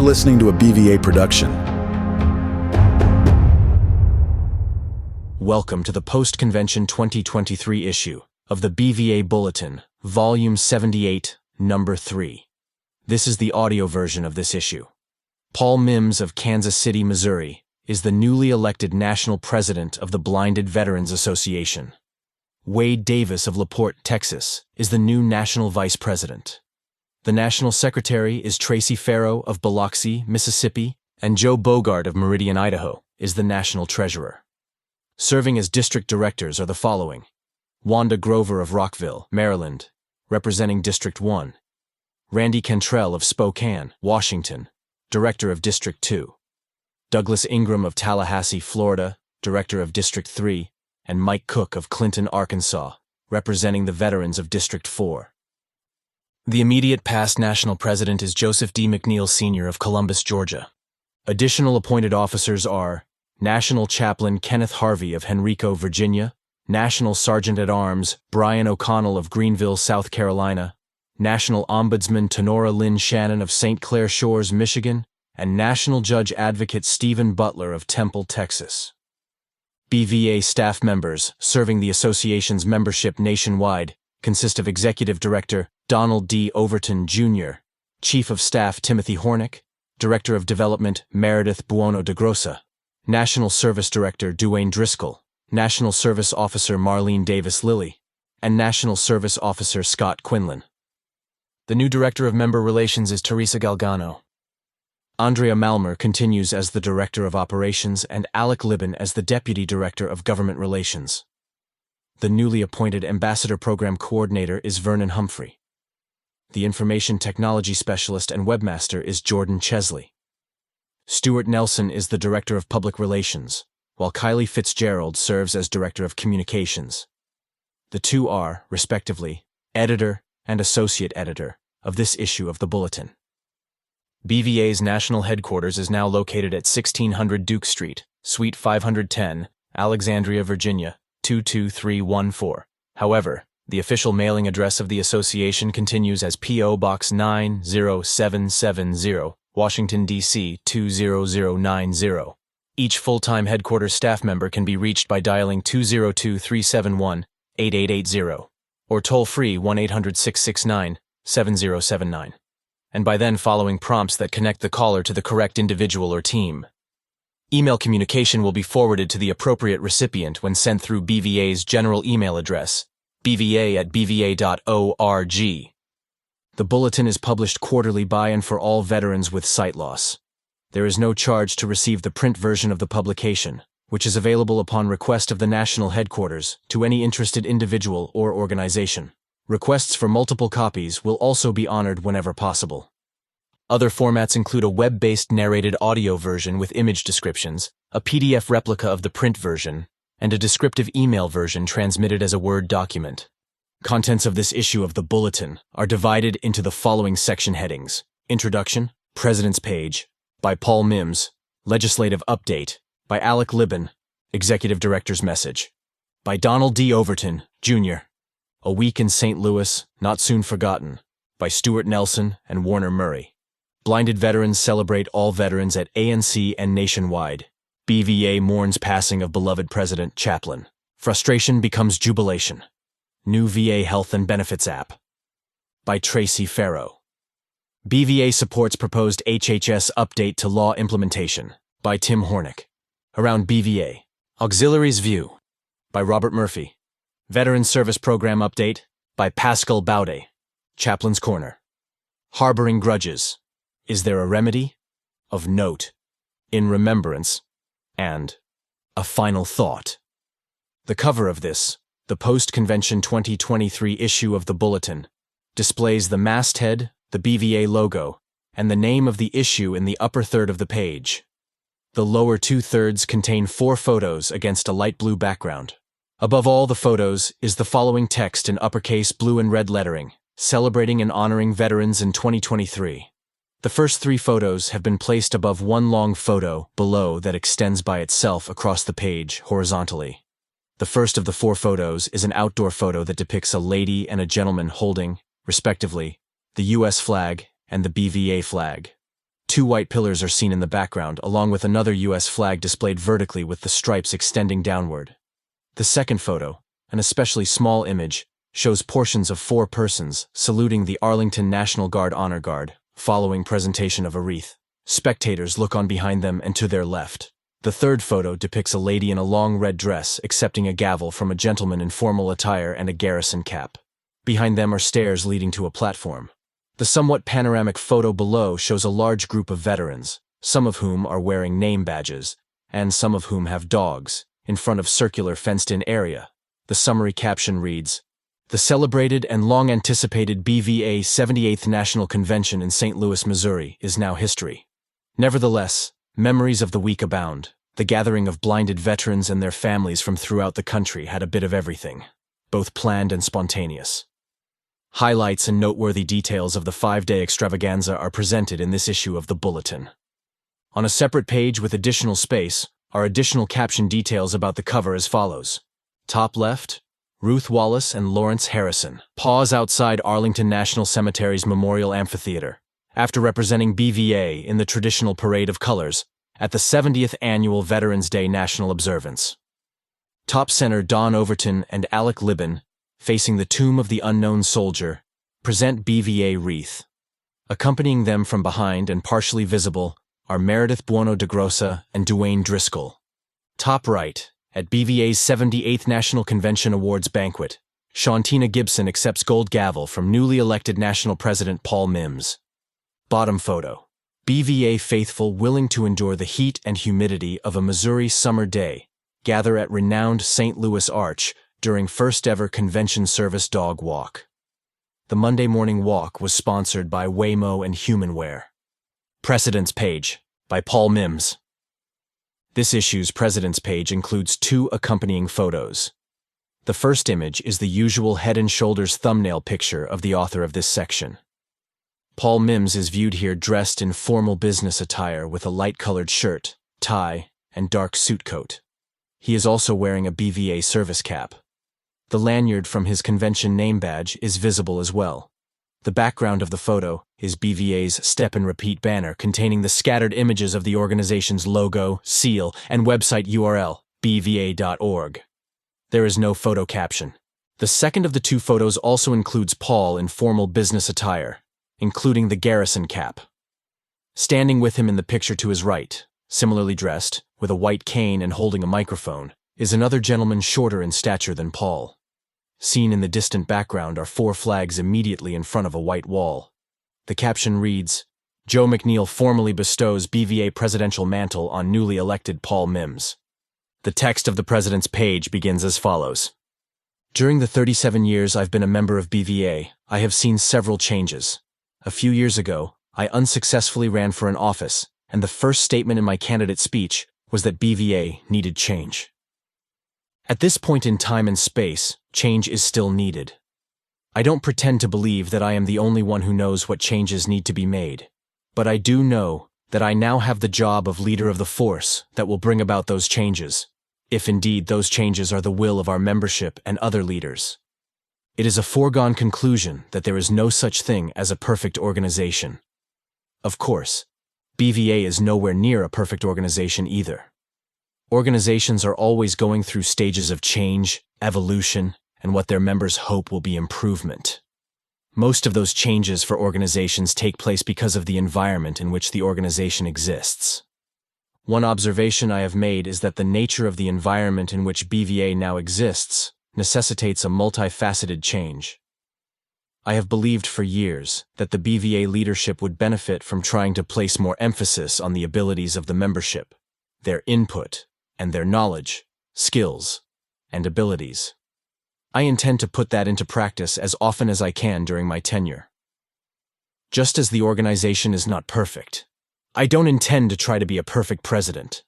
listening to a BVA production. Welcome to the Post-Convention 2023 issue of the BVA Bulletin, Volume 78, Number 3. This is the audio version of this issue. Paul Mims of Kansas City, Missouri, is the newly elected national president of the Blinded Veterans Association. Wade Davis of LaPorte, Texas, is the new national vice president. The national secretary is Tracy Farrow of Biloxi, Mississippi, and Joe Bogart of Meridian, Idaho, is the national treasurer. Serving as district directors are the following: Wanda Grover of Rockville, Maryland, representing District 1. Randy Cantrell of Spokane, Washington, director of District 2. Douglas Ingram of Tallahassee, Florida, director of District 3, and Mike Cook of Clinton, Arkansas, representing the veterans of District 4. The immediate past national president is Joseph D. McNeil Sr. of Columbus, Georgia. Additional appointed officers are National Chaplain Kenneth Harvey of Henrico, Virginia, National Sergeant-at-Arms Brian O'Connell of Greenville, South Carolina, National Ombudsman Tenora Lynn Shannon of St. Clair Shores, Michigan, and National Judge Advocate Stephen Butler of Temple, Texas. BVA staff members serving the association's membership nationwide consist of Executive Director Donald D. Overton, Jr., Chief of Staff Timothy Hornick, Director of Development Meredith Buono de Grossa, National Service Director Duane Driscoll, National Service Officer Marlene Davis Lilly, and National Service Officer Scott Quinlan. The new Director of Member Relations is Teresa Galgano. Andrea Malmer continues as the Director of Operations and Alec Libben as the Deputy Director of Government Relations. The newly appointed Ambassador Program Coordinator is Vernon Humphrey. The Information Technology Specialist and Webmaster is Jordan Chesley. Stuart Nelson is the Director of Public Relations, while Kylie Fitzgerald serves as Director of Communications. The two are, respectively, Editor and Associate Editor of this issue of the Bulletin. BVA's national headquarters is now located at 1600 Duke Street, Suite 510, Alexandria, Virginia, 22314. However, the official mailing address of the association continues as P.O. Box 90770, Washington, D.C. 20090. Each full-time headquarters staff member can be reached by dialing 202-371-8880 or toll-free 1-800-669-7079, and by then following prompts that connect the caller to the correct individual or team. Email communication will be forwarded to the appropriate recipient when sent through BVA's general email address, bva@bva.org. The Bulletin is published quarterly by and for all veterans with sight loss. There is no charge to receive the print version of the publication, which is available upon request of the national headquarters to any interested individual or organization. Requests for multiple copies will also be honored whenever possible. Other formats include a web-based narrated audio version with image descriptions, a PDF replica of the print version, and a descriptive email version transmitted as a Word document. Contents of this issue of the Bulletin are divided into the following section headings: Introduction, President's Page, by Paul Mims, Legislative Update, by Alec Libben, Executive Director's Message, by Donald D. Overton, Jr., A Week in St. Louis, Not Soon Forgotten, by Stuart Nelson and Warner Murray. Blinded veterans celebrate all veterans at ANC and nationwide. BVA mourns passing of beloved President Chaplin. Frustration becomes jubilation. New VA Health and Benefits app. By Tracy Farrow. BVA supports proposed HHS update to law implementation. By Tim Hornick. Around BVA. Auxiliaries View. By Robert Murphy. Veteran Service Program Update. By Pascal Baude. Chaplain's Corner. Harboring Grudges. Is There a Remedy? Of Note. In Remembrance. And A Final Thought. The cover of this, the Post-Convention 2023 issue of the Bulletin, displays the masthead, the BVA logo, and the name of the issue in the upper third of the page. The lower two-thirds contain 4 photos against a light blue background. Above all the photos is the following text in uppercase blue and red lettering, celebrating and honoring veterans in 2023. The first 3 photos have been placed above one long photo below that extends by itself across the page horizontally. The first of the 4 photos is an outdoor photo that depicts a lady and a gentleman holding, respectively, the U.S. flag and the BVA flag. Two white pillars are seen in the background, along with another U.S. flag displayed vertically with the stripes extending downward. The second photo, an especially small image, shows portions of 4 persons saluting the Arlington National Guard Honor Guard, following presentation of a wreath. Spectators look on behind them and to their left. The third photo depicts a lady in a long red dress accepting a gavel from a gentleman in formal attire and a garrison cap. Behind them are stairs leading to a platform. The somewhat panoramic photo below shows a large group of veterans, some of whom are wearing name badges, and some of whom have dogs, in front of circular fenced-in area. The summary caption reads, "The celebrated and long-anticipated BVA 78th National Convention in St. Louis, Missouri is now history. Nevertheless, memories of the week abound. The gathering of blinded veterans and their families from throughout the country had a bit of everything, both planned and spontaneous." Highlights and noteworthy details of the 5-day extravaganza are presented in this issue of the Bulletin. On a separate page with additional space are additional caption details about the cover as follows. Top left, Ruth Wallace and Lawrence Harrison pause outside Arlington National Cemetery's Memorial Amphitheater after representing BVA in the traditional parade of colors at the 70th Annual Veterans Day National Observance. Top center Don Overton and Alec Libin, facing the tomb of the unknown soldier, present BVA wreath. Accompanying them from behind and partially visible are Meredith Buono de Grossa and Duane Driscoll. Top right, at BVA's 78th National Convention Awards Banquet, Shauntina Gibson accepts gold gavel from newly elected National President Paul Mims. Bottom photo. BVA faithful willing to endure the heat and humidity of a Missouri summer day gather at renowned St. Louis Arch during first-ever convention service dog walk. The Monday morning walk was sponsored by Waymo and Humanware. Precedence page, by Paul Mims. This issue's Precedence page includes 2 accompanying photos. The first image is the usual head and shoulders thumbnail picture of the author of this section. Paul Mims is viewed here dressed in formal business attire with a light-colored shirt, tie, and dark suit coat. He is also wearing a BVA service cap. The lanyard from his convention name badge is visible as well. The background of the photo is BVA's Step and Repeat banner containing the scattered images of the organization's logo, seal, and website URL, bva.org. There is no photo caption. The second of the 2 photos also includes Paul in formal business attire, including the garrison cap. Standing with him in the picture to his right, similarly dressed, with a white cane and holding a microphone, is another gentleman shorter in stature than Paul. Seen in the distant background are 4 flags immediately in front of a white wall. The caption reads, "Joe McNeil formally bestows BVA presidential mantle on newly elected Paul Mims." The text of the president's page begins as follows. "During the 37 years I've been a member of BVA, I have seen several changes. A few years ago, I unsuccessfully ran for an office, and the first statement in my candidate speech was that BVA needed change. At this point in time and space, change is still needed. I don't pretend to believe that I am the only one who knows what changes need to be made, but I do know that I now have the job of leader of the force that will bring about those changes, if indeed those changes are the will of our membership and other leaders. It is a foregone conclusion that there is no such thing as a perfect organization. Of course, BVA is nowhere near a perfect organization either. Organizations are always going through stages of change, evolution, and what their members hope will be improvement. Most of those changes for organizations take place because of the environment in which the organization exists. One observation I have made is that the nature of the environment in which BVA now exists necessitates a multifaceted change. I have believed for years that the BVA leadership would benefit from trying to place more emphasis on the abilities of the membership, their input, and their knowledge, skills, and abilities. I intend to put that into practice as often as I can during my tenure. Just as the organization is not perfect, I don't intend to try to be a perfect president.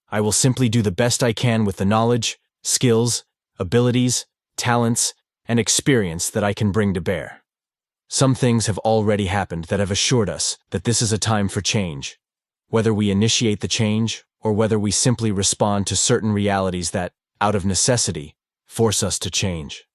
I will simply do the best I can with the knowledge, skills, abilities, talents, and experience that I can bring to bear. Some things have already happened that have assured us that this is a time for change, whether we initiate the change or whether we simply respond to certain realities that, out of necessity, force us to change.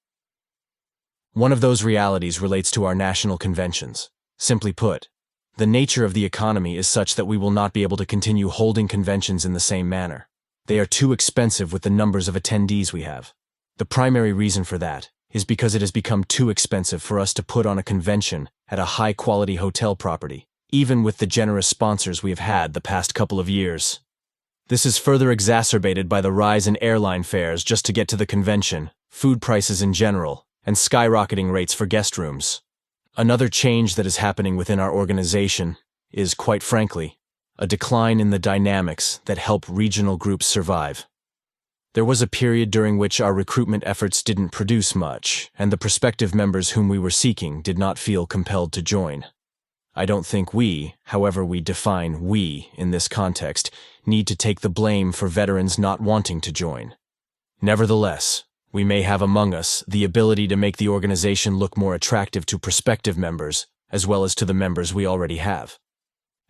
One of those realities relates to our national conventions. Simply put, The nature of the economy is such that we will not be able to continue holding conventions in the same manner. They are too expensive with the numbers of attendees we have. The primary reason for that is because it has become too expensive for us to put on a convention at a high-quality hotel property, even with the generous sponsors we have had the past couple of years. This is further exacerbated by the rise in airline fares just to get to the convention, food prices in general, and skyrocketing rates for guest rooms. Another change that is happening within our organization is, quite frankly, a decline in the dynamics that help regional groups survive. There was a period during which our recruitment efforts didn't produce much, and the prospective members whom we were seeking did not feel compelled to join. I don't think we, however we define we in this context, need to take the blame for veterans not wanting to join. Nevertheless, we may have among us the ability to make the organization look more attractive to prospective members, as well as to the members we already have.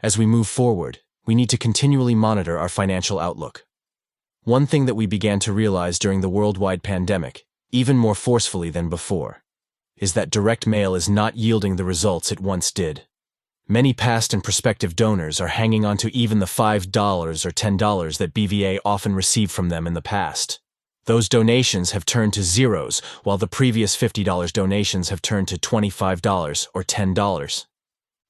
As we move forward, we need to continually monitor our financial outlook. One thing that we began to realize during the worldwide pandemic, even more forcefully than before, is that direct mail is not yielding the results it once did. Many past and prospective donors are hanging on to even the $5 or $10 that BVA often received from them in the past. Those donations have turned to zeros, while the previous $50 donations have turned to $25 or $10.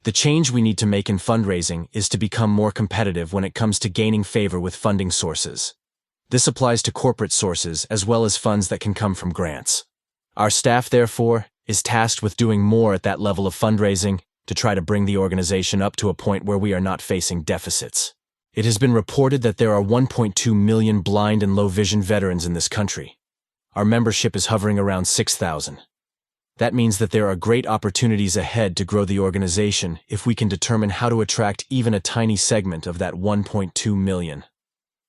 The change we need to make in fundraising is to become more competitive when it comes to gaining favor with funding sources. This applies to corporate sources as well as funds that can come from grants. Our staff, therefore, is tasked with doing more at that level of fundraising to try to bring the organization up to a point where we are not facing deficits. It has been reported that there are 1.2 million blind and low-vision veterans in this country. Our membership is hovering around 6,000. That means that there are great opportunities ahead to grow the organization if we can determine how to attract even a tiny segment of that 1.2 million.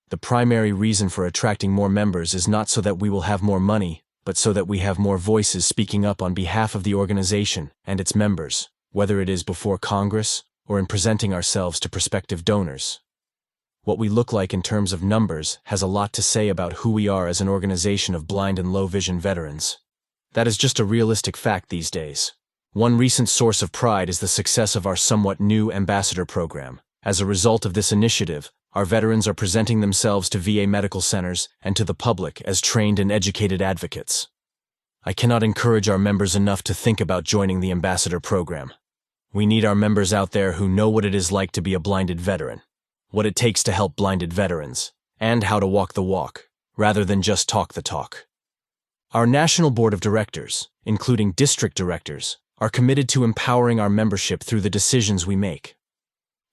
The primary reason for attracting more members is not so that we will have more money, but so that we have more voices speaking up on behalf of the organization and its members, whether it is before Congress or in presenting ourselves to prospective donors. What we look like in terms of numbers has a lot to say about who we are as an organization of blind and low-vision veterans. That is just a realistic fact these days. One recent source of pride is the success of our somewhat new ambassador program. As a result of this initiative, our veterans are presenting themselves to VA medical centers and to the public as trained and educated advocates. I cannot encourage our members enough to think about joining the ambassador program. We need our members out there who know what it is like to be a blinded veteran, what it takes to help blinded veterans, and how to walk the walk, rather than just talk the talk. Our National Board of Directors, including district directors, are committed to empowering our membership through the decisions we make.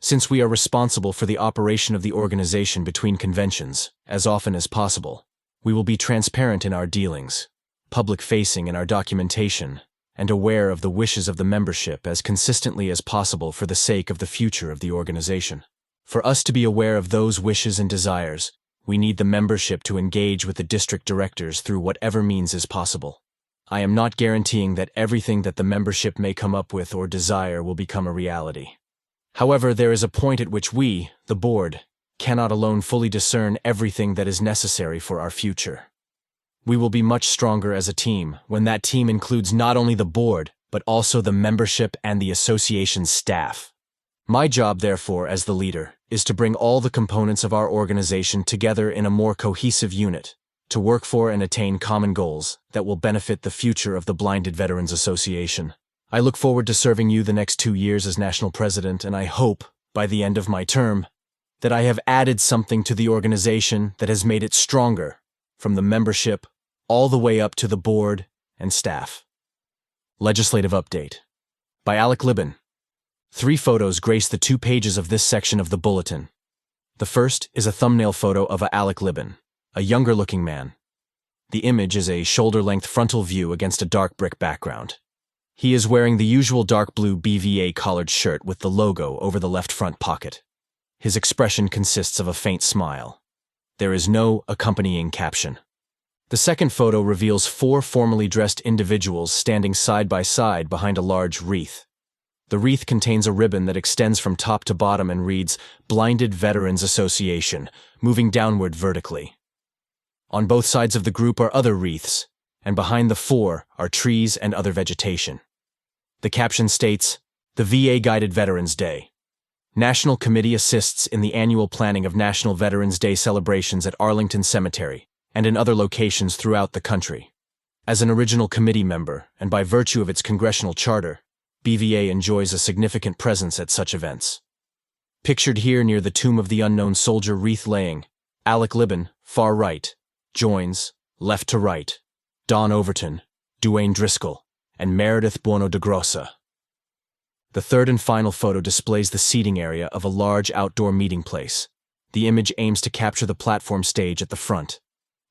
Since we are responsible for the operation of the organization between conventions, as often as possible, we will be transparent in our dealings, public-facing in our documentation, and aware of the wishes of the membership as consistently as possible for the sake of the future of the organization. For us to be aware of those wishes and desires, we need the membership to engage with the district directors through whatever means is possible. I am not guaranteeing that everything that the membership may come up with or desire will become a reality. However, there is a point at which we, the board, cannot alone fully discern everything that is necessary for our future. We will be much stronger as a team when that team includes not only the board, but also the membership and the association's staff. My job, therefore, as the leader, is to bring all the components of our organization together in a more cohesive unit, to work for and attain common goals that will benefit the future of the Blinded Veterans Association. I look forward to serving you the next 2 years as national president, and I hope, by the end of my term, that I have added something to the organization that has made it stronger, from the membership all the way up to the board and staff. Legislative Update by Alec Libin. 3 photos grace the 2 pages of this section of the Bulletin. The first is a thumbnail photo of Alec Libin, a younger-looking man. The image is a shoulder-length frontal view against a dark brick background. He is wearing the usual dark blue BVA collared shirt with the logo over the left front pocket. His expression consists of a faint smile. There is no accompanying caption. The second photo reveals 4 formally dressed individuals standing side by side behind a large wreath. The wreath contains a ribbon that extends from top to bottom and reads, Blinded Veterans Association, moving downward vertically. On both sides of the group are other wreaths, and behind the 4 are trees and other vegetation. The caption states, The VA Guided Veterans Day. National Committee assists in the annual planning of National Veterans Day celebrations at Arlington Cemetery and in other locations throughout the country. As an original committee member, and by virtue of its congressional charter, BVA enjoys a significant presence at such events. Pictured here near the Tomb of the Unknown Soldier wreath-laying, Alec Libben, far right, joins, left to right, Don Overton, Duane Driscoll, and Meredith Buono de Grossa. The third and final photo displays the seating area of a large outdoor meeting place. The image aims to capture the platform stage at the front.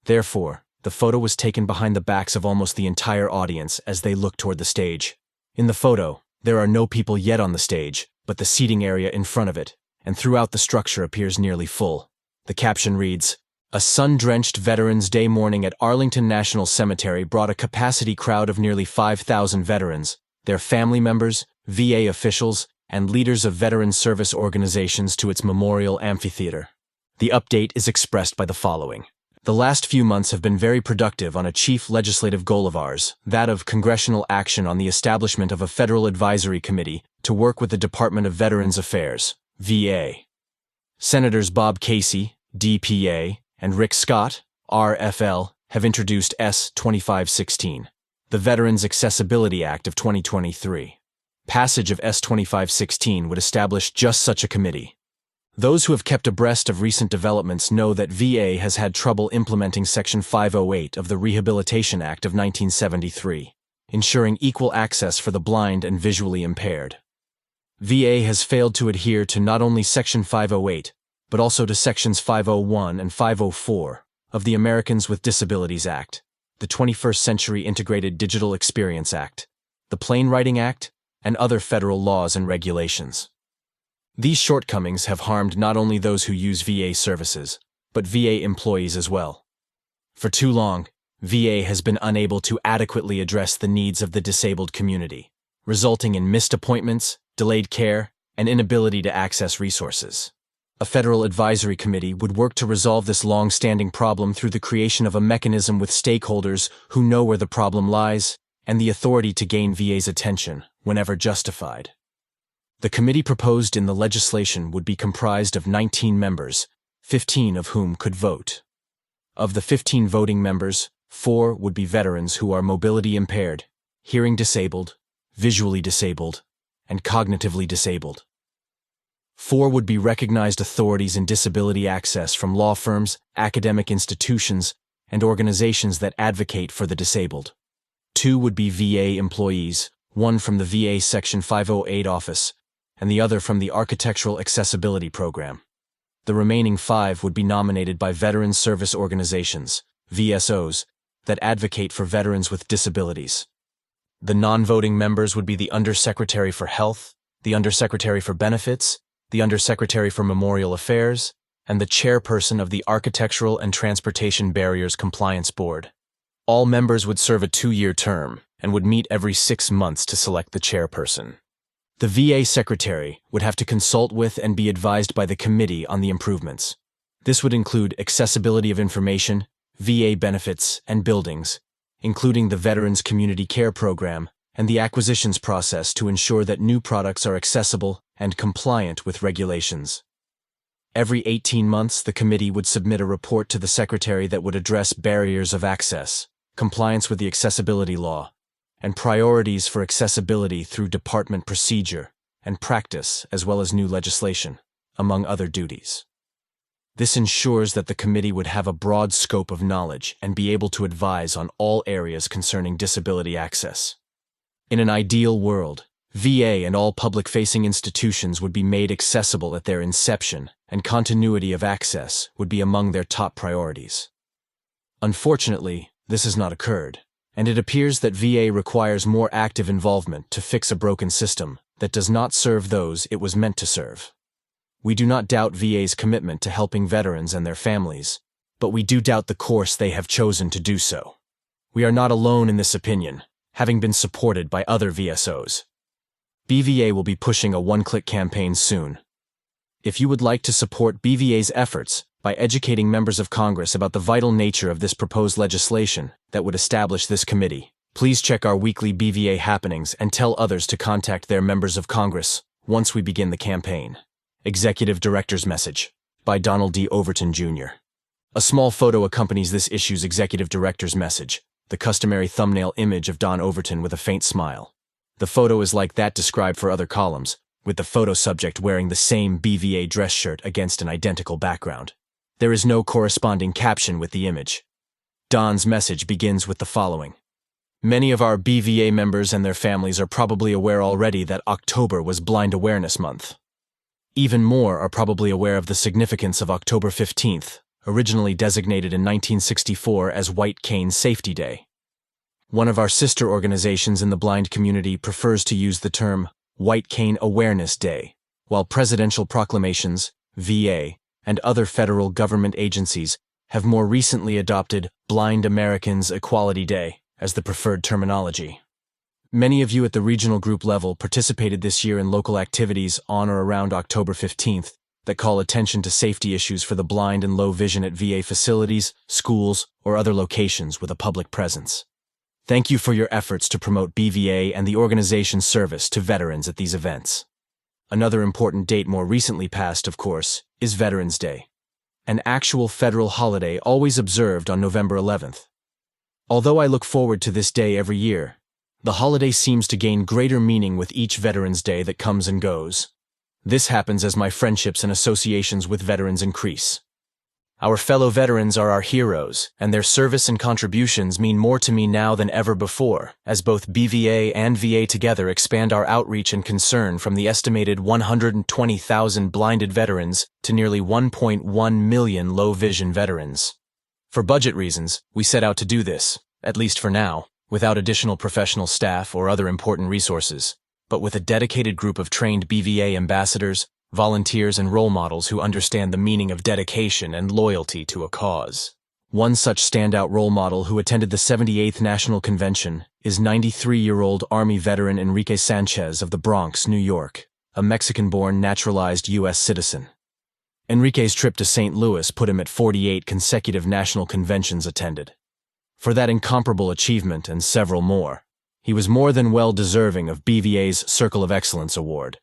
Therefore, the photo was taken behind the backs of almost the entire audience as they look toward the stage. In the photo, there are no people yet on the stage, but the seating area in front of it, and throughout the structure appears nearly full. The caption reads, "A sun-drenched Veterans Day morning at Arlington National Cemetery brought a capacity crowd of nearly 5,000 veterans, their family members, VA officials, and leaders of veteran service organizations to its memorial amphitheater." The update is expressed by the following. The last few months have been very productive on a chief legislative goal of ours, that of congressional action on the establishment of a federal advisory committee to work with the Department of Veterans Affairs, VA. Senators Bob Casey, DPA, and Rick Scott, RFL, have introduced S. 2516, the Veterans Accessibility Act of 2023. Passage of S. 2516 would establish just such a committee. Those who have kept abreast of recent developments know that VA has had trouble implementing Section 508 of the Rehabilitation Act of 1973, ensuring equal access for the blind and visually impaired. VA has failed to adhere to not only Section 508, but also to Sections 501 and 504 of the Americans with Disabilities Act, the 21st Century Integrated Digital Experience Act, the Plain Writing Act, and other federal laws and regulations. These shortcomings have harmed not only those who use VA services, but VA employees as well. For too long, VA has been unable to adequately address the needs of the disabled community, resulting in missed appointments, delayed care, and inability to access resources. A federal advisory committee would work to resolve this long-standing problem through the creation of a mechanism with stakeholders who know where the problem lies and the authority to gain VA's attention whenever justified. The committee proposed in the legislation would be comprised of 19 members, 15 of whom could vote. Of the 15 voting members, 4 would be veterans who are mobility impaired, hearing disabled, visually disabled, and cognitively disabled. 4 would be recognized authorities in disability access from law firms, academic institutions, and organizations that advocate for the disabled. 2 would be VA employees, 1 from the VA Section 508 office, and the other from the Architectural Accessibility Program. The remaining 5 would be nominated by veteran service organizations, VSOs, that advocate for veterans with disabilities. The non-voting members would be the Undersecretary for Health, the Undersecretary for Benefits, the Undersecretary for Memorial Affairs, and the chairperson of the Architectural and Transportation Barriers Compliance Board. All members would serve a 2-year term and would meet every 6 months to select the chairperson. The VA secretary would have to consult with and be advised by the committee on the improvements. This would include accessibility of information, VA benefits, and buildings, including the Veterans Community Care Program and the acquisitions process to ensure that new products are accessible and compliant with regulations. Every 18 months, the committee would submit a report to the secretary that would address barriers of access, compliance with the accessibility law, and priorities for accessibility through department procedure and practice as well as new legislation, among other duties. This ensures that the committee would have a broad scope of knowledge and be able to advise on all areas concerning disability access. In an ideal world, VA and all public-facing institutions would be made accessible at their inception, and continuity of access would be among their top priorities. Unfortunately, this has not occurred, and it appears that VA requires more active involvement to fix a broken system that does not serve those it was meant to serve. We do not doubt VA's commitment to helping veterans and their families, but we do doubt the course they have chosen to do so. We are not alone in this opinion, having been supported by other VSOs. BVA will be pushing a one-click campaign soon. If you would like to support BVA's efforts by educating members of Congress about the vital nature of this proposed legislation that would establish this committee, Please check our weekly BVA happenings and tell others to contact their members of Congress once we begin the campaign. Executive Director's Message by Donald D. Overton, Jr. A small photo accompanies this issue's Executive Director's Message, the customary thumbnail image of Don Overton with a faint smile. The photo is like that described for other columns, with the photo subject wearing the same BVA dress shirt against an identical background. There is no corresponding caption with the image. Don's message begins with the following. Many of our BVA members and their families are probably aware already that October was Blind Awareness Month. Even more are probably aware of the significance of October 15th, originally designated in 1964 as White Cane Safety Day. One of our sister organizations in the blind community prefers to use the term White Cane Awareness Day, while presidential proclamations, VA, and other federal government agencies have more recently adopted Blind Americans Equality Day as the preferred terminology. Many of you at the regional group level participated this year in local activities on or around October 15th that call attention to safety issues for the blind and low vision at VA facilities, schools, or other locations with a public presence. Thank you for your efforts to promote BVA and the organization's service to veterans at these events. Another important date more recently passed, of course, is Veterans Day, an actual federal holiday always observed on November 11th. Although I look forward to this day every year, the holiday seems to gain greater meaning with each Veterans Day that comes and goes. This happens as my friendships and associations with veterans increase. Our fellow veterans are our heroes, and their service and contributions mean more to me now than ever before, as both BVA and VA together expand our outreach and concern from the estimated 120,000 blinded veterans to nearly 1.1 million low-vision veterans. For budget reasons, we set out to do this, at least for now, without additional professional staff or other important resources, but with a dedicated group of trained BVA ambassadors, volunteers, and role models who understand the meaning of dedication and loyalty to a cause. One such standout role model who attended the 78th National Convention is 93-year-old Army veteran Enrique Sanchez of the Bronx, New York, a Mexican-born naturalized U.S. citizen. Enrique's trip to St. Louis put him at 48 consecutive national conventions attended. For that incomparable achievement and several more, he was more than well deserving of BVA's Circle of Excellence Award,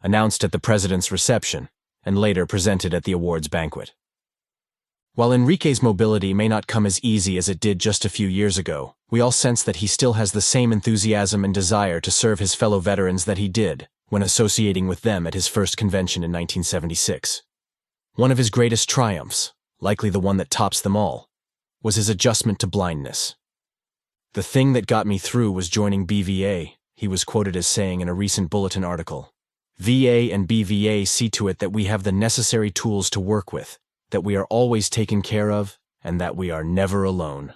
announced at the President's reception and later presented at the awards banquet. While Enrique's mobility may not come as easy as it did just a few years ago, we all sense that he still has the same enthusiasm and desire to serve his fellow veterans that he did when associating with them at his first convention in 1976. One of his greatest triumphs, likely the one that tops them all, was his adjustment to blindness. "The thing that got me through was joining BVA," he was quoted as saying in a recent Bulletin article. "VA and BVA see to it that we have the necessary tools to work with, that we are always taken care of, and that we are never alone."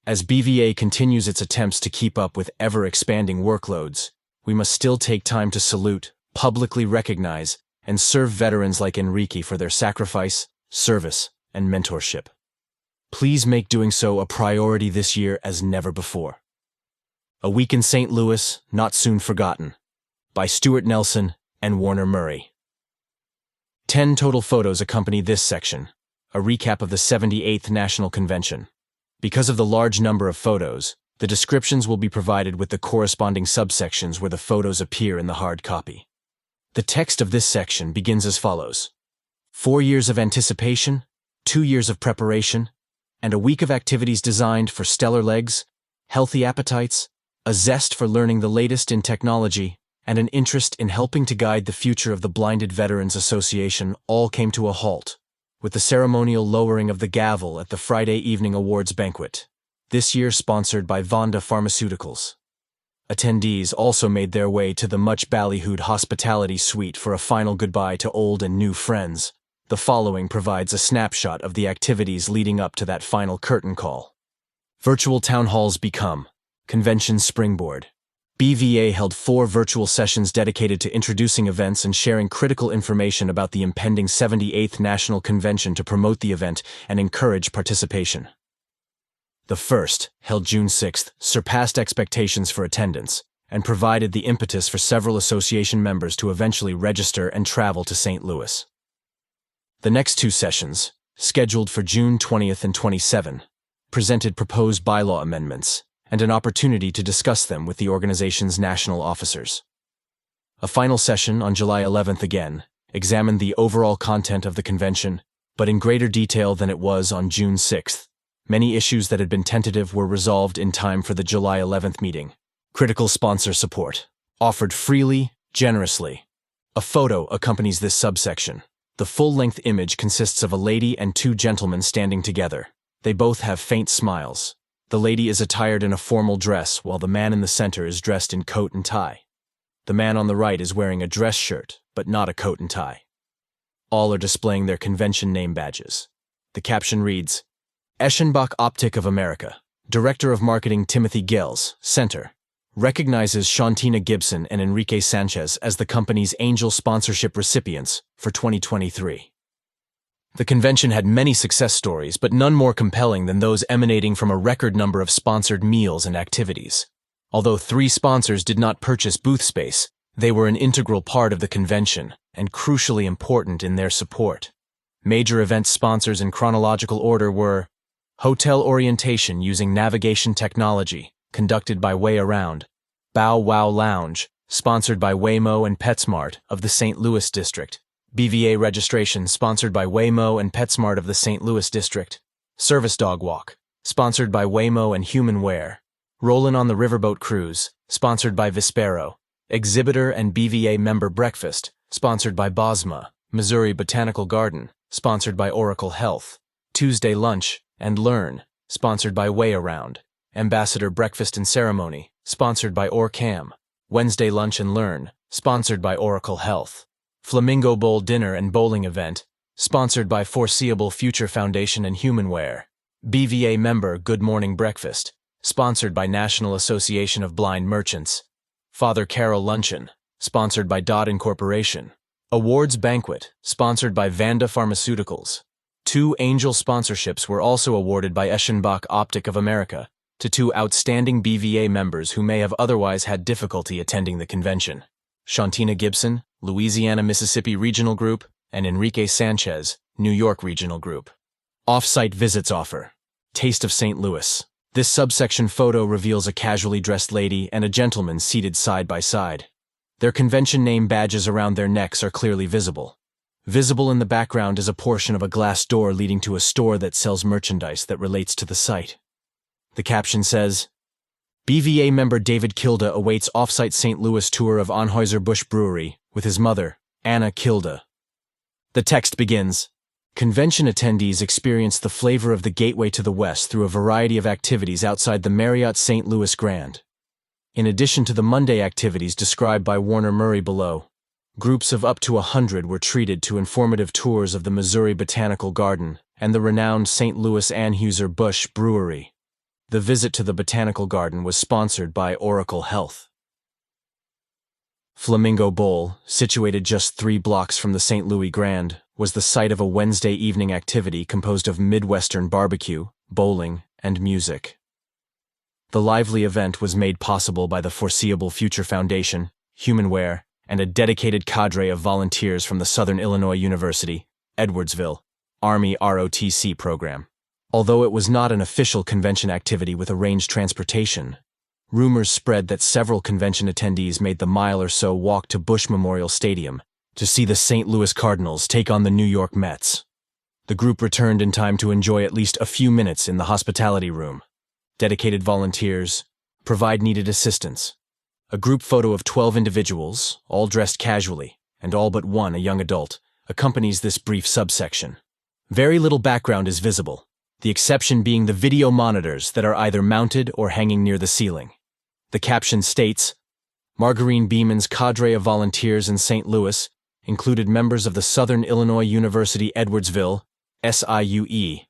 As BVA continues its attempts to keep up with ever-expanding workloads, we must still take time to salute, publicly recognize, and serve veterans like Enrique for their sacrifice, service, and mentorship. Please make doing so a priority this year as never before. A Week in St. Louis, Not Soon Forgotten, by Stuart Nelson and Warner Murray. 10 total photos accompany this section, a recap of the 78th National Convention. Because of the large number of photos, the descriptions will be provided with the corresponding subsections where the photos appear in the hard copy. The text of this section begins as follows. 4 years of anticipation, 2 years of preparation, and a week of activities designed for stellar legs, healthy appetites, a zest for learning the latest in technology, and an interest in helping to guide the future of the Blinded Veterans Association all came to a halt, with the ceremonial lowering of the gavel at the Friday evening awards banquet, this year sponsored by Vonda Pharmaceuticals. Attendees also made their way to the much ballyhooed hospitality suite for a final goodbye to old and new friends. The following provides a snapshot of the activities leading up to that final curtain call. Virtual town halls become Convention Springboard. BVA held 4 virtual sessions dedicated to introducing events and sharing critical information about the impending 78th National Convention to promote the event and encourage participation. The first, held June 6th, surpassed expectations for attendance and provided the impetus for several association members to eventually register and travel to St. Louis. The next 2 sessions, scheduled for June 20th and 27, presented proposed bylaw amendments and an opportunity to discuss them with the organization's national officers. A final session on July 11th again examined the overall content of the convention, but in greater detail than it was on June 6th. Many issues that had been tentative were resolved in time for the July 11th meeting. Critical sponsor support, offered freely, generously. A photo accompanies this subsection. The full-length image consists of a lady and two gentlemen standing together. They both have faint smiles. The lady is attired in a formal dress, while the man in the center is dressed in coat and tie. The man on the right is wearing a dress shirt, but not a coat and tie. All are displaying their convention name badges. The caption reads, Eschenbach Optik of America, Director of Marketing Timothy Gales, Center, recognizes Shantina Gibson and Enrique Sanchez as the company's angel sponsorship recipients for 2023. The convention had many success stories, but none more compelling than those emanating from a record number of sponsored meals and activities. Although 3 sponsors did not purchase booth space, they were an integral part of the convention and crucially important in their support. Major event sponsors in chronological order were Hotel Orientation using navigation technology, conducted by Way Around, Bow Wow Lounge, sponsored by Waymo and PetSmart of the St. Louis District, BVA Registration, sponsored by Waymo and PetSmart of the St. Louis District, Service Dog Walk, sponsored by Waymo and HumanWare, Rollin' on the Riverboat Cruise, sponsored by Vispero, Exhibitor and BVA Member Breakfast, sponsored by Bosma, Missouri Botanical Garden, sponsored by Oracle Health, Tuesday Lunch and Learn, sponsored by Way Around, Ambassador Breakfast and Ceremony, sponsored by OrCam, Wednesday Lunch and Learn, sponsored by Oracle Health, Flamingo Bowl Dinner and Bowling Event, sponsored by Foreseeable Future Foundation and HumanWare, BVA Member Good Morning Breakfast, sponsored by National Association of Blind Merchants, Father Carol Luncheon, sponsored by Dodd Incorporation, Awards Banquet, sponsored by Vanda Pharmaceuticals. 2 angel sponsorships were also awarded by Eschenbach Optik of America to 2 outstanding BVA members who may have otherwise had difficulty attending the convention. Shantina Gibson, Louisiana-Mississippi Regional Group, and Enrique Sanchez, New York Regional Group. Off-site visits offer. Taste of St. Louis. This subsection photo reveals a casually dressed lady and a gentleman seated side by side. Their convention name badges around their necks are clearly visible. Visible in the background is a portion of a glass door leading to a store that sells merchandise that relates to the site. The caption says, BVA member David Kilda awaits off-site St. Louis tour of Anheuser-Busch Brewery with his mother, Anna Kilda. The text begins, Convention attendees experience the flavor of the gateway to the West through a variety of activities outside the Marriott St. Louis Grand. In addition to the Monday activities described by Warner Murray below, groups of up to 100 were treated to informative tours of the Missouri Botanical Garden and the renowned St. Louis Anheuser-Busch Brewery. The visit to the Botanical Garden was sponsored by Oracle Health. Flamingo Bowl, situated just 3 blocks from the St. Louis Grand, was the site of a Wednesday evening activity composed of Midwestern barbecue, bowling, and music. The lively event was made possible by the Foreseeable Future Foundation, HumanWare, and a dedicated cadre of volunteers from the Southern Illinois University, Edwardsville, Army ROTC program. Although it was not an official convention activity with arranged transportation, rumors spread that several convention attendees made the mile or so walk to Bush Memorial Stadium to see the St. Louis Cardinals take on the New York Mets. The group returned in time to enjoy at least a few minutes in the hospitality room. Dedicated volunteers provide needed assistance. A group photo of 12 individuals, all dressed casually, and all but one a young adult, accompanies this brief subsection. Very little background is visible, the exception being the video monitors that are either mounted or hanging near the ceiling. The caption states, Margarine Beeman's cadre of volunteers in St. Louis included members of the Southern Illinois University Edwardsville, SIUE,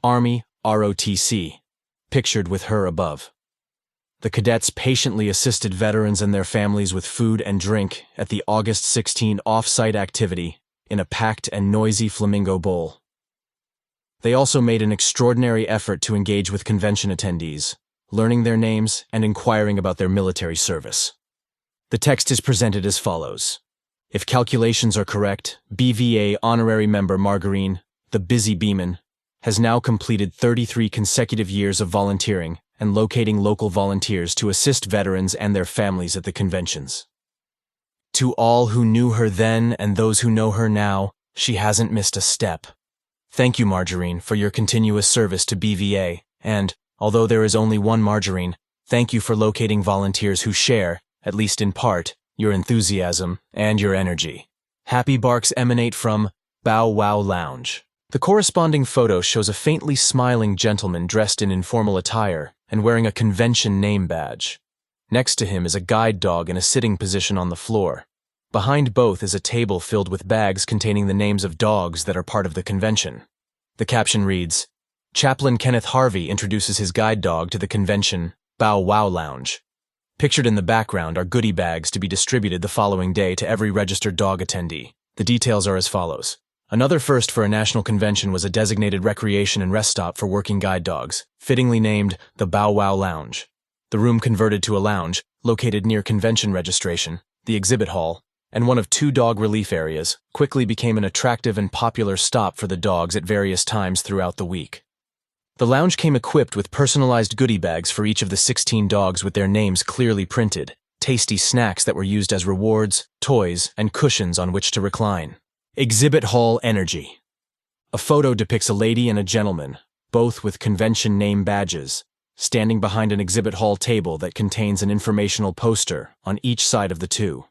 Army, ROTC, pictured with her above. The cadets patiently assisted veterans and their families with food and drink at the August 16 off-site activity in a packed and noisy Flamingo Bowl. They also made an extraordinary effort to engage with convention attendees, learning their names and inquiring about their military service. The text is presented as follows. If calculations are correct, BVA honorary member Margarine, the Busy Beeman, has now completed 33 consecutive years of volunteering and locating local volunteers to assist veterans and their families at the conventions. To all who knew her then and those who know her now, she hasn't missed a step. Thank you, Margarine, for your continuous service to BVA, and, although there is only one Margarine, thank you for locating volunteers who share, at least in part, your enthusiasm and your energy. Happy barks emanate from Bow Wow Lounge. The corresponding photo shows a faintly smiling gentleman dressed in informal attire and wearing a convention name badge. Next to him is a guide dog in a sitting position on the floor. Behind both is a table filled with bags containing the names of dogs that are part of the convention. The caption reads, Chaplain Kenneth Harvey introduces his guide dog to the convention Bow Wow Lounge. Pictured in the background are goodie bags to be distributed the following day to every registered dog attendee. The details are as follows. Another first for a national convention was a designated recreation and rest stop for working guide dogs, fittingly named the Bow Wow Lounge. The room converted to a lounge, located near convention registration, the exhibit hall, and one of 2 dog relief areas, quickly became an attractive and popular stop for the dogs at various times throughout the week. The lounge came equipped with personalized goodie bags for each of the 16 dogs with their names clearly printed, tasty snacks that were used as rewards, toys, and cushions on which to recline. Exhibit Hall Energy. A photo depicts a lady and a gentleman, both with convention name badges, standing behind an exhibit hall table that contains an informational poster on each side of the two.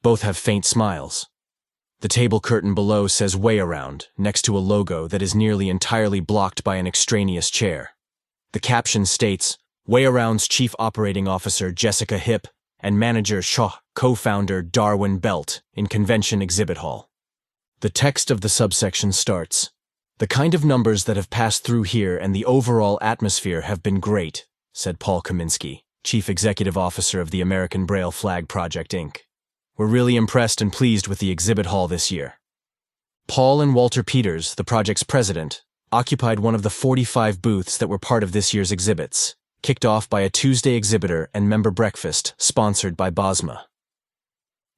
Both have faint smiles. The table curtain below says Way Around, next to a logo that is nearly entirely blocked by an extraneous chair. The caption states, Way Around's Chief Operating Officer Jessica Hipp and Manager Shaw, co-founder Darwin Belt in Convention Exhibit Hall. The text of the subsection starts, The kind of numbers that have passed through here and the overall atmosphere have been great, said Paul Kaminsky, Chief Executive Officer of the American Braille Flag Project, Inc. We're really impressed and pleased with the exhibit hall this year. Paul and Walter Peters, the project's president, occupied one of the 45 booths that were part of this year's exhibits, kicked off by a Tuesday exhibitor and member breakfast sponsored by Bosma.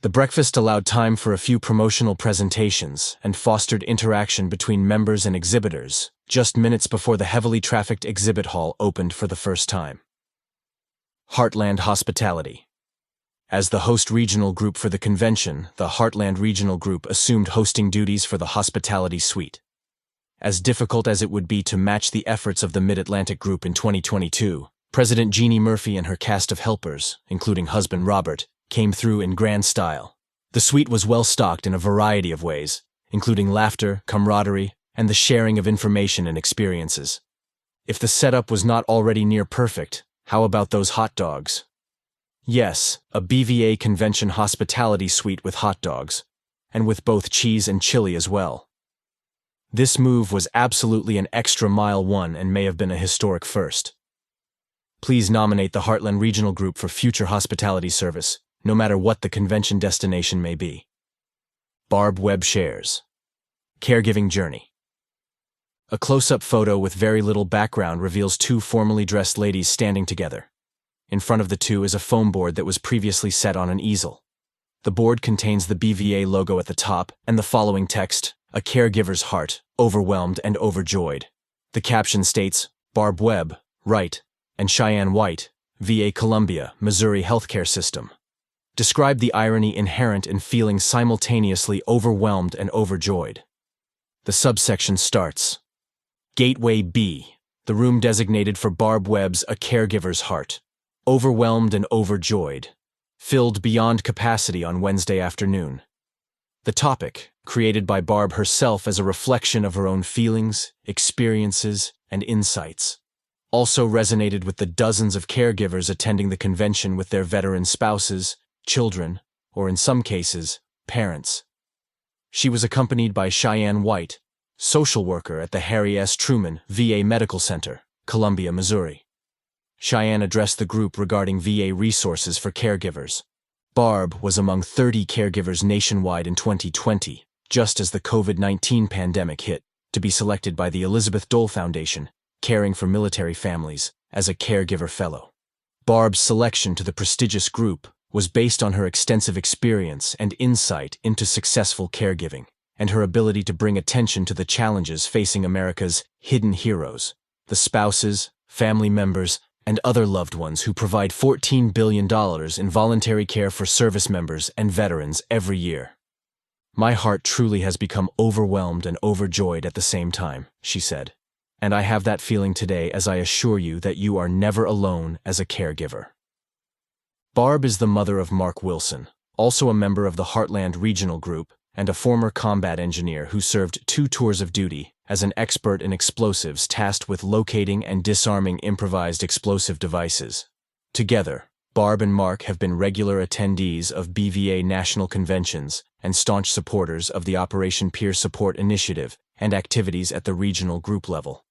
The breakfast allowed time for a few promotional presentations and fostered interaction between members and exhibitors, just minutes before the heavily trafficked exhibit hall opened for the first time. Heartland Hospitality. As the host regional group for the convention, the Heartland Regional Group assumed hosting duties for the hospitality suite. As difficult as it would be to match the efforts of the Mid-Atlantic Group in 2022, President Jeannie Murphy and her cast of helpers, including husband Robert, came through in grand style. The suite was well stocked in a variety of ways, including laughter, camaraderie, and the sharing of information and experiences. If the setup was not already near perfect, how about those hot dogs? Yes, a BVA convention hospitality suite with hot dogs, and with both cheese and chili as well. This move was absolutely an extra mile one and may have been a historic first. Please nominate the Heartland Regional Group for future hospitality service, no matter what the convention destination may be. Barb Webb shares. Caregiving journey. A close-up photo with very little background reveals 2 formally dressed ladies standing together. In front of the 2 is a foam board that was previously set on an easel. The board contains the BVA logo at the top and the following text, A Caregiver's Heart, Overwhelmed and Overjoyed. The caption states, Barb Webb, Right, and Cheyenne White, VA Columbia, Missouri Healthcare System. Describe the irony inherent in feeling simultaneously overwhelmed and overjoyed. The subsection starts. Gateway B, the room designated for Barb Webb's A Caregiver's Heart, overwhelmed and overjoyed, filled beyond capacity on Wednesday afternoon. The topic, created by Barb herself as a reflection of her own feelings, experiences, and insights, also resonated with the dozens of caregivers attending the convention with their veteran spouses, children, or in some cases, parents. She was accompanied by Cheyenne White, social worker at the Harry S. Truman VA Medical Center, Columbia, Missouri. Cheyenne addressed the group regarding VA resources for caregivers. Barb was among 30 caregivers nationwide in 2020, just as the COVID-19 pandemic hit, to be selected by the Elizabeth Dole Foundation, Caring for Military Families, as a caregiver fellow. Barb's selection to the prestigious group was based on her extensive experience and insight into successful caregiving, and her ability to bring attention to the challenges facing America's hidden heroes, the spouses, family members, and other loved ones who provide $14 billion in voluntary care for service members and veterans every year. My heart truly has become overwhelmed and overjoyed at the same time, she said. And I have that feeling today as I assure you that you are never alone as a caregiver. Barb is the mother of Mark Wilson, also a member of the Heartland Regional Group and a former combat engineer who served 2 tours of duty as an expert in explosives tasked with locating and disarming improvised explosive devices. Together, Barb and Mark have been regular attendees of BVA national conventions and staunch supporters of the Operation Peer Support Initiative and activities at the regional group level.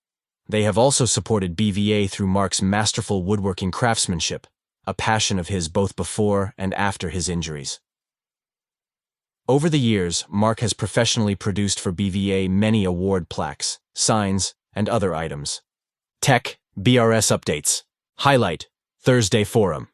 They have also supported BVA through Mark's masterful woodworking craftsmanship, a passion of his both before and after his injuries. Over the years, Mark has professionally produced for BVA many award plaques, signs, and other items. Tech, BRS updates. Highlight, Thursday Forum.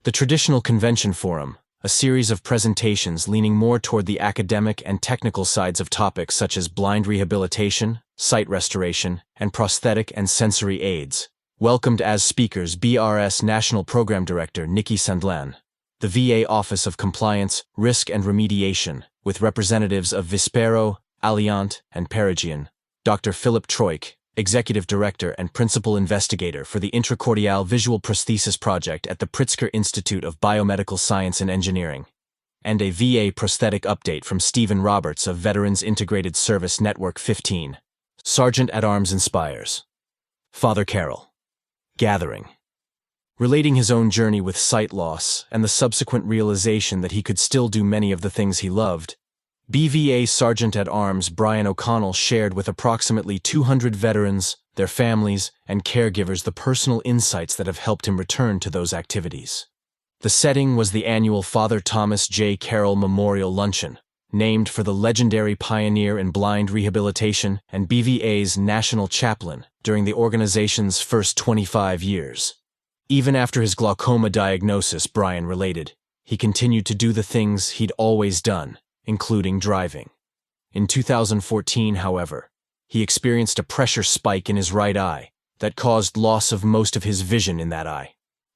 The Traditional Convention Forum, a series of presentations leaning more toward the academic and technical sides of topics such as blind rehabilitation, sight restoration, and prosthetic and sensory aids, welcomed as speakers BRS National Program Director Nikki Sandlan, the VA Office of Compliance, Risk and Remediation, with representatives of Vispero, Alliant, and Perigian, Dr. Philip Troik, Executive Director and Principal Investigator for the Intracortical Visual Prosthesis Project at the Pritzker Institute of Biomedical Science and Engineering, and a VA prosthetic update from Stephen Roberts of Veterans Integrated Service Network 15. Sergeant at Arms inspires. Father Carroll. Gathering. Relating his own journey with sight loss and the subsequent realization that he could still do many of the things he loved, BVA Sergeant at Arms Brian O'Connell shared with approximately 200 veterans, their families, and caregivers the personal insights that have helped him return to those activities. The setting was the annual Father Thomas J. Carroll Memorial Luncheon, named for the legendary pioneer in blind rehabilitation and BVA's national chaplain during the organization's first 25 years. Even after his glaucoma diagnosis, Brian related, he continued to do the things he'd always done, including driving. In 2014, however, he experienced a pressure spike in his right eye that caused loss of most of his vision in that eye.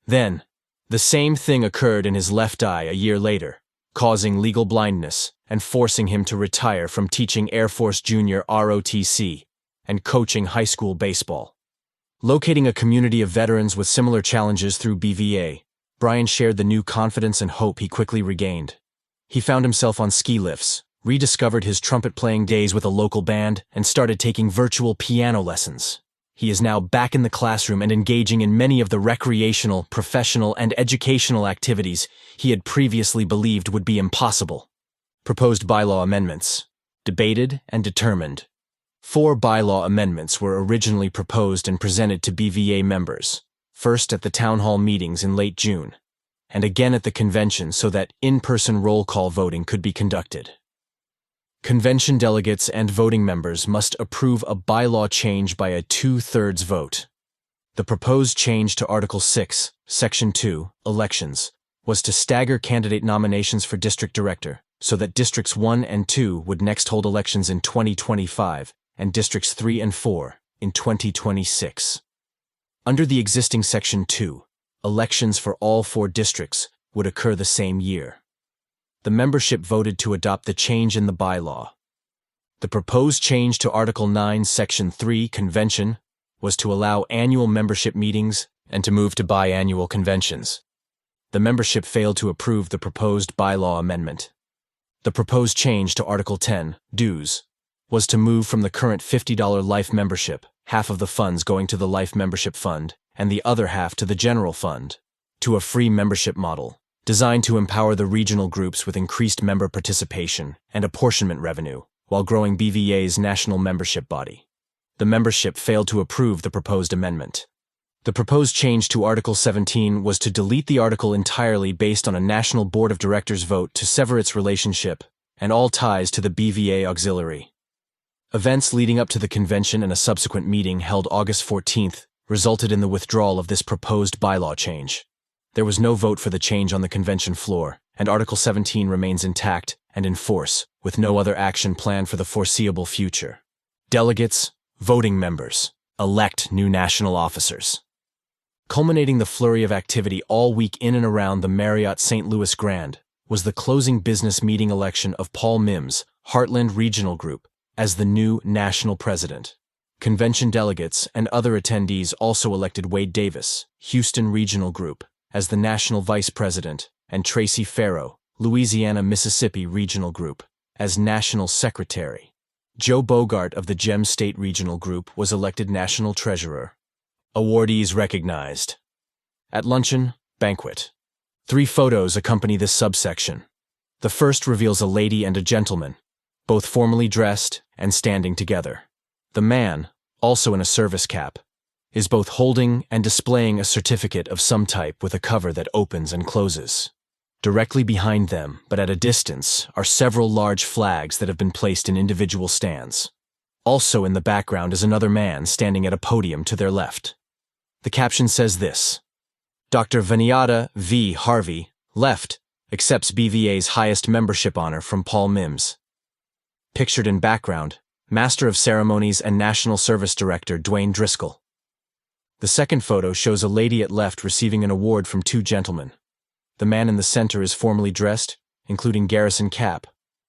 Then, the same thing occurred in his left eye a year later, causing legal blindness and forcing him to retire from teaching Air Force Junior ROTC and coaching high school baseball. Locating a community of veterans with similar challenges through BVA, Brian shared the new confidence and hope he quickly regained. He found himself on ski lifts, rediscovered his trumpet-playing days with a local band, and started taking virtual piano lessons. He is now back in the classroom and engaging in many of the recreational, professional, and educational activities he had previously believed would be impossible. Proposed bylaw amendments. Debated and determined. 4 bylaw amendments were originally proposed and presented to BVA members, first at the town hall meetings in late June, and again at the convention so that in-person roll call voting could be conducted. Convention delegates and voting members must approve a bylaw change by a 2/3 vote. The proposed change to Article 6, Section 2, Elections, was to stagger candidate nominations for district director, so that Districts 1 and 2 would next hold elections in 2025, and Districts 3 and 4 in 2026. Under the existing Section 2, elections for all 4 districts would occur the same year. The membership voted to adopt the change in the bylaw. The proposed change to Article 9, Section 3, Convention, was to allow annual membership meetings and to move to biannual conventions. The membership failed to approve the proposed bylaw amendment. The proposed change to Article 10, Dues, was to move from the current $50 life membership, half of the funds going to the Life Membership Fund and the other half to the General Fund, to a free membership model, designed to empower the regional groups with increased member participation and apportionment revenue, while growing BVA's national membership body. The membership failed to approve the proposed amendment. The proposed change to Article 17 was to delete the article entirely based on a National Board of Directors vote to sever its relationship and all ties to the BVA auxiliary. Events leading up to the convention and a subsequent meeting held August 14th resulted in the withdrawal of this proposed bylaw change. There was no vote for the change on the convention floor, and Article 17 remains intact and in force, with no other action planned for the foreseeable future. Delegates, voting members, elect new national officers. Culminating the flurry of activity all week in and around the Marriott St. Louis Grand was the closing business meeting election of Paul Mims, Heartland Regional Group, as the new national president. Convention delegates and other attendees also elected Wade Davis, Houston Regional Group, as the national vice president, and Tracy Farrow, Louisiana-Mississippi Regional Group, as national secretary. Joe Bogart of the Gem State Regional Group was elected national treasurer. Awardees recognized. At luncheon, banquet. 3 photos accompany this subsection. The first reveals a lady and a gentleman, both formally dressed and standing together. The man, also in a service cap, is both holding and displaying a certificate of some type with a cover that opens and closes. Directly behind them, but at a distance, are several large flags that have been placed in individual stands. Also in the background is another man standing at a podium to their left. The caption says this: Dr. Vaniata V. Harvey, left, accepts BVA's highest membership honor from Paul Mims. Pictured in background, Master of Ceremonies and National Service Director Dwayne Driscoll. The second photo shows a lady at left receiving an award from 2 gentlemen. The man in the center is formally dressed, including garrison cap,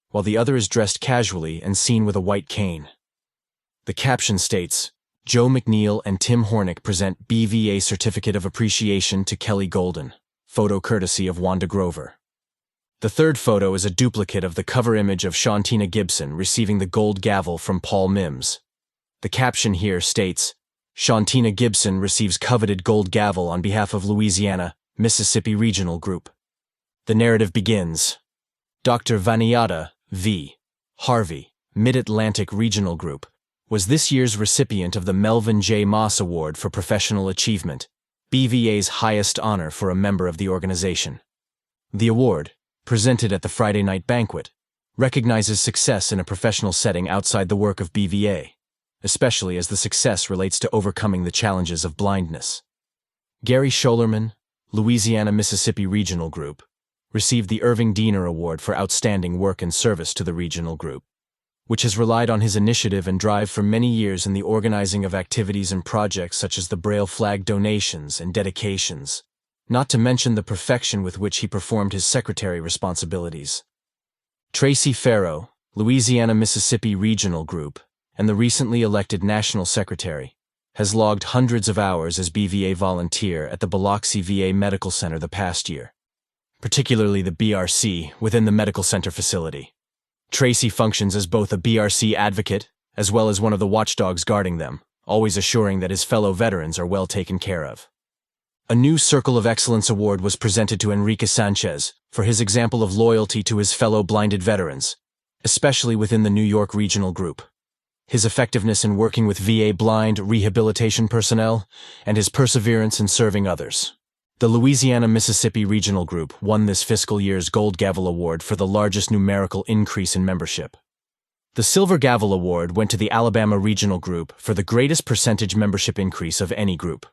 while the other is dressed casually and seen with a white cane. The caption states, Joe McNeil and Tim Hornick present BVA Certificate of Appreciation to Kelly Golden, photo courtesy of Wanda Grover. The third photo is a duplicate of the cover image of Shauntina Gibson receiving the gold gavel from Paul Mims. The caption here states, Shauntina Gibson receives coveted gold gavel on behalf of Louisiana-Mississippi Regional Group. The narrative begins. Dr. Vaniata V. Harvey, Mid-Atlantic Regional Group, was this year's recipient of the Melvin J. Moss Award for Professional Achievement, BVA's highest honor for a member of the organization. The award, presented at the Friday night banquet, recognizes success in a professional setting outside the work of BVA, especially as the success relates to overcoming the challenges of blindness. Gary Scholerman, Louisiana-Mississippi Regional Group, received the Irving Diener Award for outstanding work and service to the regional group, which has relied on his initiative and drive for many years in the organizing of activities and projects such as the Braille flag donations and dedications, not to mention the perfection with which he performed his secretary responsibilities. Tracy Farrow, Louisiana-Mississippi Regional Group, and the recently elected National Secretary, has logged hundreds of hours as BVA volunteer at the Biloxi VA Medical Center the past year, particularly the BRC within the medical center facility. Tracy functions as both a BRC advocate as well as one of the watchdogs guarding them, always assuring that his fellow veterans are well taken care of. A new Circle of Excellence Award was presented to Enrique Sanchez for his example of loyalty to his fellow blinded veterans, especially within the New York Regional Group. His effectiveness in working with VA blind rehabilitation personnel, and his perseverance in serving others. The Louisiana-Mississippi Regional Group won this fiscal year's Gold Gavel Award for the largest numerical increase in membership. The Silver Gavel Award went to the Alabama Regional Group for the greatest percentage membership increase of any group.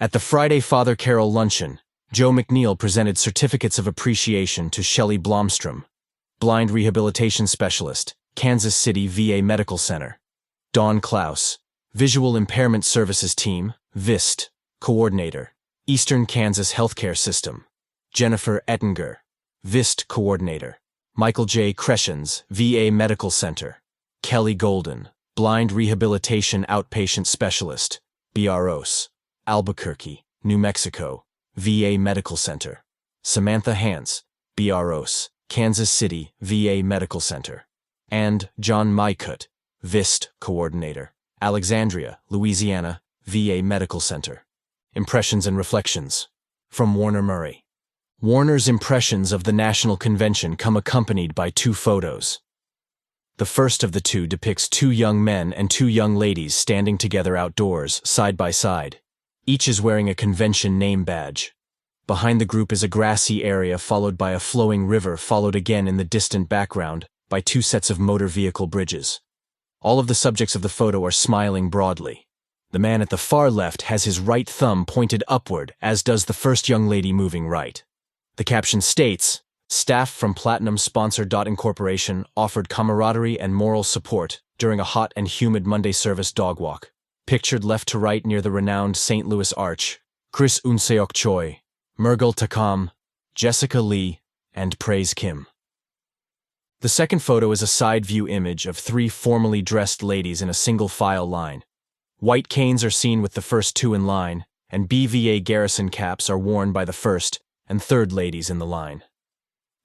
At the Friday Father Carol Luncheon, Joe McNeil presented certificates of appreciation to Shelley Blomstrom, blind rehabilitation specialist, Kansas City VA Medical Center; Dawn Klaus, Visual Impairment Services Team, VIST, Coordinator, Eastern Kansas Healthcare System; Jennifer Ettinger, VIST Coordinator; Michael J. Crescens, VA Medical Center; Kelly Golden, Blind Rehabilitation Outpatient Specialist, BROS, Albuquerque, New Mexico, VA Medical Center; Samantha Hance, BROS, Kansas City VA Medical Center; and John Mykut, VIST Coordinator, Alexandria, Louisiana, VA Medical Center. Impressions and Reflections. From Warner Murray. Warner's impressions of the National Convention come accompanied by 2 photos. The first of the 2 depicts 2 young men and 2 young ladies standing together outdoors, side by side. Each is wearing a convention name badge. Behind the group is a grassy area followed by a flowing river, followed again in the distant background by 2 sets of motor vehicle bridges. All of the subjects of the photo are smiling broadly. The man at the far left has his right thumb pointed upward, as does the first young lady moving right. The caption states, "Staff from Platinum Sponsor. Incorporation offered camaraderie and moral support during a hot and humid Monday service dog walk. pictured left to right near the renowned St. Louis Arch, Chris Unseok Choi, Murgal Takam, Jessica Lee, and Praise Kim. The second photo is a side view image of 3 formally dressed ladies in a single file line. White canes are seen with the first 2 in line, and BVA garrison caps are worn by the first and third ladies in the line.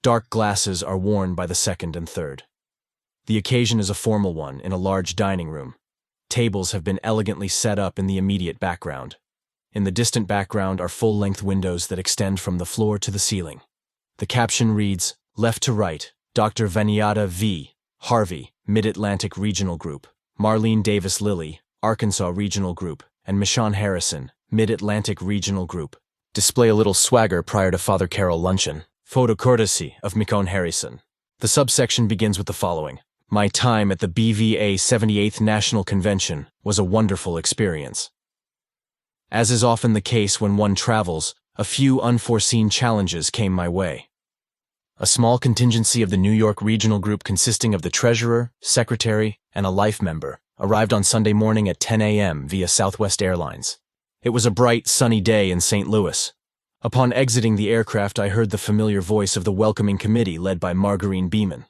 Dark glasses are worn by the second and third. The occasion is a formal one in a large dining room. Tables have been elegantly set up in the immediate background. In the distant background are full-length windows that extend from the floor to the ceiling. The caption reads, "Left to right, Dr. Vaniata V. Harvey, Mid-Atlantic Regional Group, Marlene Davis Lilly, Arkansas Regional Group, and Michonne Harrison, Mid-Atlantic Regional Group. Display a little swagger prior to Father Carol luncheon. Photo courtesy of Michonne Harrison." The subsection begins with the following. "My time at the BVA 78th National Convention was a wonderful experience. As is often the case when one travels, a few unforeseen challenges came my way. A small contingency of the New York Regional Group consisting of the treasurer, secretary, and a life member arrived on Sunday morning at 10 a.m. via Southwest Airlines. It was a bright, sunny day in St. Louis. Upon exiting the aircraft, I heard the familiar voice of the welcoming committee led by Margarine Beeman.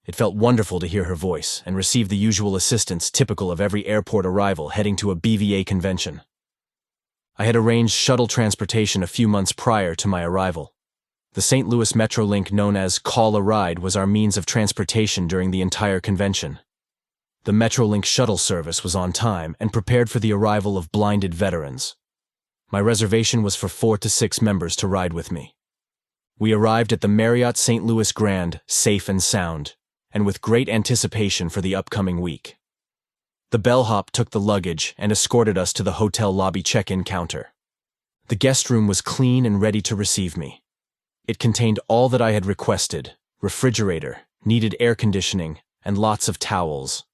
It felt wonderful to hear her voice and receive the usual assistance typical of every airport arrival heading to a BVA convention. I had arranged shuttle transportation a few months prior to my arrival. The St. Louis Metrolink known as Call a Ride was our means of transportation during the entire convention. The Metrolink shuttle service was on time and prepared for the arrival of blinded veterans. My reservation was for 4 to 6 members to ride with me. We arrived at the Marriott St. Louis Grand, safe and sound, and with great anticipation for the upcoming week. The bellhop took the luggage and escorted us to the hotel lobby check-in counter. The guest room was clean and ready to receive me. It contained all that I had requested: refrigerator, needed air conditioning, and lots of towels.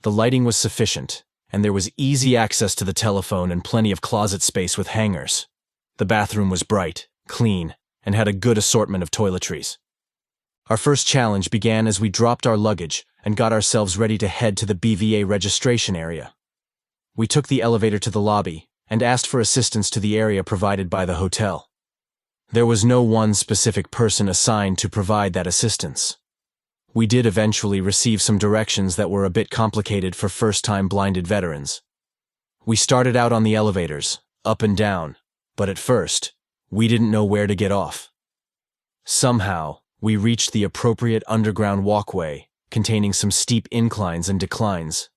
The lighting was sufficient, and there was easy access to the telephone and plenty of closet space with hangers. The bathroom was bright, clean, and had a good assortment of toiletries. Our first challenge began as we dropped our luggage and got ourselves ready to head to the BVA registration area. We took the elevator to the lobby and asked for assistance to the area provided by the hotel. There was no one specific person assigned to provide that assistance. We did eventually receive some directions that were a bit complicated for first-time blinded veterans. We started out on the elevators, up and down, but at first, we didn't know where to get off. Somehow, we reached the appropriate underground walkway, containing some steep inclines and declines.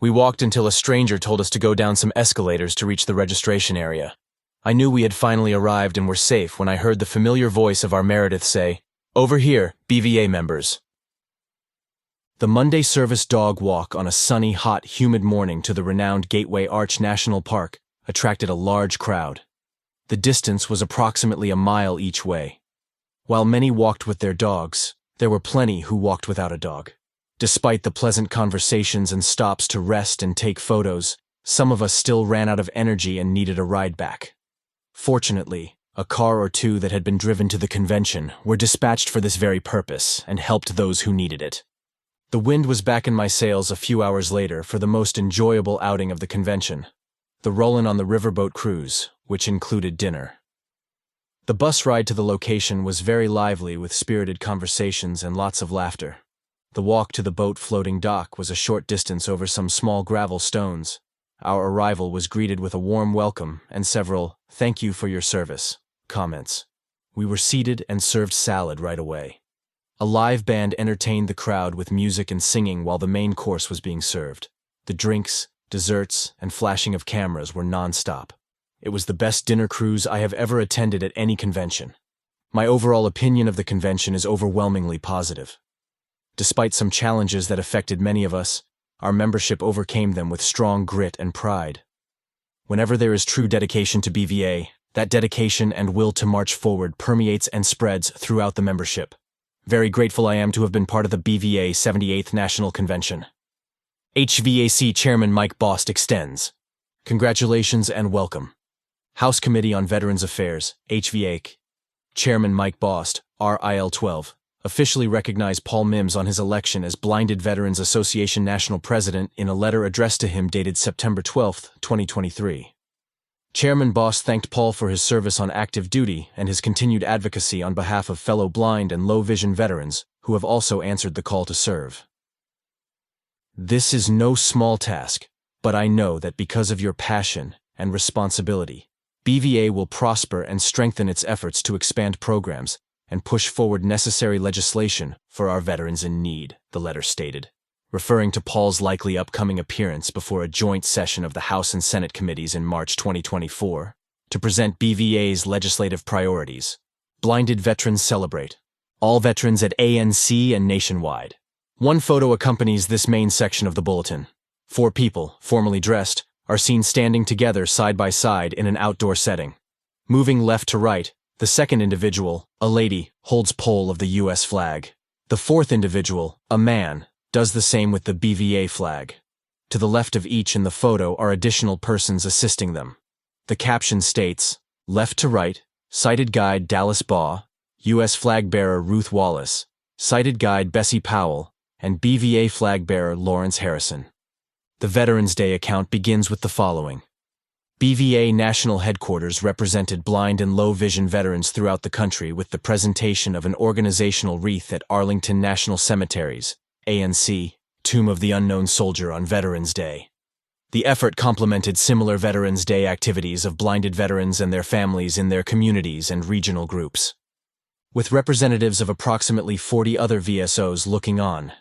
We walked until a stranger told us to go down some escalators to reach the registration area. I knew we had finally arrived and were safe when I heard the familiar voice of our Meredith say, "Over here, BVA members." The Monday service dog walk on a sunny, hot, humid morning to the renowned Gateway Arch National Park attracted a large crowd. The distance was approximately a mile each way. While many walked with their dogs, there were plenty who walked without a dog. Despite the pleasant conversations and stops to rest and take photos, some of us still ran out of energy and needed a ride back. Fortunately, a car or two that had been driven to the convention were dispatched for this very purpose and helped those who needed it. The wind was back in my sails a few hours later for the most enjoyable outing of the convention, the rollin' on the riverboat cruise, which included dinner. The bus ride to the location was very lively with spirited conversations and lots of laughter. The walk to the boat floating dock was a short distance over some small gravel stones. Our arrival was greeted with a warm welcome and several "thank you for your service" comments. We were seated and served salad right away. A live band entertained the crowd with music and singing while the main course was being served. The drinks, desserts, and flashing of cameras were non-stop. It was the best dinner cruise I have ever attended at any convention. My overall opinion of the convention is overwhelmingly positive. Despite some challenges that affected many of us, our membership overcame them with strong grit and pride. Whenever there is true dedication to BVA, that dedication and will to march forward permeates and spreads throughout the membership. Very grateful I am to have been part of the BVA 78th National Convention. HVAC Chairman Mike Bost extends. Congratulations and welcome. House Committee on Veterans Affairs, HVAC. Chairman Mike Bost, RIL 12, officially recognized Paul Mims on his election as Blinded Veterans Association National President in a letter addressed to him dated September 12, 2023. Chairman Boss thanked Paul for his service on active duty and his continued advocacy on behalf of fellow blind and low-vision veterans who have also answered the call to serve. This is no small task, but I know that because of your passion and responsibility, BVA will prosper and strengthen its efforts to expand programs and push forward necessary legislation for our veterans in need, the letter stated, referring to Paul's likely upcoming appearance before a joint session of the House and Senate committees in March 2024 to present BVA's legislative priorities. Blinded Veterans Celebrate. All veterans at ANC and nationwide. One photo accompanies this main section of the bulletin. 4 people, formally dressed, are seen standing together side by side in an outdoor setting. Moving left to right, the second individual, a lady, holds pole of the U.S. flag. The fourth individual, a man, does the same with the BVA flag. To the left of each in the photo are additional persons assisting them. The caption states, left to right, sighted guide Dallas Baugh, U.S. flag bearer Ruth Wallace, sighted guide Bessie Powell, and BVA flag bearer Lawrence Harrison. The Veterans Day account begins with the following. BVA National Headquarters represented blind and low-vision veterans throughout the country with the presentation of an organizational wreath at Arlington National Cemetery's, ANC, Tomb of the Unknown Soldier on Veterans Day. The effort complemented similar Veterans Day activities of blinded veterans and their families in their communities and regional groups, with representatives of approximately 40 other VSOs looking on,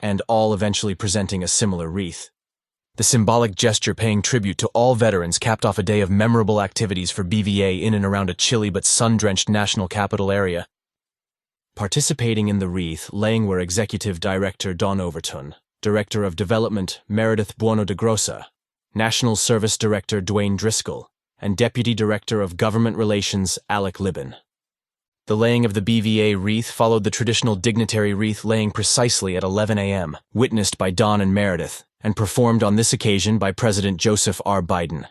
and all eventually presenting a similar wreath. The symbolic gesture paying tribute to all veterans capped off a day of memorable activities for BVA in and around a chilly but sun-drenched national capital area. Participating in the wreath laying were Executive Director Don Overton, Director of Development Meredith Buono de Grossa, National Service Director Dwayne Driscoll, and Deputy Director of Government Relations Alec Libben. The laying of the BVA wreath followed the traditional dignitary wreath laying precisely at 11 a.m., witnessed by Don and Meredith, and performed on this occasion by President Joseph R. Biden.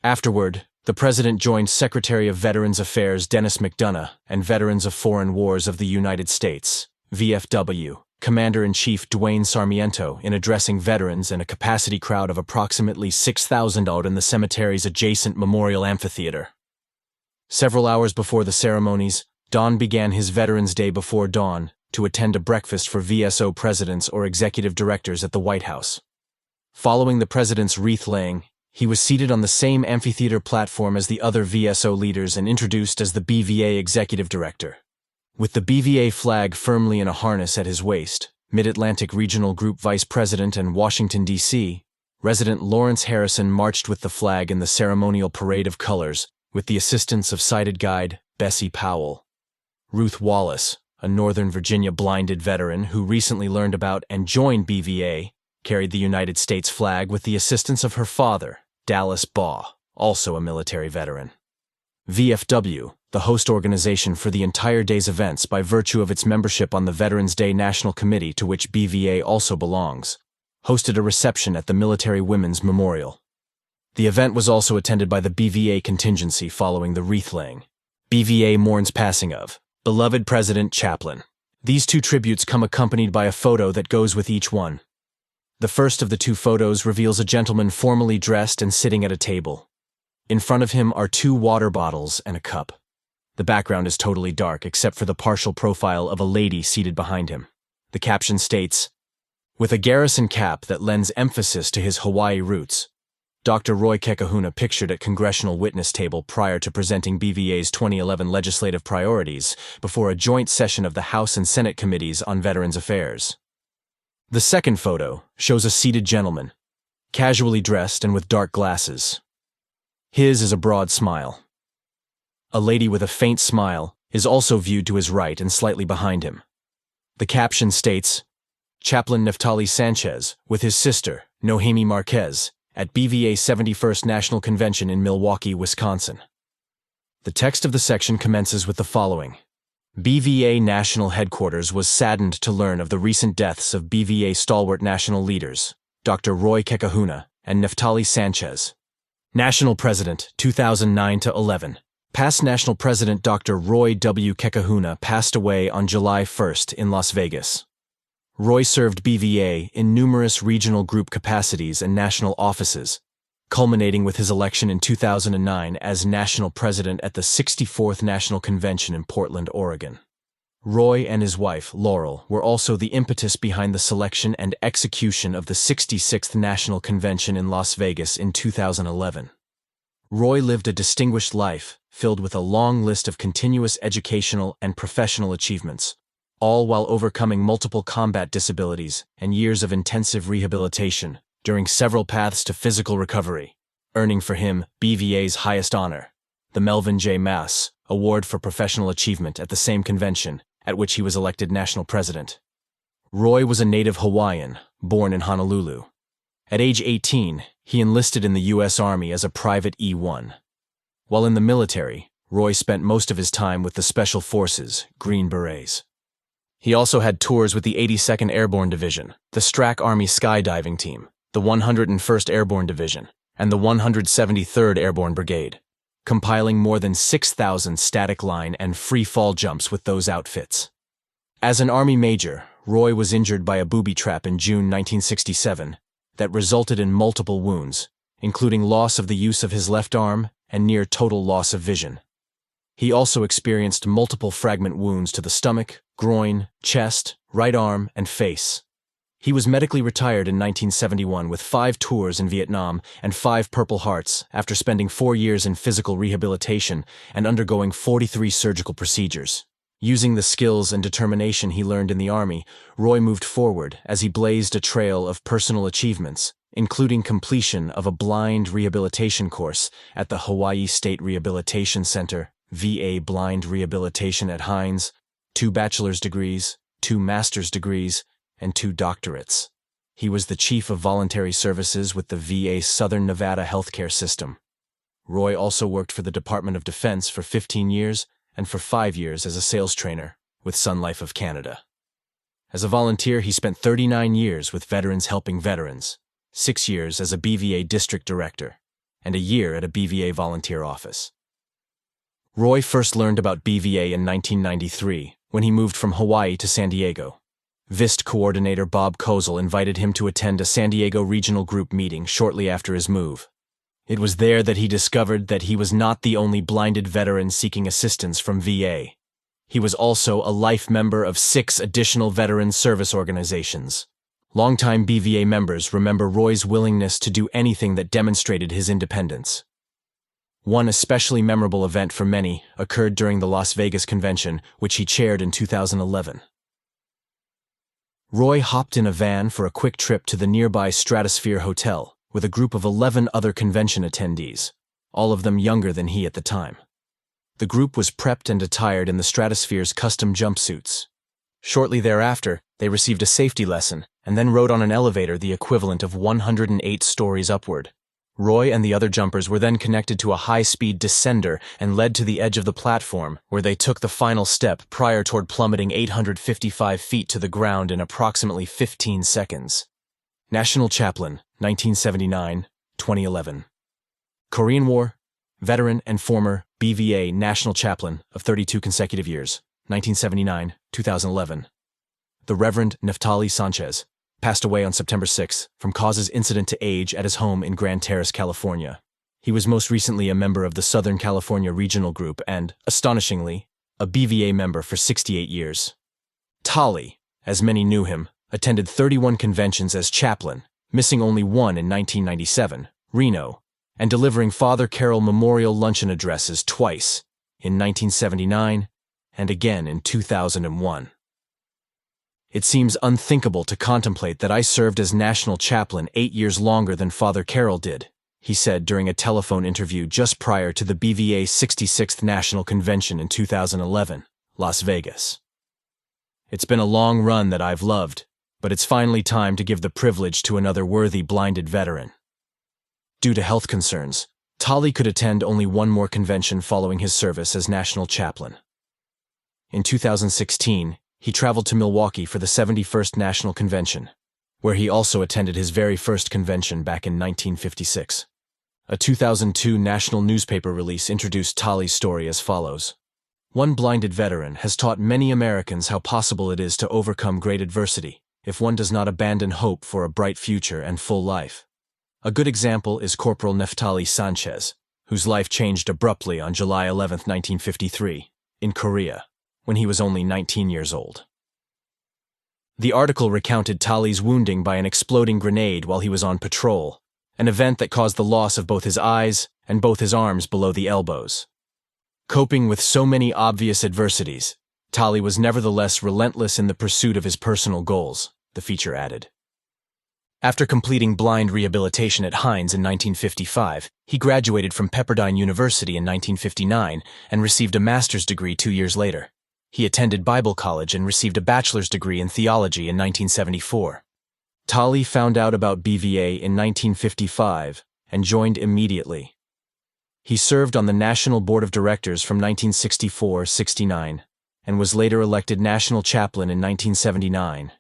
Afterward, the President joined Secretary of Veterans Affairs Dennis McDonough and Veterans of Foreign Wars of the United States, VFW, Commander-in-Chief Dwayne Sarmiento in addressing veterans and a capacity crowd of approximately 6,000 out in the cemetery's adjacent Memorial Amphitheater. Several hours before the ceremonies, Don began his Veterans Day before dawn to attend a breakfast for VSO presidents or executive directors at the White House. Following the president's wreath-laying, he was seated on the same amphitheater platform as the other VSO leaders and introduced as the BVA executive director. With the BVA flag firmly in a harness at his waist, Mid-Atlantic Regional Group Vice President and Washington, D.C., Resident Lawrence Harrison marched with the flag in the ceremonial parade of colors with the assistance of sighted guide Bessie Powell. Ruth Wallace, a Northern Virginia blinded veteran who recently learned about and joined BVA, carried the United States flag with the assistance of her father, Dallas Baugh, also a military veteran. VFW, the host organization for the entire day's events by virtue of its membership on the Veterans Day National Committee to which BVA also belongs, hosted a reception at the Military Women's Memorial. The event was also attended by the BVA contingency following the wreath-laying. BVA mourns passing of beloved President Chaplin. These 2 tributes come accompanied by a photo that goes with each one. The first of the 2 photos reveals a gentleman formally dressed and sitting at a table. In front of him are 2 water bottles and a cup. The background is totally dark except for the partial profile of a lady seated behind him. The caption states, with a garrison cap that lends emphasis to his Hawaii roots, Dr. Roy Kekahuna pictured at congressional witness table prior to presenting BVA's 2011 legislative priorities before a joint session of the House and Senate committees on Veterans Affairs. The second photo shows a seated gentleman, casually dressed and with dark glasses. His is a broad smile. A lady with a faint smile is also viewed to his right and slightly behind him. The caption states, Chaplain Neftali Sanchez with his sister, Nohemi Marquez, at BVA 71st National Convention in Milwaukee, Wisconsin. The text of the section commences with the following. BVA National Headquarters was saddened to learn of the recent deaths of BVA stalwart national leaders, Dr. Roy Kekahuna and Neftali Sanchez. National President, 2009-11, Past National President Dr. Roy W. Kekahuna passed away on July 1st in Las Vegas. Roy served BVA in numerous regional group capacities and national offices, culminating with his election in 2009 as national president at the 64th National Convention in Portland, Oregon. Roy and his wife, Laurel, were also the impetus behind the selection and execution of the 66th National Convention in Las Vegas in 2011. Roy lived a distinguished life, filled with a long list of continuous educational and professional achievements, all while overcoming multiple combat disabilities and years of intensive rehabilitation during several paths to physical recovery, earning for him BVA's highest honor, the Melvin J. Mass Award for Professional Achievement at the same convention at which he was elected national president. Roy was a native Hawaiian, born in Honolulu. At age 18, he enlisted in the U.S. Army as a private E-1. While in the military, Roy spent most of his time with the Special Forces, Green Berets. He also had tours with the 82nd Airborne Division, the Strack Army Skydiving Team, the 101st Airborne Division, and the 173rd Airborne Brigade, compiling more than 6,000 static line and free fall jumps with those outfits. As an Army major, Roy was injured by a booby trap in June 1967 that resulted in multiple wounds, including loss of the use of his left arm and near total loss of vision. He also experienced multiple fragment wounds to the stomach, groin, chest, right arm, and face. He was medically retired in 1971 with 5 tours in Vietnam and 5 Purple Hearts after spending 4 years in physical rehabilitation and undergoing 43 surgical procedures. Using the skills and determination he learned in the Army, Roy moved forward as he blazed a trail of personal achievements, including completion of a blind rehabilitation course at the Hawaii State Rehabilitation Center, VA Blind Rehabilitation at Hines, 2 bachelor's degrees, 2 master's degrees, and 2 doctorates. He was the Chief of Voluntary Services with the VA Southern Nevada Healthcare System. Roy also worked for the Department of Defense for 15 years and for 5 years as a sales trainer with Sun Life of Canada. As a volunteer, he spent 39 years with Veterans Helping Veterans, 6 years as a BVA district director, and a year at a BVA volunteer office. Roy first learned about BVA in 1993 when he moved from Hawaii to San Diego. VIST coordinator Bob Kozel invited him to attend a San Diego regional group meeting shortly after his move. It was there that he discovered that he was not the only blinded veteran seeking assistance from VA. He was also a life member of 6 additional veteran service organizations. Longtime BVA members remember Roy's willingness to do anything that demonstrated his independence. One especially memorable event for many occurred during the Las Vegas convention, which he chaired in 2011. Roy hopped in a van for a quick trip to the nearby Stratosphere Hotel with a group of 11 other convention attendees, all of them younger than he at the time. The group was prepped and attired in the Stratosphere's custom jumpsuits. Shortly thereafter, they received a safety lesson and then rode on an elevator the equivalent of 108 stories upward. Roy and the other jumpers were then connected to a high-speed descender and led to the edge of the platform, where they took the final step prior toward plummeting 855 feet to the ground in approximately 15 seconds. National Chaplain, 1979-2011. Korean War, veteran and former BVA National Chaplain of 32 consecutive years, 1979-2011. The Reverend Neftali Sanchez passed away on September 6 from causes incident to age at his home in Grand Terrace, California. He was most recently a member of the Southern California Regional Group and, astonishingly, a BVA member for 68 years. Tali, as many knew him, attended 31 conventions as chaplain, missing only one in 1997, Reno, and delivering Father Carroll Memorial Luncheon addresses twice, in 1979 and again in 2001. It seems unthinkable to contemplate that I served as national chaplain 8 years longer than Father Carroll did, he said during a telephone interview just prior to the BVA 66th National Convention in 2011, Las Vegas. It's been a long run that I've loved, but it's finally time to give the privilege to another worthy blinded veteran. Due to health concerns, Tali could attend only one more convention following his service as national chaplain. In 2016, he traveled to Milwaukee for the 71st National Convention, where he also attended his very first convention back in 1956. A 2002 national newspaper release introduced Tali's story as follows. One blinded veteran has taught many Americans how possible it is to overcome great adversity if one does not abandon hope for a bright future and full life. A good example is Corporal Neftali Sanchez, whose life changed abruptly on July 11, 1953, in Korea, when he was only 19 years old. The article recounted Tali's wounding by an exploding grenade while he was on patrol, an event that caused the loss of both his eyes and both his arms below the elbows. Coping with so many obvious adversities, Tali was nevertheless relentless in the pursuit of his personal goals, the feature added. After completing blind rehabilitation at Hines in 1955, he graduated from Pepperdine University in 1959 and received a master's degree 2 years later. He attended Bible college and received a bachelor's degree in theology in 1974. Tali found out about BVA in 1955 and joined immediately. He served on the National Board of Directors from 1964-69 and was later elected national chaplain in 1979.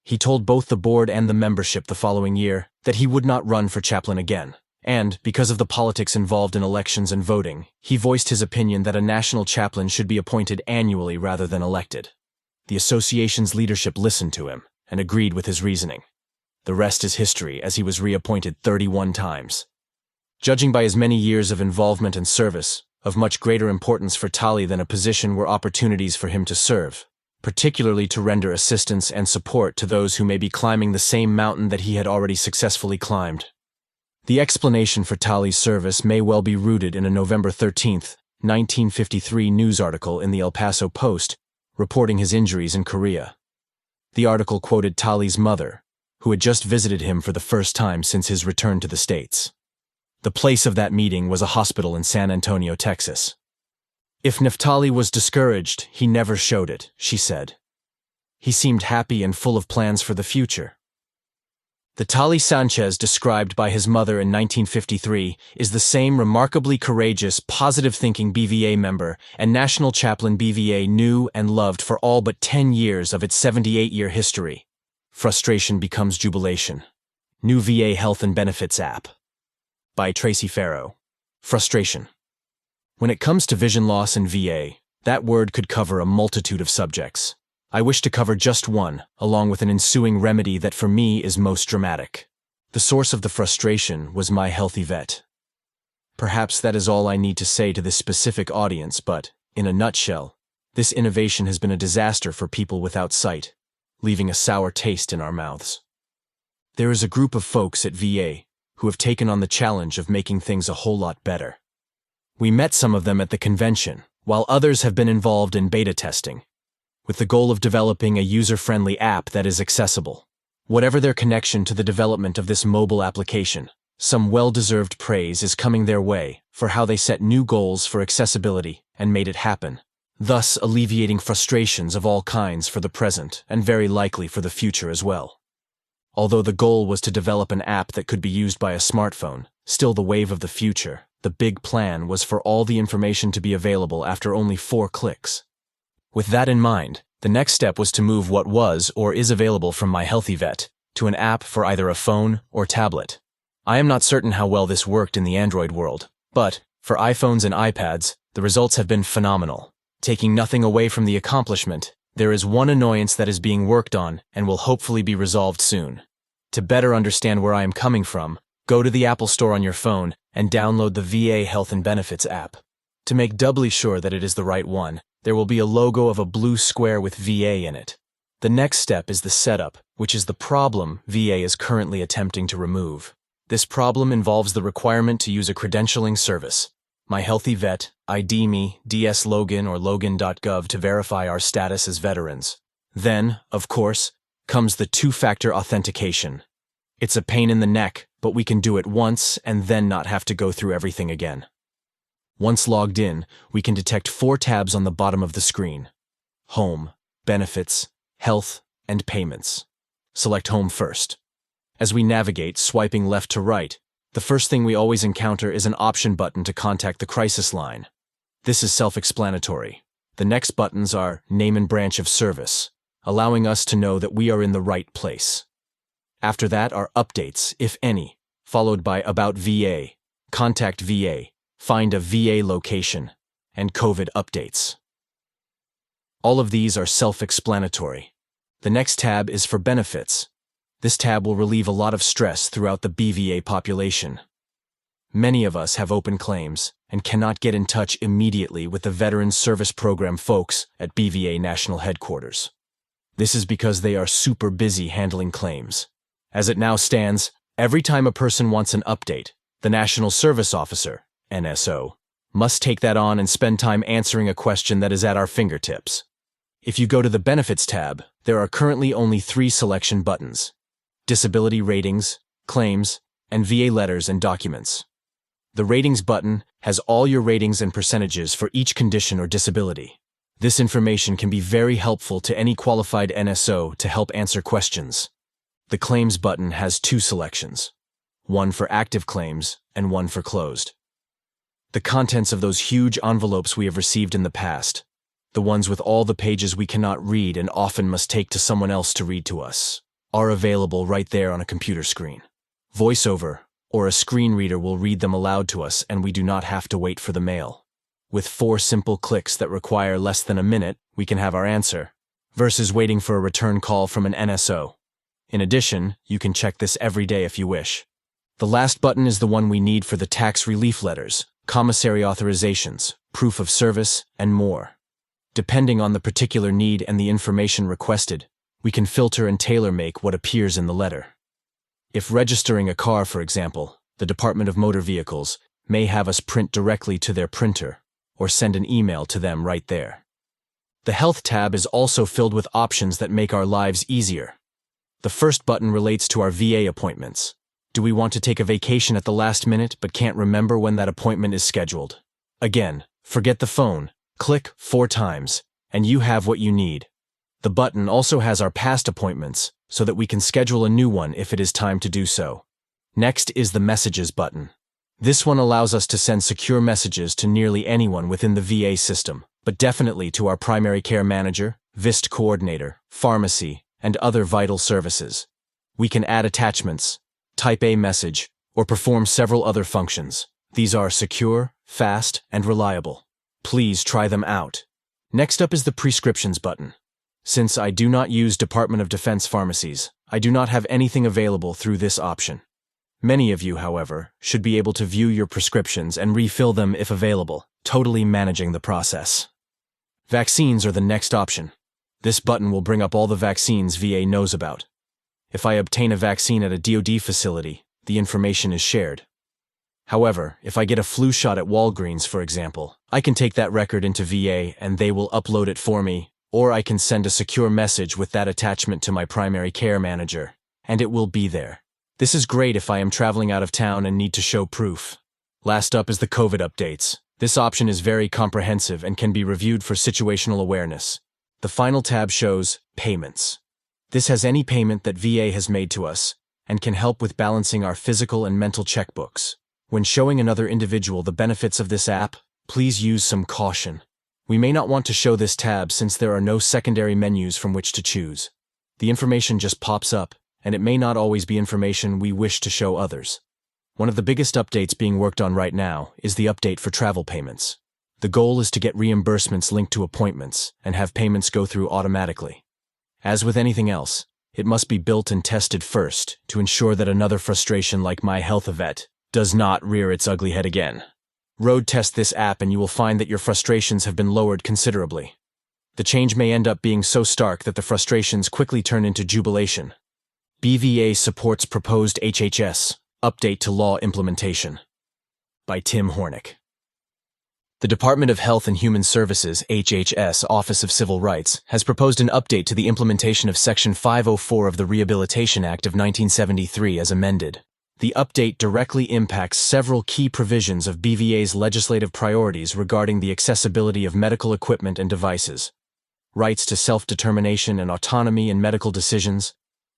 He told both the board and the membership the following year that he would not run for chaplain again. And, because of the politics involved in elections and voting, he voiced his opinion that a national chaplain should be appointed annually rather than elected. The association's leadership listened to him and agreed with his reasoning. The rest is history, as he was reappointed 31 times. Judging by his many years of involvement and service, of much greater importance for Tali than a position were opportunities for him to serve, particularly to render assistance and support to those who may be climbing the same mountain that he had already successfully climbed. The explanation for Tali's service may well be rooted in a November 13, 1953 news article in the El Paso Post reporting his injuries in Korea. The article quoted Tali's mother, who had just visited him for the first time since his return to the States. The place of that meeting was a hospital in San Antonio, Texas. If Neftali was discouraged, he never showed it, she said. He seemed happy and full of plans for the future. The Tali Sanchez described by his mother in 1953 is the same remarkably courageous, positive-thinking BVA member and national chaplain BVA knew and loved for all but 10 years of its 78-year history. Frustration becomes jubilation. New VA Health and Benefits app. By Tracy Farrow. Frustration. When it comes to vision loss in VA, that word could cover a multitude of subjects. I wish to cover just one, along with an ensuing remedy that for me is most dramatic. The source of the frustration was My Healthy Vet. Perhaps that is all I need to say to this specific audience, but, in a nutshell, this innovation has been a disaster for people without sight, leaving a sour taste in our mouths. There is a group of folks at VA who have taken on the challenge of making things a whole lot better. We met some of them at the convention, while others have been involved in beta testing, with the goal of developing a user-friendly app that is accessible. Whatever their connection to the development of this mobile application, some well-deserved praise is coming their way for how they set new goals for accessibility and made it happen, thus alleviating frustrations of all kinds for the present and very likely for the future as well. Although the goal was to develop an app that could be used by a smartphone, still the wave of the future, the big plan was for all the information to be available after only 4 clicks. With that in mind, the next step was to move what was or is available from My Healthy Vet to an app for either a phone or tablet. I am not certain how well this worked in the Android world, but, for iPhones and iPads, the results have been phenomenal. Taking nothing away from the accomplishment, there is one annoyance that is being worked on and will hopefully be resolved soon. To better understand where I am coming from, go to the Apple Store on your phone and download the VA Health and Benefits app. To make doubly sure that it is the right one, there will be a logo of a blue square with VA in it. The next step is the setup, which is the problem VA is currently attempting to remove. This problem involves the requirement to use a credentialing service. My Healthy Vet, ID Me, DS Login or login.gov to verify our status as veterans. Then, of course, comes the 2-factor authentication. It's a pain in the neck, but we can do it once and then not have to go through everything again. Once logged in, we can detect 4 tabs on the bottom of the screen: Home, Benefits, Health, and Payments. Select Home first. As we navigate, swiping left to right, the first thing we always encounter is an option button to contact the crisis line. This is self-explanatory. The next buttons are Name and Branch of Service, allowing us to know that we are in the right place. After that are updates, if any, followed by About VA, contact VA, find a VA location, and COVID updates. All of these are self-explanatory. The next tab is for benefits. This tab will relieve a lot of stress throughout the BVA population. Many of us have open claims and cannot get in touch immediately with the Veterans Service Program folks at BVA National Headquarters. This is because they are super busy handling claims. As it now stands, every time a person wants an update, the National Service Officer, NSO, must take that on and spend time answering a question that is at our fingertips. If you go to the Benefits tab, there are currently only 3 selection buttons: Disability Ratings, Claims, and VA Letters and Documents. The Ratings button has all your ratings and percentages for each condition or disability. This information can be very helpful to any qualified NSO to help answer questions. The Claims button has 2 selections, one for active claims and one for closed. The contents of those huge envelopes we have received in the past, the ones with all the pages we cannot read and often must take to someone else to read to us, are available right there on a computer screen. VoiceOver or a screen reader will read them aloud to us, and we do not have to wait for the mail. With 4 simple clicks that require less than a minute, we can have our answer, versus waiting for a return call from an NSO. In addition, you can check this every day if you wish. The last button is the one we need for the tax relief letters, commissary authorizations, proof of service, and more. Depending on the particular need and the information requested, we can filter and tailor-make what appears in the letter. If registering a car, for example, the Department of Motor Vehicles may have us print directly to their printer or send an email to them right there. The Health tab is also filled with options that make our lives easier. The first button relates to our VA appointments. Do we want to take a vacation at the last minute but can't remember when that appointment is scheduled? Again, forget the phone, click 4 times, and you have what you need. The button also has our past appointments, so that we can schedule a new one if it is time to do so. Next is the Messages button. This one allows us to send secure messages to nearly anyone within the VA system, but definitely to our primary care manager, VIST coordinator, pharmacy, and other vital services. We can add attachments, type a message, or perform several other functions. These are secure, fast, and reliable. Please try them out. Next up is the Prescriptions button. Since I do not use Department of Defense pharmacies, I do not have anything available through this option. Many of you, however, should be able to view your prescriptions and refill them if available, totally managing the process. Vaccines are the next option. This button will bring up all the vaccines VA knows about. If I obtain a vaccine at a DoD facility, the information is shared. However, if I get a flu shot at Walgreens, for example, I can take that record into VA and they will upload it for me, or I can send a secure message with that attachment to my primary care manager, and it will be there. This is great if I am traveling out of town and need to show proof. Last up is the COVID updates. This option is very comprehensive and can be reviewed for situational awareness. The final tab shows Payments. This has any payment that VA has made to us, and can help with balancing our physical and mental checkbooks. When showing another individual the benefits of this app, please use some caution. We may not want to show this tab since there are no secondary menus from which to choose. The information just pops up, and it may not always be information we wish to show others. One of the biggest updates being worked on right now is the update for travel payments. The goal is to get reimbursements linked to appointments and have payments go through automatically. As with anything else, it must be built and tested first to ensure that another frustration like My Health Event does not rear its ugly head again. Road test this app and you will find that your frustrations have been lowered considerably. The change may end up being so stark that the frustrations quickly turn into jubilation. BVA supports proposed HHS, Update to Law Implementation. By Tim Hornick. The Department of Health and Human Services, HHS, Office of Civil Rights, has proposed an update to the implementation of Section 504 of the Rehabilitation Act of 1973 as amended. The update directly impacts several key provisions of BVA's legislative priorities regarding the accessibility of medical equipment and devices, rights to self-determination and autonomy in medical decisions,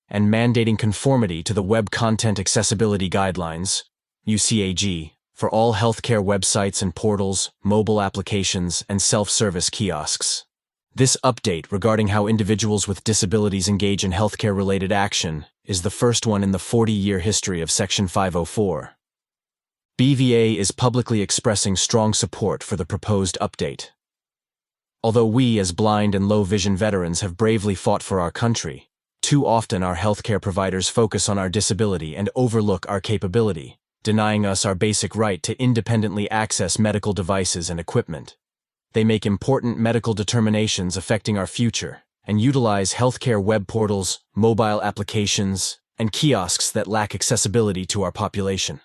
and mandating conformity to the Web Content Accessibility Guidelines, UCAG, for all healthcare websites and portals, mobile applications, and self-service kiosks. This update regarding how individuals with disabilities engage in healthcare-related action is the first one in the 40-year history of Section 504. BVA is publicly expressing strong support for the proposed update. Although we, as blind and low-vision veterans, have bravely fought for our country, too often our healthcare providers focus on our disability and overlook our capability, denying us our basic right to independently access medical devices and equipment. They make important medical determinations affecting our future and utilize healthcare web portals, mobile applications, and kiosks that lack accessibility to our population.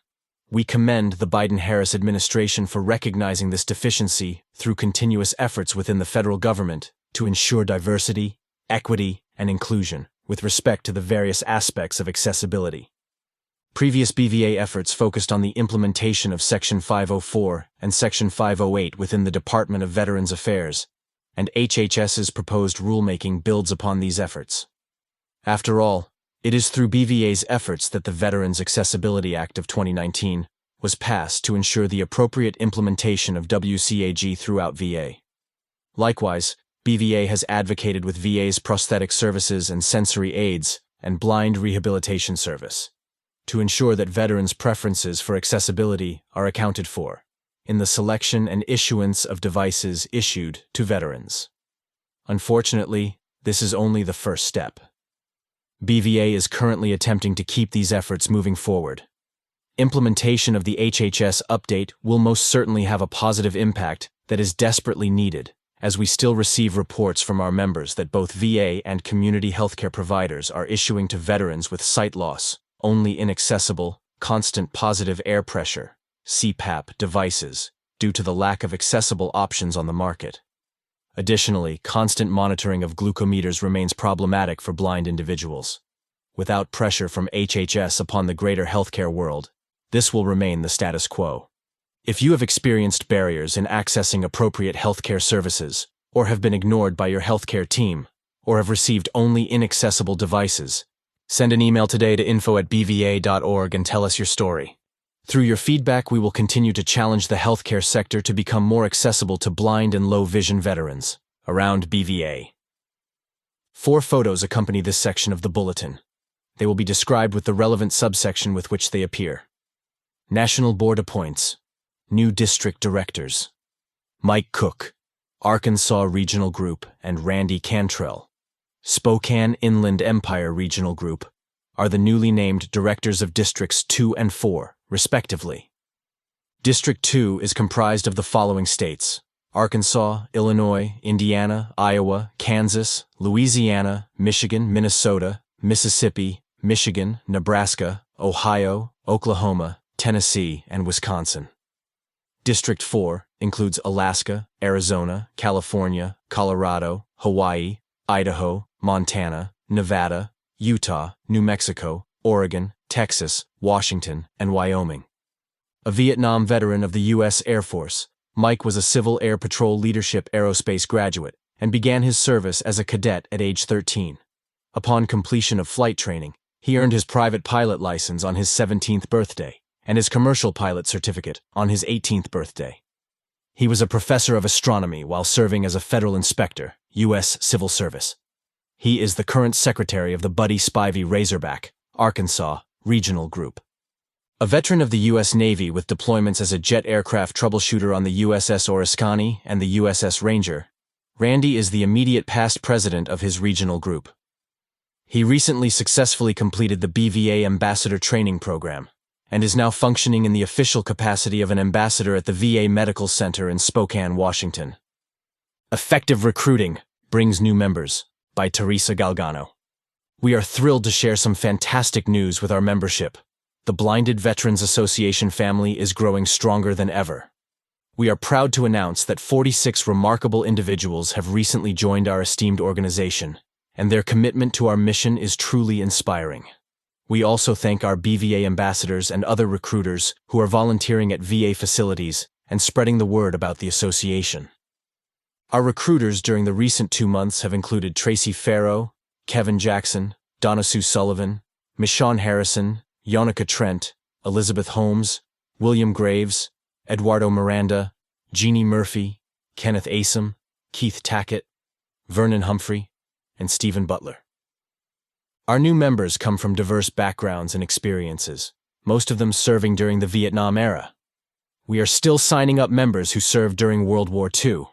We commend the Biden-Harris administration for recognizing this deficiency through continuous efforts within the federal government to ensure diversity, equity, and inclusion with respect to the various aspects of accessibility. Previous BVA efforts focused on the implementation of Section 504 and Section 508 within the Department of Veterans Affairs, and HHS's proposed rulemaking builds upon these efforts. After all, it is through BVA's efforts that the Veterans Accessibility Act of 2019 was passed to ensure the appropriate implementation of WCAG throughout VA. Likewise, BVA has advocated with VA's prosthetic services and sensory aids and blind rehabilitation service to ensure that veterans' preferences for accessibility are accounted for in the selection and issuance of devices issued to veterans. Unfortunately, this is only the first step. BVA is currently attempting to keep these efforts moving forward. Implementation of the HHS update will most certainly have a positive impact that is desperately needed, as we still receive reports from our members that both VA and community healthcare providers are issuing to veterans with sight loss only inaccessible, constant positive air pressure, CPAP, devices due to the lack of accessible options on the market. Additionally, constant monitoring of glucometers remains problematic for blind individuals. Without pressure from HHS upon the greater healthcare world, this will remain the status quo. If you have experienced barriers in accessing appropriate healthcare services, or have been ignored by your healthcare team, or have received only inaccessible devices, send an email today to info@bva.org and tell us your story. Through your feedback, we will continue to challenge the healthcare sector to become more accessible to blind and low-vision veterans around BVA. 4 photos accompany this section of the bulletin. They will be described with the relevant subsection with which they appear. National Board appoints new district directors. Mike Cook, Arkansas Regional Group, and Randy Cantrell, Spokane Inland Empire Regional Group, are the newly named directors of Districts 2 and 4, respectively. District 2 is comprised of the following states: Arkansas, Illinois, Indiana, Iowa, Kansas, Louisiana, Michigan, Minnesota, Mississippi, Michigan, Nebraska, Ohio, Oklahoma, Tennessee, and Wisconsin. District 4 includes Alaska, Arizona, California, Colorado, Hawaii, Idaho, Montana, Nevada, Utah, New Mexico, Oregon, Texas, Washington, and Wyoming. A Vietnam veteran of the U.S. Air Force, Mike was a Civil Air Patrol Leadership Aerospace graduate and began his service as a cadet at age 13. Upon completion of flight training, he earned his private pilot license on his 17th birthday and his commercial pilot certificate on his 18th birthday. He was a professor of astronomy while serving as a federal inspector, U.S. Civil Service. He is the current secretary of the Buddy Spivey Razorback, Arkansas Regional Group. A veteran of the U.S. Navy with deployments as a jet aircraft troubleshooter on the USS Oriskany and the USS Ranger, Randy is the immediate past president of his regional group. He recently successfully completed the BVA Ambassador Training Program and is now functioning in the official capacity of an ambassador at the VA Medical Center in Spokane, Washington. Effective Recruiting Brings New Members by Teresa Galgano. We are thrilled to share some fantastic news with our membership. The Blinded Veterans Association family is growing stronger than ever. We are proud to announce that 46 remarkable individuals have recently joined our esteemed organization, and their commitment to our mission is truly inspiring. We also thank our BVA ambassadors and other recruiters who are volunteering at VA facilities and spreading the word about the association. Our recruiters during the recent 2 months have included Tracy Farrow, Kevin Jackson, Donna Sue Sullivan, Michonne Harrison, Yonica Trent, Elizabeth Holmes, William Graves, Eduardo Miranda, Jeannie Murphy, Kenneth Asom, Keith Tackett, Vernon Humphrey, and Stephen Butler. Our new members come from diverse backgrounds and experiences, most of them serving during the Vietnam era. we are still signing up members who served during World War II.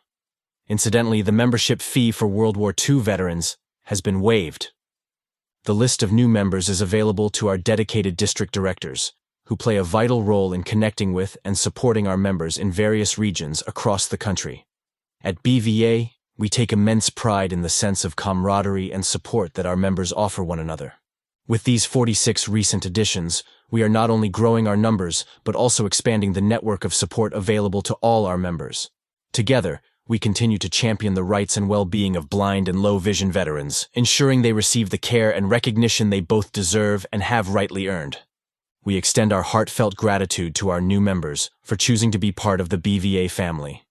Incidentally, the membership fee for World War II veterans has been waived. The list of new members is available to our dedicated district directors, who play a vital role in connecting with and supporting our members in various regions across the country. At BVA, we take immense pride in the sense of camaraderie and support that our members offer one another. With these 46 recent additions, we are not only growing our numbers, but also expanding the network of support available to all our members. Together, we continue to champion the rights and well-being of blind and low-vision veterans, ensuring they receive the care and recognition they both deserve and have rightly earned. We extend our heartfelt gratitude to our new members for choosing to be part of the BVA family.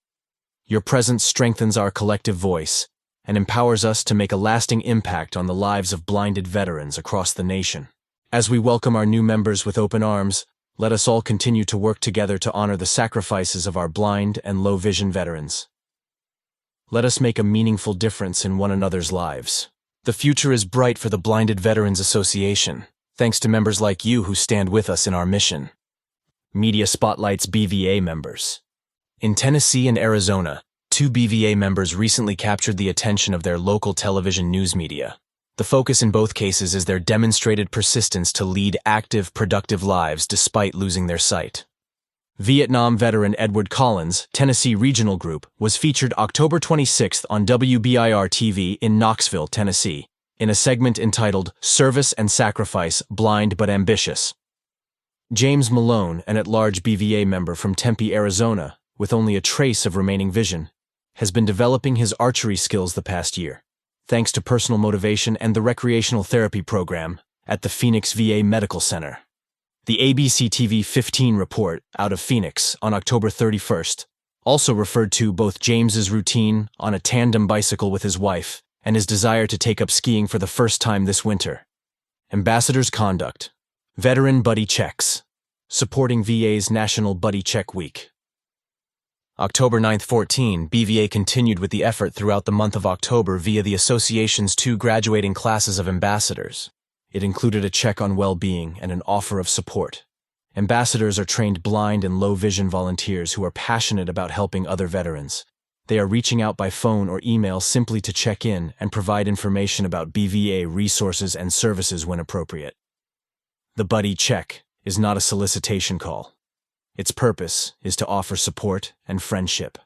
Your presence strengthens our collective voice and empowers us to make a lasting impact on the lives of blinded veterans across the nation. As we welcome our new members with open arms, let us all continue to work together to honor the sacrifices of our blind and low-vision veterans. Let us make a meaningful difference in one another's lives. The future is bright for the Blinded Veterans Association, thanks to members like you who stand with us in our mission. Media spotlights BVA members. In Tennessee and Arizona, 2 BVA members recently captured the attention of their local television news media. The focus in both cases is their demonstrated persistence to lead active, productive lives despite losing their sight. Vietnam veteran Edward Collins, Tennessee Regional Group, was featured October 26th on WBIR-TV in Knoxville, Tennessee, in a segment entitled Service and Sacrifice, Blind but Ambitious. James Malone, an at-large BVA member from Tempe, Arizona, with only a trace of remaining vision, has been developing his archery skills the past year, thanks to personal motivation and the recreational therapy program at the Phoenix VA Medical Center. The ABC TV 15 report out of Phoenix on October 31st also referred to both James's routine on a tandem bicycle with his wife and his desire to take up skiing for the first time this winter. Ambassador's Conduct. Veteran Buddy Checks. Supporting VA's National Buddy Check Week. October 9-14, BVA continued with the effort throughout the month of October via the association's 2 graduating classes of ambassadors. It included a check on well-being and an offer of support. Ambassadors are trained blind and low-vision volunteers who are passionate about helping other veterans. They are reaching out by phone or email simply to check in and provide information about BVA resources and services when appropriate. The Buddy Check is not a solicitation call. Its purpose is to offer support and friendship.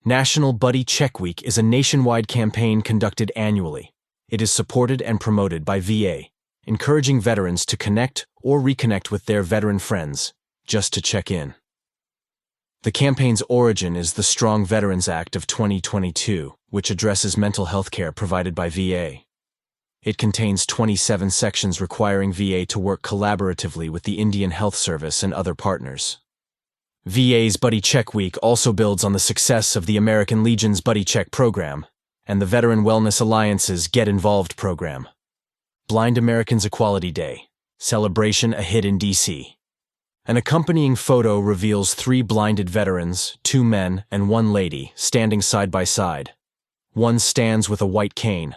National Buddy Check Week is a nationwide campaign conducted annually. It is supported and promoted by VA, encouraging veterans to connect or reconnect with their veteran friends, just to check in. The campaign's origin is the Strong Veterans Act of 2022, which addresses mental health care provided by VA. It contains 27 sections requiring VA to work collaboratively with the Indian Health Service and other partners. VA's Buddy Check Week also builds on the success of the American Legion's Buddy Check program and the Veteran Wellness Alliance's Get Involved program. Blind Americans Equality Day. Celebration a hit in D.C. An accompanying photo reveals 3 blinded veterans, 2 men and 1 lady, standing side by side. One stands with a white cane.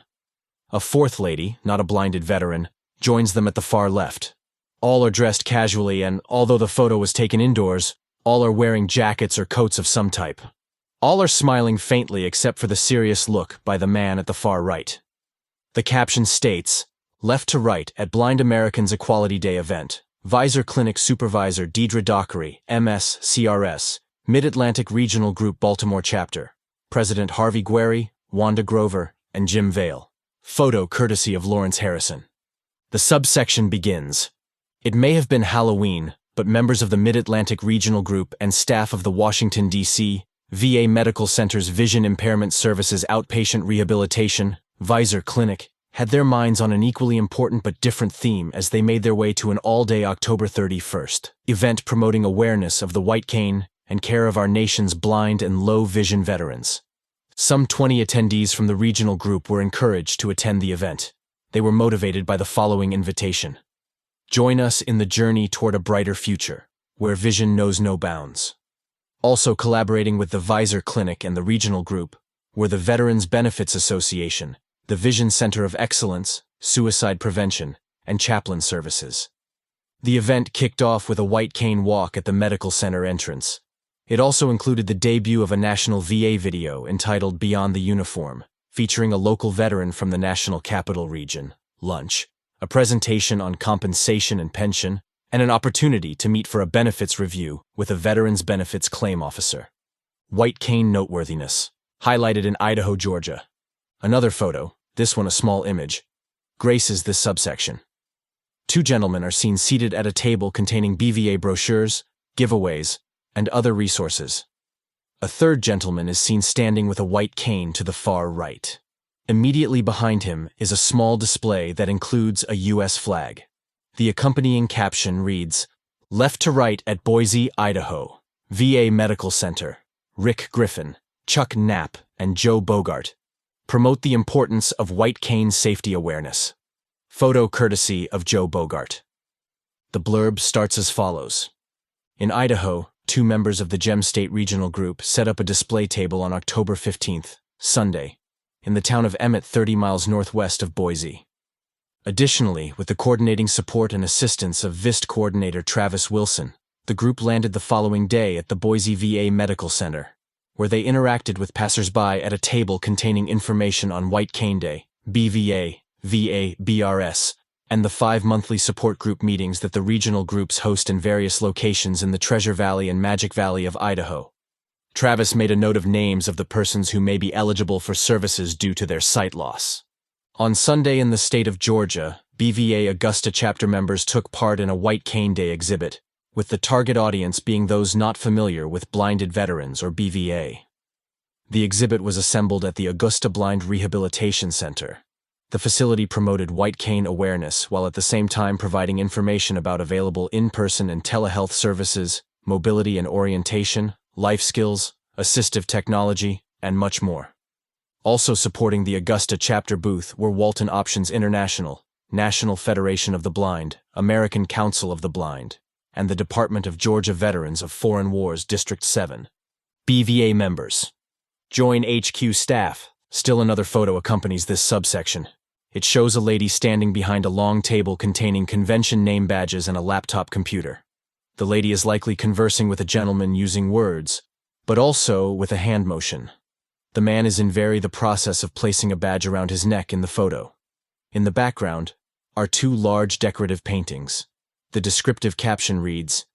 A 4th lady, not a blinded veteran, joins them at the far left. All are dressed casually and, although the photo was taken indoors, all are wearing jackets or coats of some type. All are smiling faintly except for the serious look by the man at the far right. The caption states, "Left to right at Blind Americans Equality Day event. Visor Clinic Supervisor Deidre Dockery, MS, CRS, Mid-Atlantic Regional Group Baltimore Chapter. President Harvey Guerry, Wanda Grover, and Jim Vale. Photo courtesy of Lawrence Harrison." The subsection begins. It may have been Halloween, but members of the Mid-Atlantic Regional Group and staff of the Washington, D.C., VA Medical Center's Vision Impairment Services Outpatient Rehabilitation, Visor Clinic, had their minds on an equally important but different theme as they made their way to an all-day October 31st event promoting awareness of the white cane and care of our nation's blind and low-vision veterans. Some 20 attendees from the regional group were encouraged to attend the event. They were motivated by the following invitation. Join us in the journey toward a brighter future, where vision knows no bounds. Also collaborating with the Visor Clinic and the regional group were the Veterans Benefits Association, the Vision Center of Excellence, Suicide Prevention, and Chaplain Services. The event kicked off with a white cane walk at the medical center entrance. It also included the debut of a national VA video entitled Beyond the Uniform, featuring a local veteran from the National Capital Region, lunch, a presentation on compensation and pension, and an opportunity to meet for a benefits review with a Veterans Benefits Claim Officer. White cane noteworthiness, highlighted in Idaho, Georgia. Another photo, this one a small image, graces this subsection. Two gentlemen are seen seated at a table containing BVA brochures, giveaways, and other resources. A third gentleman is seen standing with a white cane to the far right. Immediately behind him is a small display that includes a U.S. flag. The accompanying caption reads, "Left to right at Boise, Idaho, VA Medical Center, Rick Griffin, Chuck Knapp, and Joe Bogart. Promote the importance of white cane safety awareness." Photo courtesy of Joe Bogart. The blurb starts as follows. In Idaho, 2 members of the Gem State Regional Group set up a display table on October 15th, Sunday, in the town of Emmett 30 miles northwest of Boise. Additionally, with the coordinating support and assistance of VIST coordinator Travis Wilson, the group landed the following day at the Boise VA Medical Center, where they interacted with passersby at a table containing information on White Cane Day, BVA, VA, BRS, and the 5 monthly support group meetings that the regional groups host in various locations in the Treasure Valley and Magic Valley of Idaho. Travis made a note of names of the persons who may be eligible for services due to their sight loss. On Sunday in the state of Georgia, BVA Augusta chapter members took part in a White Cane Day exhibit, with the target audience being those not familiar with blinded veterans or BVA. The exhibit was assembled at the Augusta Blind Rehabilitation Center. The facility promoted white cane awareness while at the same time providing information about available in-person and telehealth services, mobility and orientation, life skills, assistive technology, and much more. Also supporting the Augusta chapter booth were Walton Options International, National Federation of the Blind, American Council of the Blind, and the Department of Georgia Veterans of Foreign Wars District 7. BVA members. Join HQ staff. Still another photo accompanies this subsection. It shows a lady standing behind a long table containing convention name badges and a laptop computer. The lady is likely conversing with a gentleman using words, but also with a hand motion. The man is in the process of placing a badge around his neck in the photo. In the background are 2 large decorative paintings. The descriptive caption reads,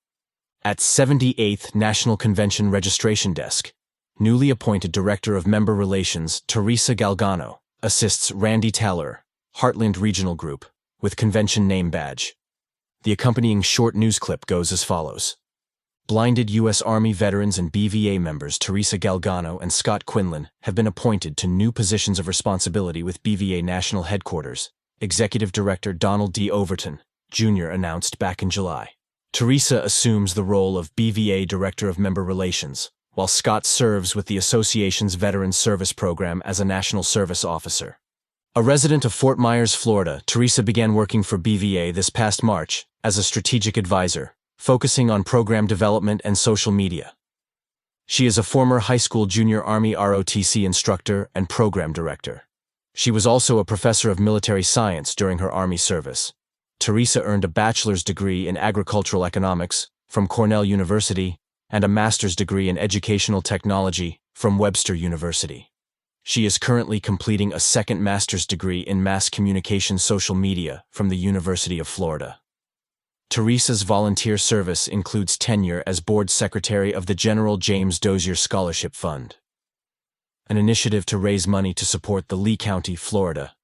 "At 78th National Convention Registration Desk, newly appointed Director of Member Relations Teresa Galgano assists Randy Taller, Heartland Regional Group, with convention name badge." The accompanying short news clip goes as follows. Blinded U.S. Army veterans and BVA members Teresa Galgano and Scott Quinlan have been appointed to new positions of responsibility with BVA National Headquarters, Executive Director Donald D. Overton, Jr. announced back in July. Teresa assumes the role of BVA Director of Member Relations, while Scott serves with the association's Veterans Service Program as a National Service Officer. A resident of Fort Myers, Florida, Teresa began working for BVA this past March as a strategic advisor, focusing on program development and social media. She is a former high school junior Army ROTC instructor and program director. She was also a professor of military science during her Army service. Teresa earned a bachelor's degree in agricultural economics from Cornell University and a master's degree in educational technology from Webster University. She is currently completing a second master's degree in mass communication social media from the University of Florida. Teresa's volunteer service includes tenure as board secretary of the General James Dozier Scholarship Fund, an initiative to raise money to support the Lee County, Florida,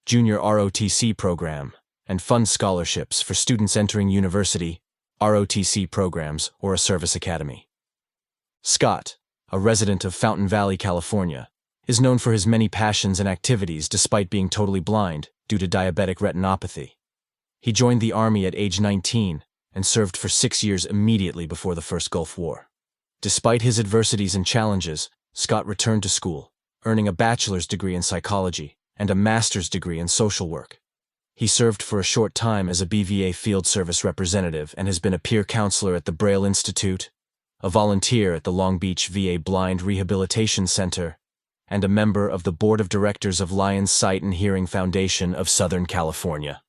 Junior ROTC program, and fund scholarships for students entering university, ROTC programs, or a service academy. Scott, a resident of Fountain Valley, California, is known for his many passions and activities despite being totally blind due to diabetic retinopathy. He joined the Army at age 19 and served for 6 years immediately before the First Gulf War. Despite his adversities and challenges, Scott returned to school, earning a bachelor's degree in psychology and a master's degree in social work. He served for a short time as a BVA field service representative and has been a peer counselor at the Braille Institute, a volunteer at the Long Beach VA Blind Rehabilitation Center, and a member of the Board of Directors of Lions Sight and Hearing Foundation of Southern California.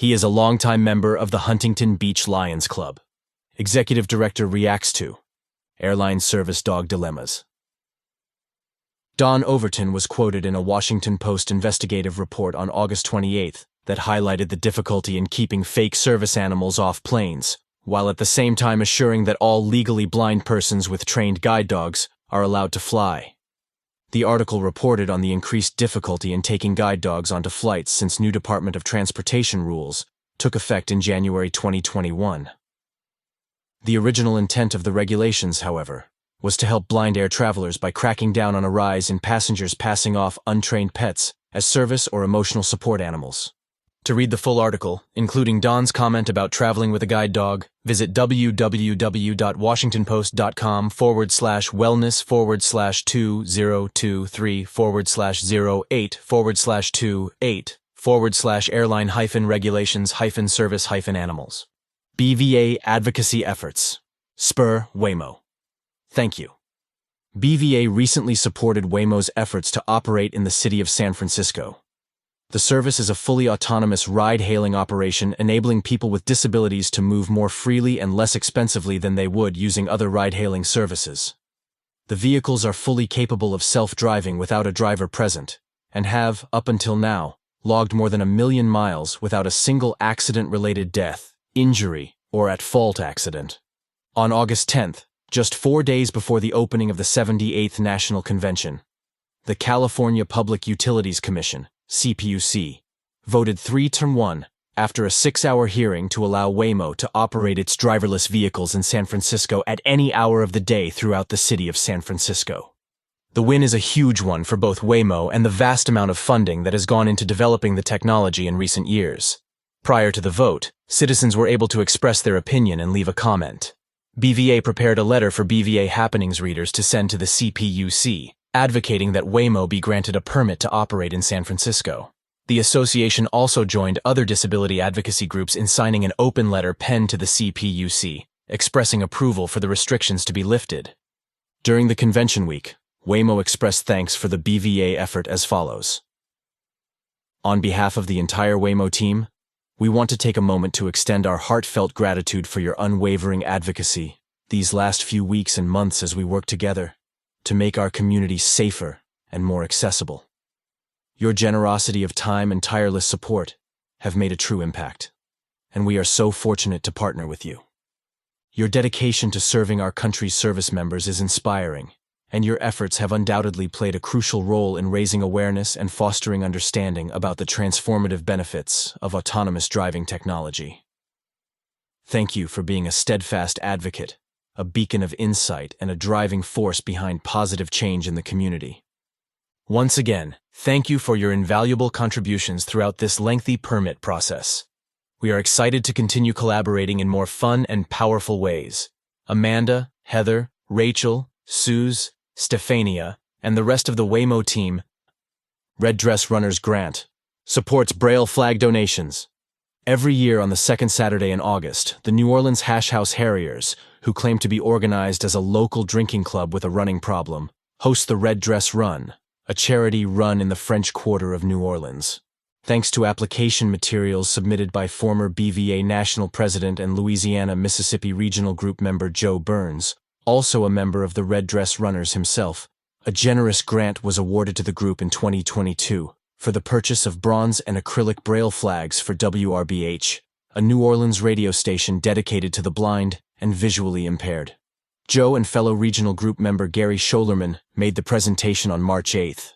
He is a longtime member of the Huntington Beach Lions Club. Executive Director reacts to airline service dog dilemmas. Don Overton was quoted in a Washington Post investigative report on August 28 that highlighted the difficulty in keeping fake service animals off planes, while at the same time assuring that all legally blind persons with trained guide dogs are allowed to fly. The article reported on the increased difficulty in taking guide dogs onto flights since new Department of Transportation rules took effect in January 2021. The original intent of the regulations, however, was to help blind air travelers by cracking down on a rise in passengers passing off untrained pets as service or emotional support animals. To read the full article, including Don's comment about traveling with a guide dog, visit www.washingtonpost.com/wellness/2023/08/airline-regulations-service-animals. BVA Advocacy Efforts. Spur Waymo. Thank you. BVA recently supported Waymo's efforts to operate in the city of San Francisco. The service is a fully autonomous ride-hailing operation enabling people with disabilities to move more freely and less expensively than they would using other ride-hailing services. The vehicles are fully capable of self-driving without a driver present, and have, up until now, logged more than 1 million miles without a single accident-related death, injury, or at-fault accident. On August 10th, just 4 days before the opening of the 78th National Convention, the California Public Utilities Commission, CPUC, voted 3-1 after a 6-hour hearing to allow Waymo to operate its driverless vehicles in San Francisco at any hour of the day throughout the city of San Francisco. The win is a huge one for both Waymo and the vast amount of funding that has gone into developing the technology in recent years. Prior to the vote, citizens were able to express their opinion and leave a comment. BVA prepared a letter for BVA Happenings readers to send to the CPUC, advocating that Waymo be granted a permit to operate in San Francisco. The association also joined other disability advocacy groups in signing an open letter penned to the CPUC, expressing approval for the restrictions to be lifted. During the convention week, Waymo expressed thanks for the BVA effort as follows. On behalf of the entire Waymo team, we want to take a moment to extend our heartfelt gratitude for your unwavering advocacy these last few weeks and months as we work together to make our community safer and more accessible. Your generosity of time and tireless support have made a true impact, and we are so fortunate to partner with you. Your dedication to serving our country's service members is inspiring, and your efforts have undoubtedly played a crucial role in raising awareness and fostering understanding about the transformative benefits of autonomous driving technology. Thank you for being a steadfast advocate, a beacon of insight, and a driving force behind positive change in the community. Once again, thank you for your invaluable contributions throughout this lengthy permit process. We are excited to continue collaborating in more fun and powerful ways. Amanda, Heather, Rachel, Suze, Stefania, and the rest of the Waymo team. Red Dress Runners Grant supports Braille flag donations. Every year on the second Saturday in August, the New Orleans Hash House Harriers, who claim to be organized as a local drinking club with a running problem, host the Red Dress Run, a charity run in the French Quarter of New Orleans. Thanks to application materials submitted by former BVA National President and Louisiana-Mississippi Regional Group member Joe Burns, also a member of the Red Dress Runners himself, a generous grant was awarded to the group in 2022 for the purchase of bronze and acrylic Braille flags for WRBH, a New Orleans radio station dedicated to the blind and visually impaired. Joe and fellow regional group member Gary Scholerman made the presentation on March 8th.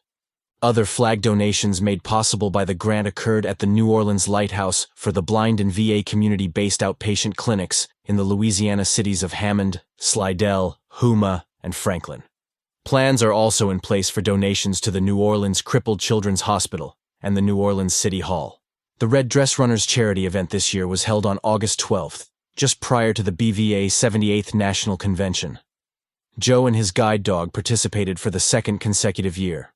Other flag donations made possible by the grant occurred at the New Orleans Lighthouse for the blind and VA community-based outpatient clinics in the Louisiana cities of Hammond, Slidell, Houma, and Franklin. Plans are also in place for donations to the New Orleans Crippled Children's Hospital and the New Orleans City Hall. The Red Dress Runners charity event this year was held on August 12th, just prior to the BVA 78th National Convention. Joe and his guide dog participated for the second consecutive year.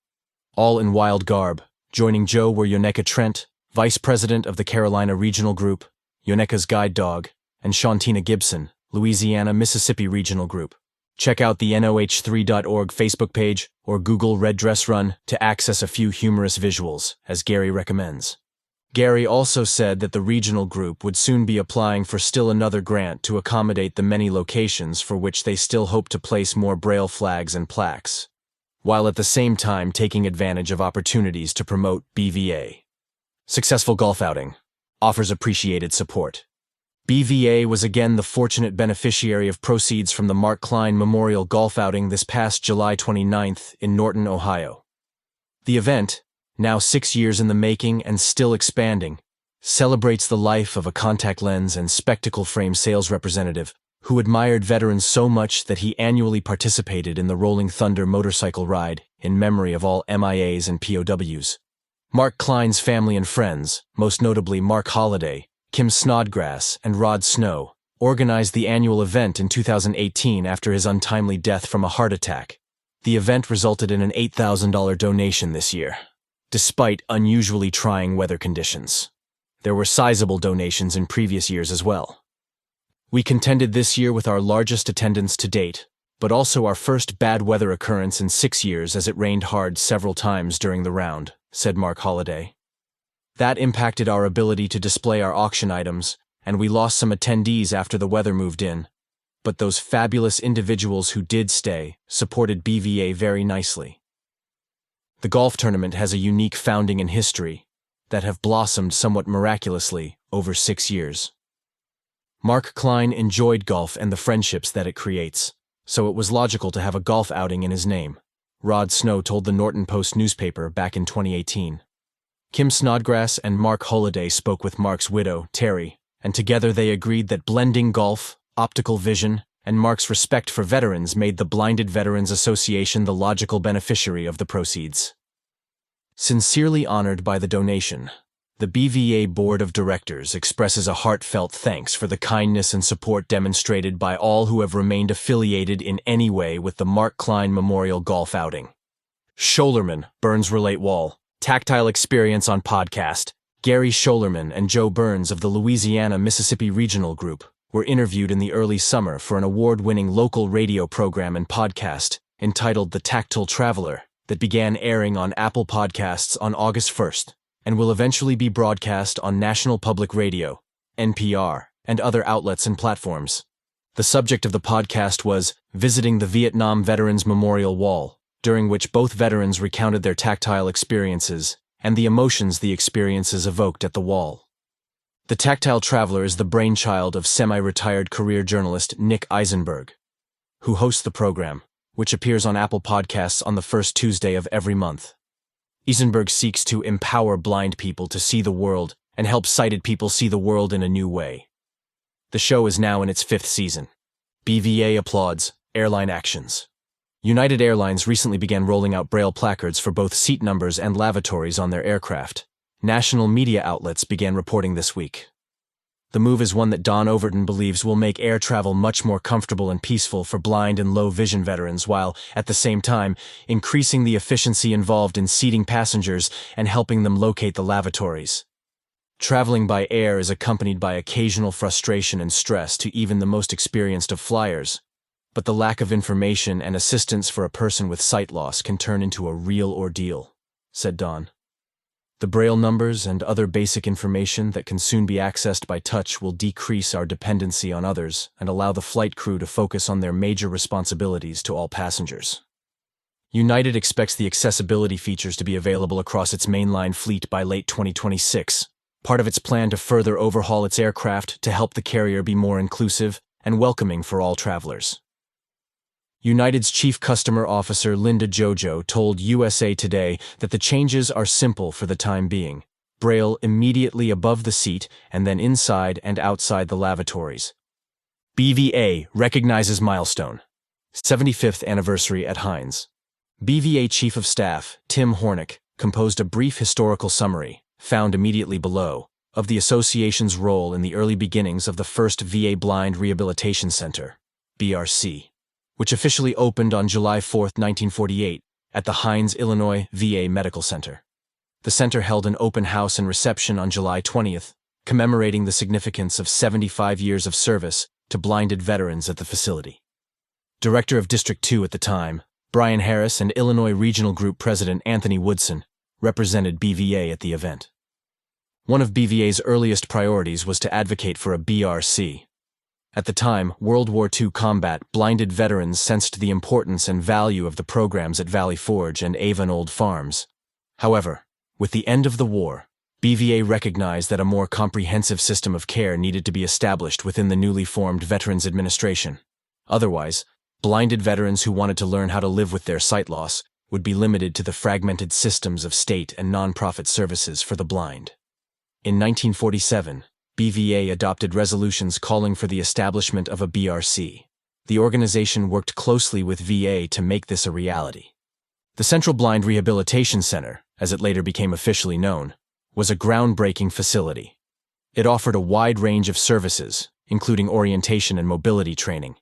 All in wild garb, joining Joe were Yoneka Trent, Vice President of the Carolina Regional Group, Yoneka's guide dog, and Shantina Gibson, Louisiana-Mississippi Regional Group. Check out the noh3.org Facebook page or Google Red Dress Run to access a few humorous visuals, as Gary recommends. Gary also said that the regional group would soon be applying for still another grant to accommodate the many locations for which they still hope to place more Braille flags and plaques, while at the same time taking advantage of opportunities to promote BVA. Successful golf outing. Offers appreciated support. BVA was again the fortunate beneficiary of proceeds from the Mark Klein Memorial Golf Outing this past July 29th in Norton, Ohio. The event, now 6 years in the making and still expanding, celebrates the life of a contact lens and spectacle frame sales representative who admired veterans so much that he annually participated in the Rolling Thunder motorcycle ride in memory of all MIAs and POWs. Mark Klein's family and friends, most notably Mark Holliday, Kim Snodgrass, and Rod Snow, organized the annual event in 2018 after his untimely death from a heart attack. The event resulted in an $8,000 donation this year, despite unusually trying weather conditions. There were sizable donations in previous years as well. We contended this year with our largest attendance to date, but also our first bad weather occurrence in 6 years as it rained hard several times during the round, said Mark Holliday. That impacted our ability to display our auction items, and we lost some attendees after the weather moved in. But those fabulous individuals who did stay supported BVA very nicely. The golf tournament has a unique founding and history that have blossomed somewhat miraculously over 6 years. Mark Klein enjoyed golf and the friendships that it creates, so it was logical to have a golf outing in his name, Rod Snow told the Norton Post newspaper back in 2018. Kim Snodgrass and Mark Holliday spoke with Mark's widow, Terry, and together they agreed that blending golf, optical vision, and Mark's respect for veterans made the Blinded Veterans Association the logical beneficiary of the proceeds. Sincerely honored by the donation, the BVA Board of Directors expresses a heartfelt thanks for the kindness and support demonstrated by all who have remained affiliated in any way with the Mark Klein Memorial Golf Outing. Scholerman, Burns Relate Wall. Tactile Experience on Podcast. Gary Scholerman and Joe Burns of the Louisiana-Mississippi Regional Group were interviewed in the early summer for an award-winning local radio program and podcast entitled The Tactile Traveler that began airing on Apple Podcasts on August 1st and will eventually be broadcast on National Public Radio, NPR, and other outlets and platforms. The subject of the podcast was Visiting the Vietnam Veterans Memorial Wall, during which both veterans recounted their tactile experiences and the emotions the experiences evoked at the wall. The Tactile Traveler is the brainchild of semi-retired career journalist Nick Eisenberg, who hosts the program, which appears on Apple Podcasts on the first Tuesday of every month. Eisenberg seeks to empower blind people to see the world and help sighted people see the world in a new way. The show is now in its 5th season. BVA applauds airline actions. United Airlines recently began rolling out Braille placards for both seat numbers and lavatories on their aircraft. National media outlets began reporting this week. The move is one that Don Overton believes will make air travel much more comfortable and peaceful for blind and low vision veterans while, at the same time, increasing the efficiency involved in seating passengers and helping them locate the lavatories. Traveling by air is accompanied by occasional frustration and stress to even the most experienced of flyers. But the lack of information and assistance for a person with sight loss can turn into a real ordeal, said Don. The Braille numbers and other basic information that can soon be accessed by touch will decrease our dependency on others and allow the flight crew to focus on their major responsibilities to all passengers. United expects the accessibility features to be available across its mainline fleet by late 2026, part of its plan to further overhaul its aircraft to help the carrier be more inclusive and welcoming for all travelers. United's Chief Customer Officer Linda Jojo told USA Today that the changes are simple for the time being. Braille immediately above the seat and then inside and outside the lavatories. BVA recognizes milestone. 75th anniversary at Heinz. BVA Chief of Staff Tim Hornick composed a brief historical summary, found immediately below, of the association's role in the early beginnings of the first VA Blind Rehabilitation Center, BRC, which officially opened on July 4, 1948, at the Heinz, Illinois VA Medical Center. The center held an open house and reception on July 20th, commemorating the significance of 75 years of service to blinded veterans at the facility. Director of District 2 at the time, Brian Harris, and Illinois Regional Group President Anthony Woodson represented BVA at the event. One of BVA's earliest priorities was to advocate for a BRC. At the time, World War II combat blinded veterans sensed the importance and value of the programs at Valley Forge and Avon Old Farms. However, with the end of the war, BVA recognized that a more comprehensive system of care needed to be established within the newly formed Veterans Administration. Otherwise, blinded veterans who wanted to learn how to live with their sight loss would be limited to the fragmented systems of state and nonprofit services for the blind. In 1947, BVA adopted resolutions calling for the establishment of a BRC. The organization worked closely with VA to make this a reality. The Central Blind Rehabilitation Center, as it later became officially known, was a groundbreaking facility. It offered a wide range of services, including orientation and mobility training,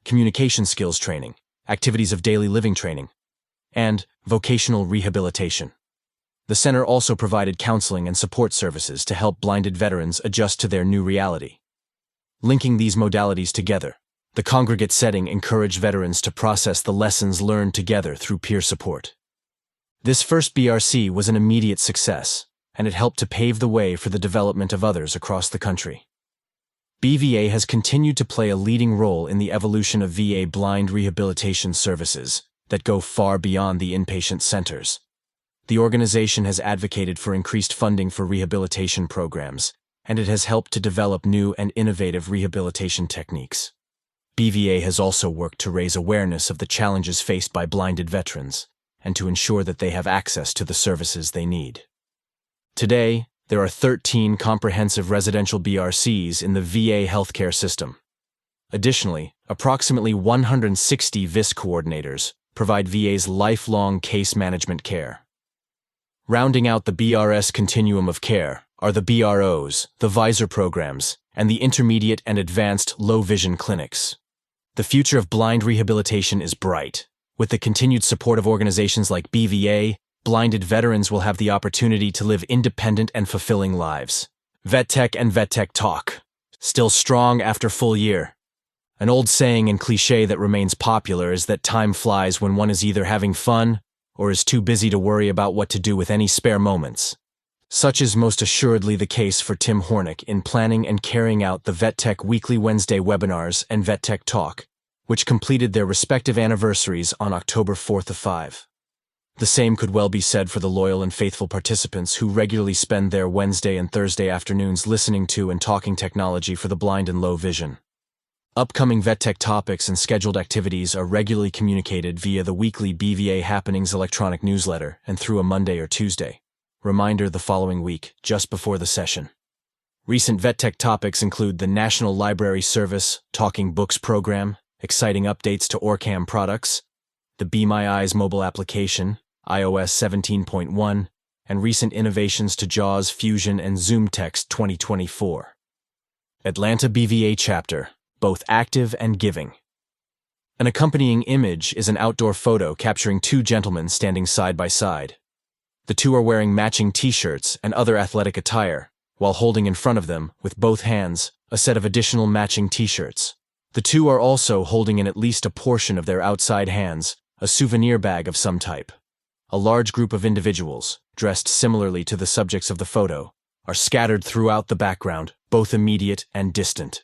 communication skills training, activities of daily living training, and vocational rehabilitation. The center also provided counseling and support services to help blinded veterans adjust to their new reality. Linking these modalities together, the congregate setting encouraged veterans to process the lessons learned together through peer support. This first BRC was an immediate success, and it helped to pave the way for the development of others across the country. BVA has continued to play a leading role in the evolution of VA blind rehabilitation services that go far beyond the inpatient centers. The organization has advocated for increased funding for rehabilitation programs, and it has helped to develop new and innovative rehabilitation techniques. BVA has also worked to raise awareness of the challenges faced by blinded veterans and to ensure that they have access to the services they need. Today, there are 13 comprehensive residential BRCs in the VA healthcare system. Additionally, approximately 160 VIS coordinators provide VA's lifelong case management care. Rounding out the BRS continuum of care are the BROs, the VISOR programs, and the intermediate and advanced low-vision clinics. The future of blind rehabilitation is bright. With the continued support of organizations like BVA, blinded veterans will have the opportunity to live independent and fulfilling lives. VetTech and VetTech Talk. Still strong after full year. An old saying and cliche that remains popular is that time flies when one is either having fun or is too busy to worry about what to do with any spare moments. Such is most assuredly the case for Tim Hornick in planning and carrying out the VetTech Weekly Wednesday webinars and VetTech Talk, which completed their respective anniversaries on October 4th of 5. The same could well be said for the loyal and faithful participants who regularly spend their Wednesday and Thursday afternoons listening to and talking technology for the blind and low vision. Upcoming VetTech topics and scheduled activities are regularly communicated via the weekly BVA Happenings electronic newsletter and through a Monday or Tuesday. Reminder the following week, just before the session. Recent VetTech topics include the National Library Service Talking Books program, exciting updates to Orcam products, the Be My Eyes mobile application, iOS 17.1, and recent innovations to JAWS Fusion and ZoomText 2024. Atlanta BVA Chapter, both active and giving. An accompanying image is an outdoor photo capturing two gentlemen standing side by side. The two are wearing matching t-shirts and other athletic attire, while holding in front of them, with both hands, a set of additional matching t-shirts. The two are also holding in at least a portion of their outside hands, a souvenir bag of some type. A large group of individuals, dressed similarly to the subjects of the photo, are scattered throughout the background, both immediate and distant.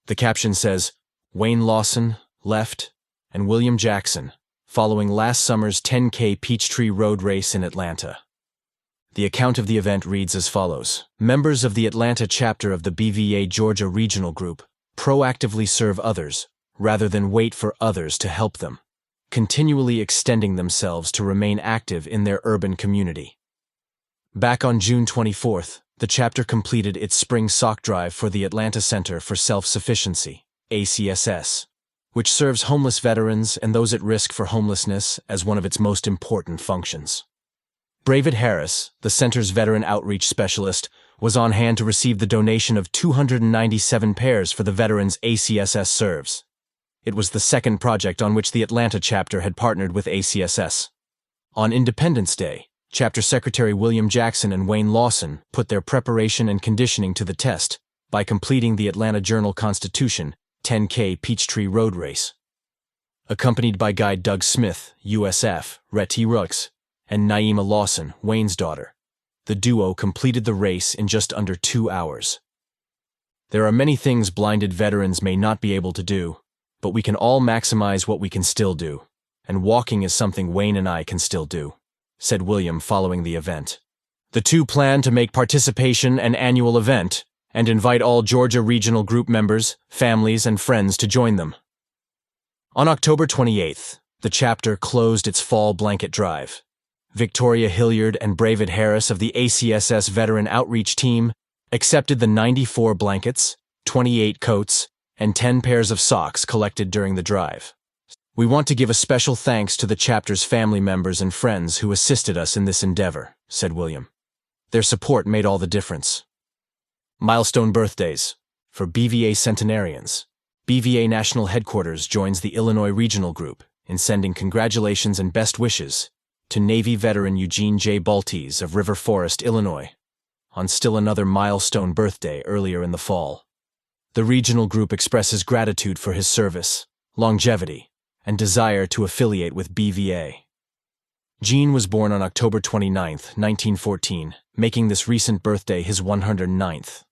The caption says, Wayne Lawson, left, and William Jackson, following last summer's 10K Peachtree Road Race in Atlanta. The account of the event reads as follows. Members of the Atlanta chapter of the BVA Georgia Regional Group proactively serve others, rather than wait for others to help them, continually extending themselves to remain active in their urban community. Back on June 24th, the chapter completed its spring sock drive for the Atlanta Center for Self-Sufficiency, ACSS, which serves homeless veterans and those at risk for homelessness as one of its most important functions. Bravid Harris, the center's veteran outreach specialist, was on hand to receive the donation of 297 pairs for the veterans ACSS serves. It was the second project on which the Atlanta chapter had partnered with ACSS. On Independence Day, Chapter Secretary William Jackson and Wayne Lawson put their preparation and conditioning to the test by completing the Atlanta Journal-Constitution 10K Peachtree Road Race. Accompanied by guide Doug Smith, USF, Reti Rux, and Naima Lawson, Wayne's daughter, the duo completed the race in just under 2 hours. There are many things blinded veterans may not be able to do, but we can all maximize what we can still do, and walking is something Wayne and I can still do, said William following the event. The two plan to make participation an annual event and invite all Georgia Regional Group members, families, and friends to join them. On October 28th, the chapter closed its fall blanket drive. Victoria Hilliard and Bravid Harris of the ACSS Veteran Outreach Team accepted the 94 blankets, 28 coats, and 10 pairs of socks collected during the drive. We want to give a special thanks to the chapter's family members and friends who assisted us in this endeavor, said William. Their support made all the difference. Milestone birthdays. For BVA centenarians, BVA National Headquarters joins the Illinois Regional Group in sending congratulations and best wishes to Navy veteran Eugene J. Baltes of River Forest, Illinois, on still another milestone birthday earlier in the fall. The regional group expresses gratitude for his service, longevity, and desire to affiliate with BVA. Gene was born on October 29, 1914, making this recent birthday his 109th.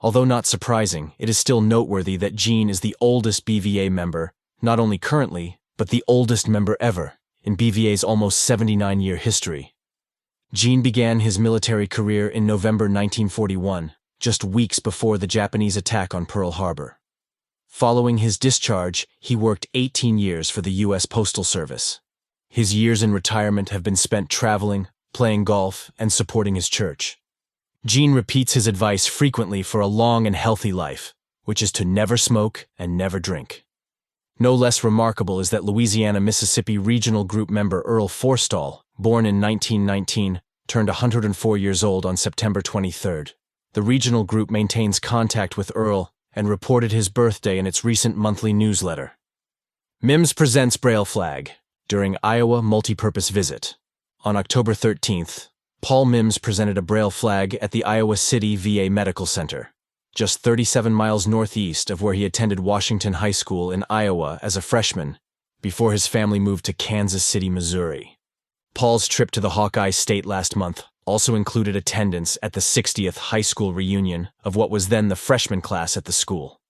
Although not surprising, it is still noteworthy that Gene is the oldest BVA member, not only currently, but the oldest member ever, in BVA's almost 79-year history. Gene began his military career in November 1941, just weeks before the Japanese attack on Pearl Harbor. Following his discharge, he worked 18 years for the U.S. Postal Service. His years in retirement have been spent traveling, playing golf, and supporting his church. Gene repeats his advice frequently for a long and healthy life, which is to never smoke and never drink. No less remarkable is that Louisiana-Mississippi Regional Group member Earl Forstall, born in 1919, turned 104 years old on September 23rd. The regional group maintains contact with Earl and reported his birthday in its recent monthly newsletter. MIMS presents Braille Flag during Iowa Multipurpose Visit. On October 13th, Paul Mims presented a Braille flag at the Iowa City VA Medical Center, just 37 miles northeast of where he attended Washington High School in Iowa as a freshman, before his family moved to Kansas City, Missouri. Paul's trip to the Hawkeye State last month also included attendance at the 60th high school reunion of what was then the freshman class at the school.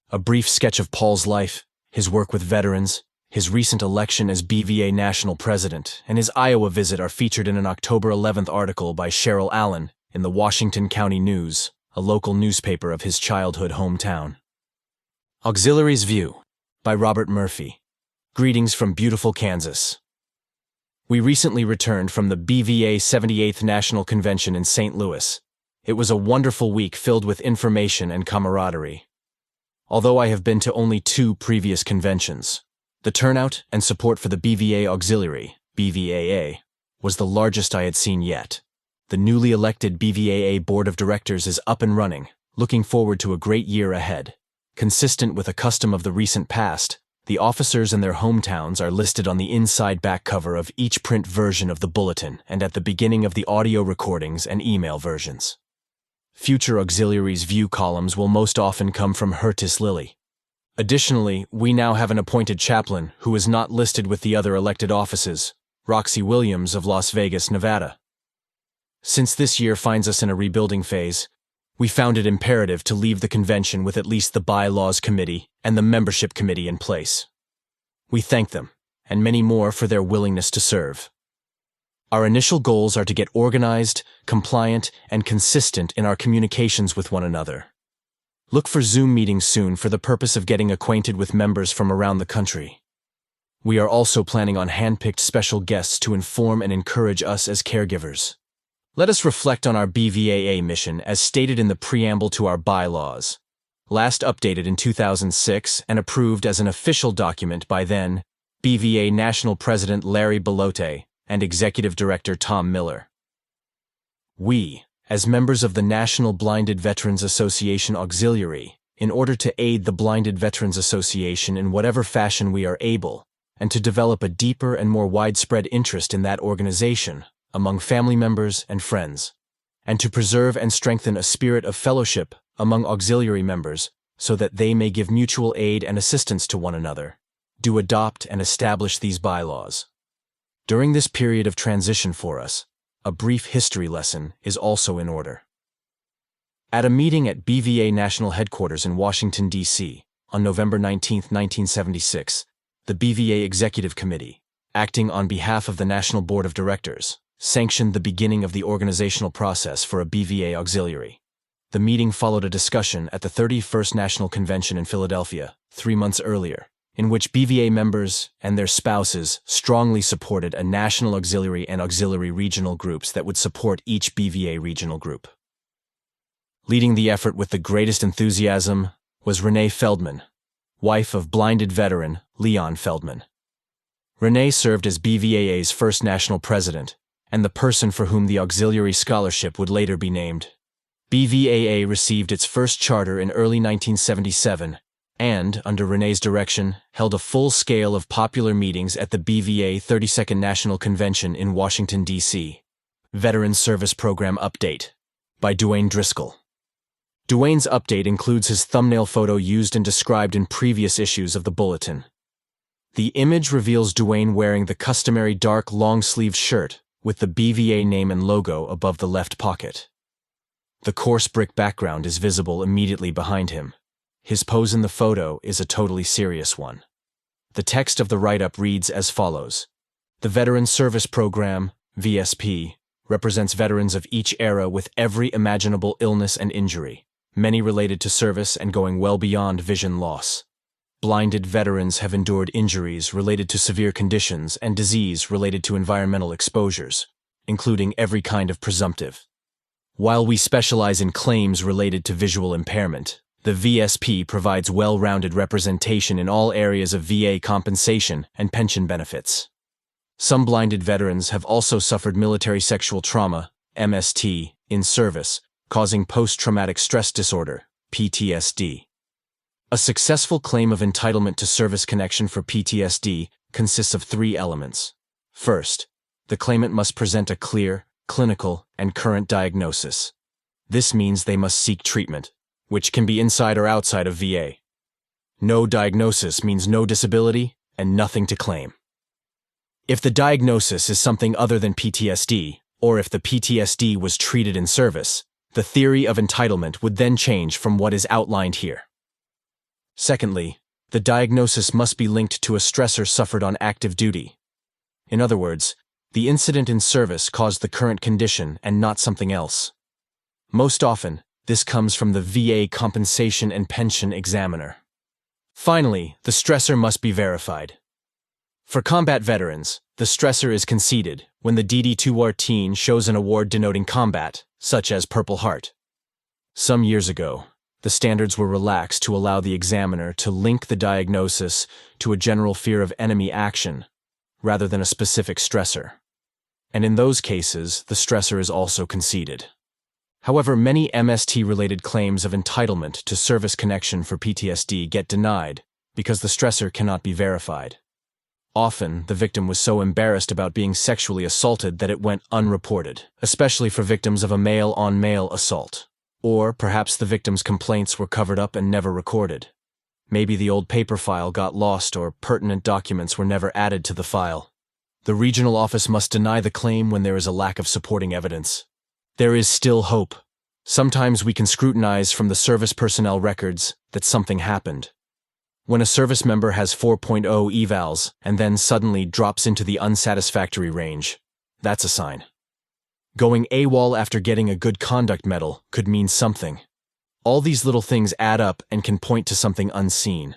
A brief sketch of Paul's life, his work with veterans, his recent election as BVA national president, and his Iowa visit are featured in an October 11th article by Cheryl Allen in the Washington County News, a local newspaper of his childhood hometown. Auxiliaries View by Robert Murphy. Greetings from beautiful Kansas. We recently returned from the BVA 78th National Convention in St. Louis. It was a wonderful week filled with information and camaraderie. Although I have been to only 2 previous conventions, the turnout and support for the BVA Auxiliary, BVAA, was the largest I had seen yet. The newly elected BVAA Board of Directors is up and running, looking forward to a great year ahead. Consistent with a custom of the recent past, the officers and their hometowns are listed on the inside back cover of each print version of the Bulletin and at the beginning of the audio recordings and email versions. Future Auxiliaries View columns will most often come from Hertis Lilly. Additionally, we now have an appointed chaplain who is not listed with the other elected offices, Roxy Williams of Las Vegas, Nevada. Since this year finds us in a rebuilding phase, we found it imperative to leave the convention with at least the bylaws committee and the membership committee in place. We thank them, and many more for their willingness to serve. Our initial goals are to get organized, compliant, and consistent in our communications with one another. Look for Zoom meetings soon for the purpose of getting acquainted with members from around the country. We are also planning on hand-picked special guests to inform and encourage us as caregivers. Let us reflect on our BVAA mission as stated in the preamble to our bylaws, last updated in 2006 and approved as an official document by then BVA National President Larry Belote and Executive Director Tom Miller. We, as members of the National Blinded Veterans Association Auxiliary, in order to aid the Blinded Veterans Association in whatever fashion we are able, and to develop a deeper and more widespread interest in that organization, among family members and friends, and to preserve and strengthen a spirit of fellowship among auxiliary members so that they may give mutual aid and assistance to one another, do adopt and establish these bylaws. During this period of transition for us, a brief history lesson is also in order. At a meeting at BVA National Headquarters in Washington, D.C., on November 19, 1976, the BVA Executive Committee, acting on behalf of the National Board of Directors, sanctioned the beginning of the organizational process for a BVA auxiliary. The meeting followed a discussion at the 31st National Convention in Philadelphia, 3 months earlier, in which BVA members and their spouses strongly supported a national auxiliary and auxiliary regional groups that would support each BVA regional group. Leading the effort with the greatest enthusiasm was Renee Feldman, wife of blinded veteran Leon Feldman. Renee served as BVAA's first national president and the person for whom the auxiliary scholarship would later be named. BVAA received its first charter in early 1977 and, under Renee's direction, held a full scale of popular meetings at the BVA 32nd National Convention in Washington, D.C. Veteran Service Program Update by Duane Driscoll. Duane's update includes his thumbnail photo used and described in previous issues of the Bulletin. The image reveals Duane wearing the customary dark long-sleeved shirt with the BVA name and logo above the left pocket. The coarse brick background is visible immediately behind him. His pose in the photo is a totally serious one. The text of the write-up reads as follows. The Veteran Service Program, VSP, represents veterans of each era with every imaginable illness and injury, many related to service and going well beyond vision loss. Blinded veterans have endured injuries related to severe conditions and disease related to environmental exposures, including every kind of presumptive. While we specialize in claims related to visual impairment, the VSP provides well-rounded representation in all areas of VA compensation and pension benefits. Some blinded veterans have also suffered military sexual trauma, MST, in service, causing post-traumatic stress disorder, PTSD. A successful claim of entitlement to service connection for PTSD consists of 3 elements. First, the claimant must present a clear, clinical, and current diagnosis. This means they must seek treatment, which can be inside or outside of VA. No diagnosis means no disability and nothing to claim. If the diagnosis is something other than PTSD, or if the PTSD was treated in service, the theory of entitlement would then change from what is outlined here. Secondly, the diagnosis must be linked to a stressor suffered on active duty. In other words, the incident in service caused the current condition and not something else. Most often, this comes from the VA Compensation and Pension Examiner. Finally, the stressor must be verified. For combat veterans, the stressor is conceded when the DD2R shows an award denoting combat, such as Purple Heart. Some years ago, the standards were relaxed to allow the examiner to link the diagnosis to a general fear of enemy action, rather than a specific stressor. And in those cases, the stressor is also conceded. However, many MST-related claims of entitlement to service connection for PTSD get denied because the stressor cannot be verified. Often, the victim was so embarrassed about being sexually assaulted that it went unreported, especially for victims of a male-on-male assault. Or perhaps the victim's complaints were covered up and never recorded. Maybe the old paper file got lost or pertinent documents were never added to the file. The regional office must deny the claim when there is a lack of supporting evidence. There is still hope. Sometimes we can scrutinize from the service personnel records that something happened. When a service member has 4.0 evals and then suddenly drops into the unsatisfactory range, that's a sign. Going AWOL after getting a good conduct medal could mean something. All these little things add up and can point to something unseen.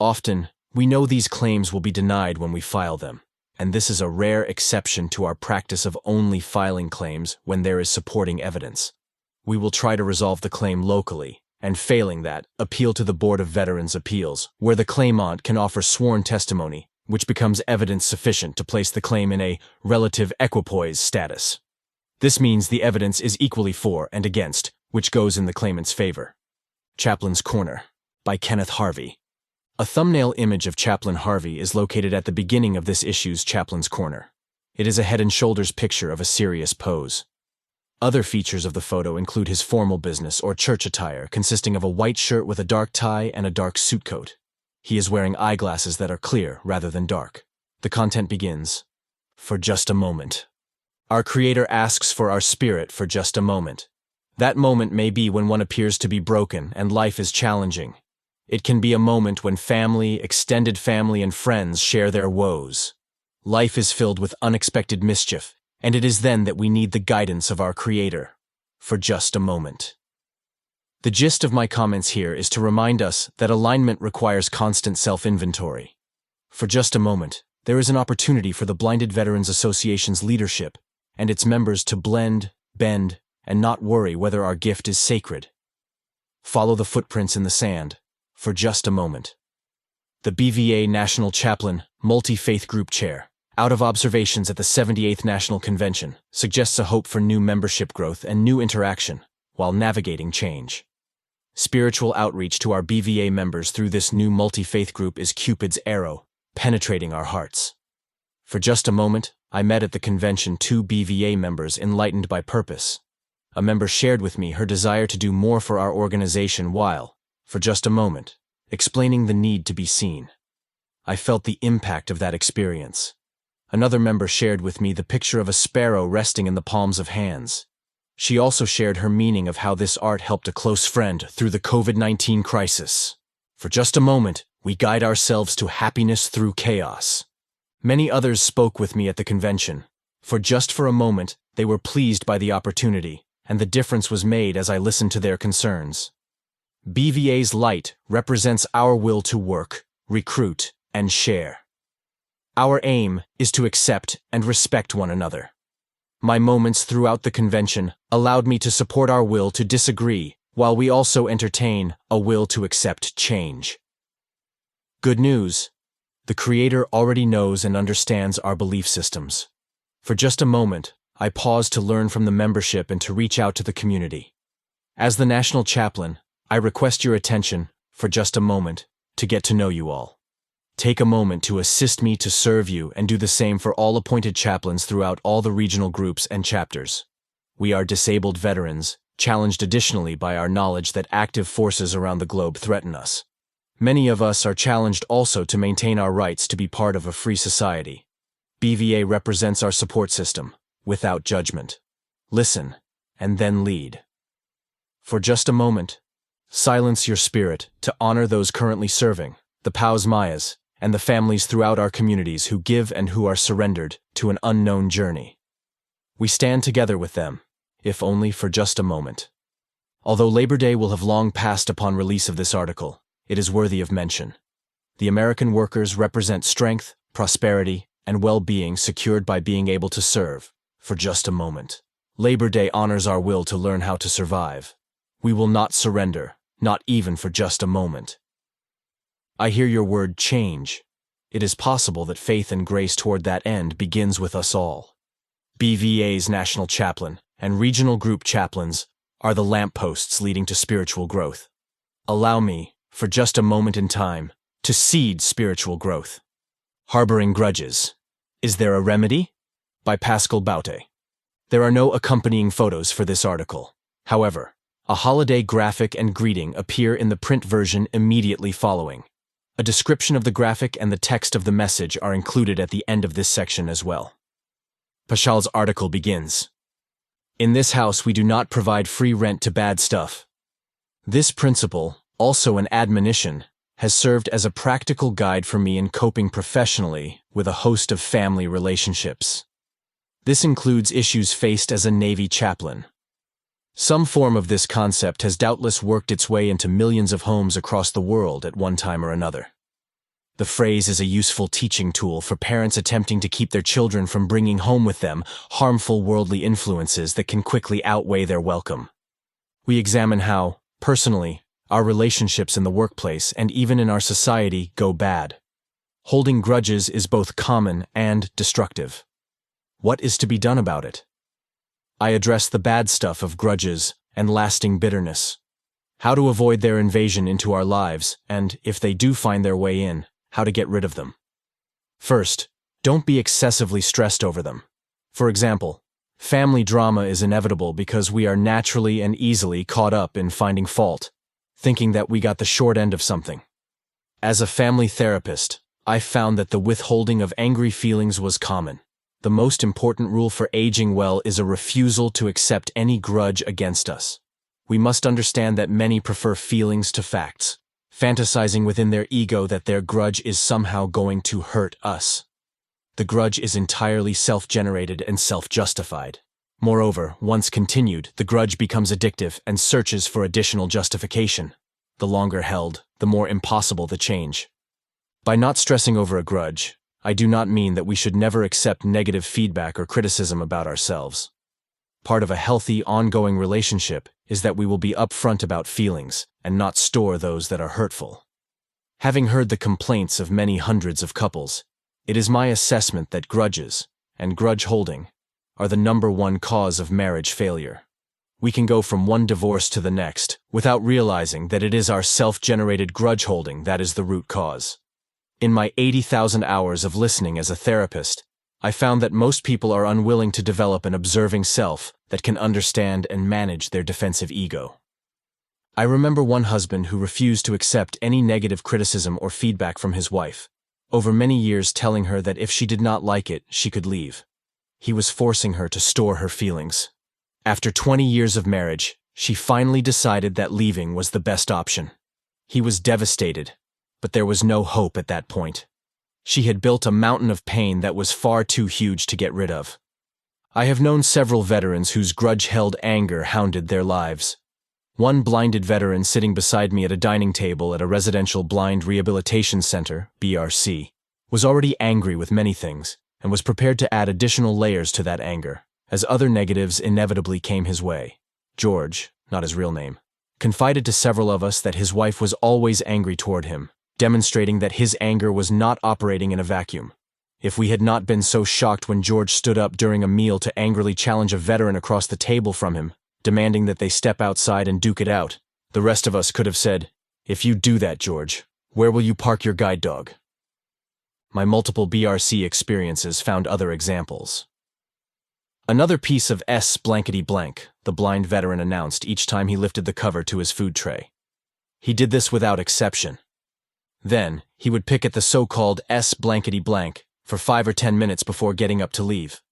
Often, we know these claims will be denied when we file them, and this is a rare exception to our practice of only filing claims when there is supporting evidence. We will try to resolve the claim locally, and failing that, appeal to the Board of Veterans' Appeals, where the claimant can offer sworn testimony, which becomes evidence sufficient to place the claim in a relative equipoise status. This means the evidence is equally for and against, which goes in the claimant's favor. Chaplain's Corner, by Kenneth Harvey. A thumbnail image of Chaplain Harvey is located at the beginning of this issue's Chaplain's Corner. It is a head and shoulders picture of a serious pose. Other features of the photo include his formal business or church attire consisting of a white shirt with a dark tie and a dark suit coat. He is wearing eyeglasses that are clear rather than dark. The content begins, "For just a moment." Our Creator asks for our spirit for just a moment. That moment may be when one appears to be broken and life is challenging. It can be a moment when family, extended family, and friends share their woes. Life is filled with unexpected mischief, and it is then that we need the guidance of our Creator. For just a moment. The gist of my comments here is to remind us that alignment requires constant self-inventory. For just a moment, there is an opportunity for the Blinded Veterans Association's leadership and its members to blend, bend, and not worry whether our gift is sacred. Follow the footprints in the sand, for just a moment. The BVA National Chaplain, Multi-Faith Group Chair, out of observations at the 78th National Convention, suggests a hope for new membership growth and new interaction, while navigating change. Spiritual outreach to our BVA members through this new multi-faith group is Cupid's arrow, penetrating our hearts. For just a moment, I met at the convention 2 BVA members enlightened by purpose. A member shared with me her desire to do more for our organization while, for just a moment, explaining the need to be seen. I felt the impact of that experience. Another member shared with me the picture of a sparrow resting in the palms of hands. She also shared her meaning of how this art helped a close friend through the COVID-19 crisis. For just a moment, we guide ourselves to happiness through chaos. Many others spoke with me at the convention. For a moment, they were pleased by the opportunity, and the difference was made as I listened to their concerns. BVA's light represents our will to work, recruit, and share. Our aim is to accept and respect one another. My moments throughout the convention allowed me to support our will to disagree, while we also entertain a will to accept change. Good news. The Creator already knows and understands our belief systems. For just a moment, I paused to learn from the membership and to reach out to the community. As the National Chaplain, I request your attention, for just a moment, to get to know you all. Take a moment to assist me to serve you and do the same for all appointed chaplains throughout all the regional groups and chapters. We are disabled veterans, challenged additionally by our knowledge that active forces around the globe threaten us. Many of us are challenged also to maintain our rights to be part of a free society. BVA represents our support system, without judgment. Listen, and then lead. For just a moment, silence your spirit to honor those currently serving, the POWs Mayas, and the families throughout our communities who give and who are surrendered to an unknown journey. We stand together with them, if only for just a moment. Although Labor Day will have long passed upon release of this article, it is worthy of mention. The American workers represent strength, prosperity, and well-being secured by being able to serve, for just a moment. Labor Day honors our will to learn how to survive. We will not surrender, not even for just a moment. I hear your word change. It is possible that faith and grace toward that end begins with us all. BVA's National Chaplain and Regional Group Chaplains are the lampposts leading to spiritual growth. Allow me, for just a moment in time, to seed spiritual growth. Harboring Grudges. Is There a Remedy? By Pascal Baute. There are no accompanying photos for this article. However, a holiday graphic and greeting appear in the print version immediately following. A description of the graphic and the text of the message are included at the end of this section as well. Pascal's article begins. In this house we do not provide free rent to bad stuff. This principle, also an admonition, has served as a practical guide for me in coping professionally with a host of family relationships. This includes issues faced as a Navy chaplain. Some form of this concept has doubtless worked its way into millions of homes across the world at one time or another. The phrase is a useful teaching tool for parents attempting to keep their children from bringing home with them harmful worldly influences that can quickly outweigh their welcome. We examine how, personally, our relationships in the workplace and even in our society go bad. Holding grudges is both common and destructive. What is to be done about it? I address the bad stuff of grudges and lasting bitterness. How to avoid their invasion into our lives, and, if they do find their way in, how to get rid of them. First, don't be excessively stressed over them. For example, family drama is inevitable because we are naturally and easily caught up in finding fault, thinking that we got the short end of something. As a family therapist, I found that the withholding of angry feelings was common. The most important rule for aging well is a refusal to accept any grudge against us. We must understand that many prefer feelings to facts, fantasizing within their ego that their grudge is somehow going to hurt us. The grudge is entirely self-generated and self-justified. Moreover, once continued, the grudge becomes addictive and searches for additional justification. The longer held, the more impossible the change. By not stressing over a grudge, I do not mean that we should never accept negative feedback or criticism about ourselves. Part of a healthy, ongoing relationship is that we will be upfront about feelings and not store those that are hurtful. Having heard the complaints of many hundreds of couples, it is my assessment that grudges, and grudge holding, are the #1 cause of marriage failure. We can go from one divorce to the next without realizing that it is our self-generated grudge holding that is the root cause. In my 80,000 hours of listening as a therapist, I found that most people are unwilling to develop an observing self that can understand and manage their defensive ego. I remember one husband who refused to accept any negative criticism or feedback from his wife, over many years telling her that if she did not like it, she could leave. He was forcing her to store her feelings. After 20 years of marriage, she finally decided that leaving was the best option. He was devastated, but there was no hope at that point. She had built a mountain of pain that was far too huge to get rid of. I have known several veterans whose grudge-held anger hounded their lives. One blinded veteran sitting beside me at a dining table at a residential blind rehabilitation center, BRC, was already angry with many things and was prepared to add additional layers to that anger, as other negatives inevitably came his way. George, not his real name, confided to several of us that his wife was always angry toward him, demonstrating that his anger was not operating in a vacuum. If we had not been so shocked when George stood up during a meal to angrily challenge a veteran across the table from him, demanding that they step outside and duke it out, the rest of us could have said, "If you do that, George, where will you park your guide dog?" My multiple BRC experiences found other examples. "Another piece of S blankety blank," the blind veteran announced each time he lifted the cover to his food tray. He did this without exception. Then, he would pick at the so-called S blankety blank for 5 or 10 minutes before getting up to leave.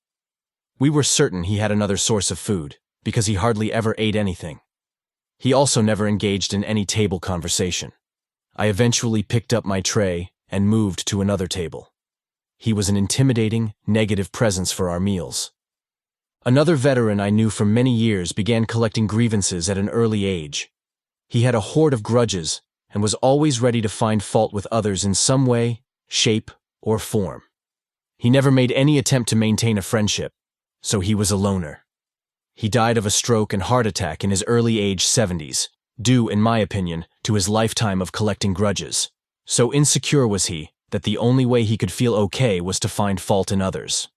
We were certain he had another source of food, because he hardly ever ate anything. He also never engaged in any table conversation. I eventually picked up my tray and moved to another table. He was an intimidating, negative presence for our meals. Another veteran I knew for many years began collecting grievances at an early age. He had a hoard of grudges and was always ready to find fault with others in some way, shape, or form. He never made any attempt to maintain a friendship, so he was a loner. He died of a stroke and heart attack in his early age 70s, due, in my opinion, to his lifetime of collecting grudges. So insecure was he that the only way he could feel okay was to find fault in others.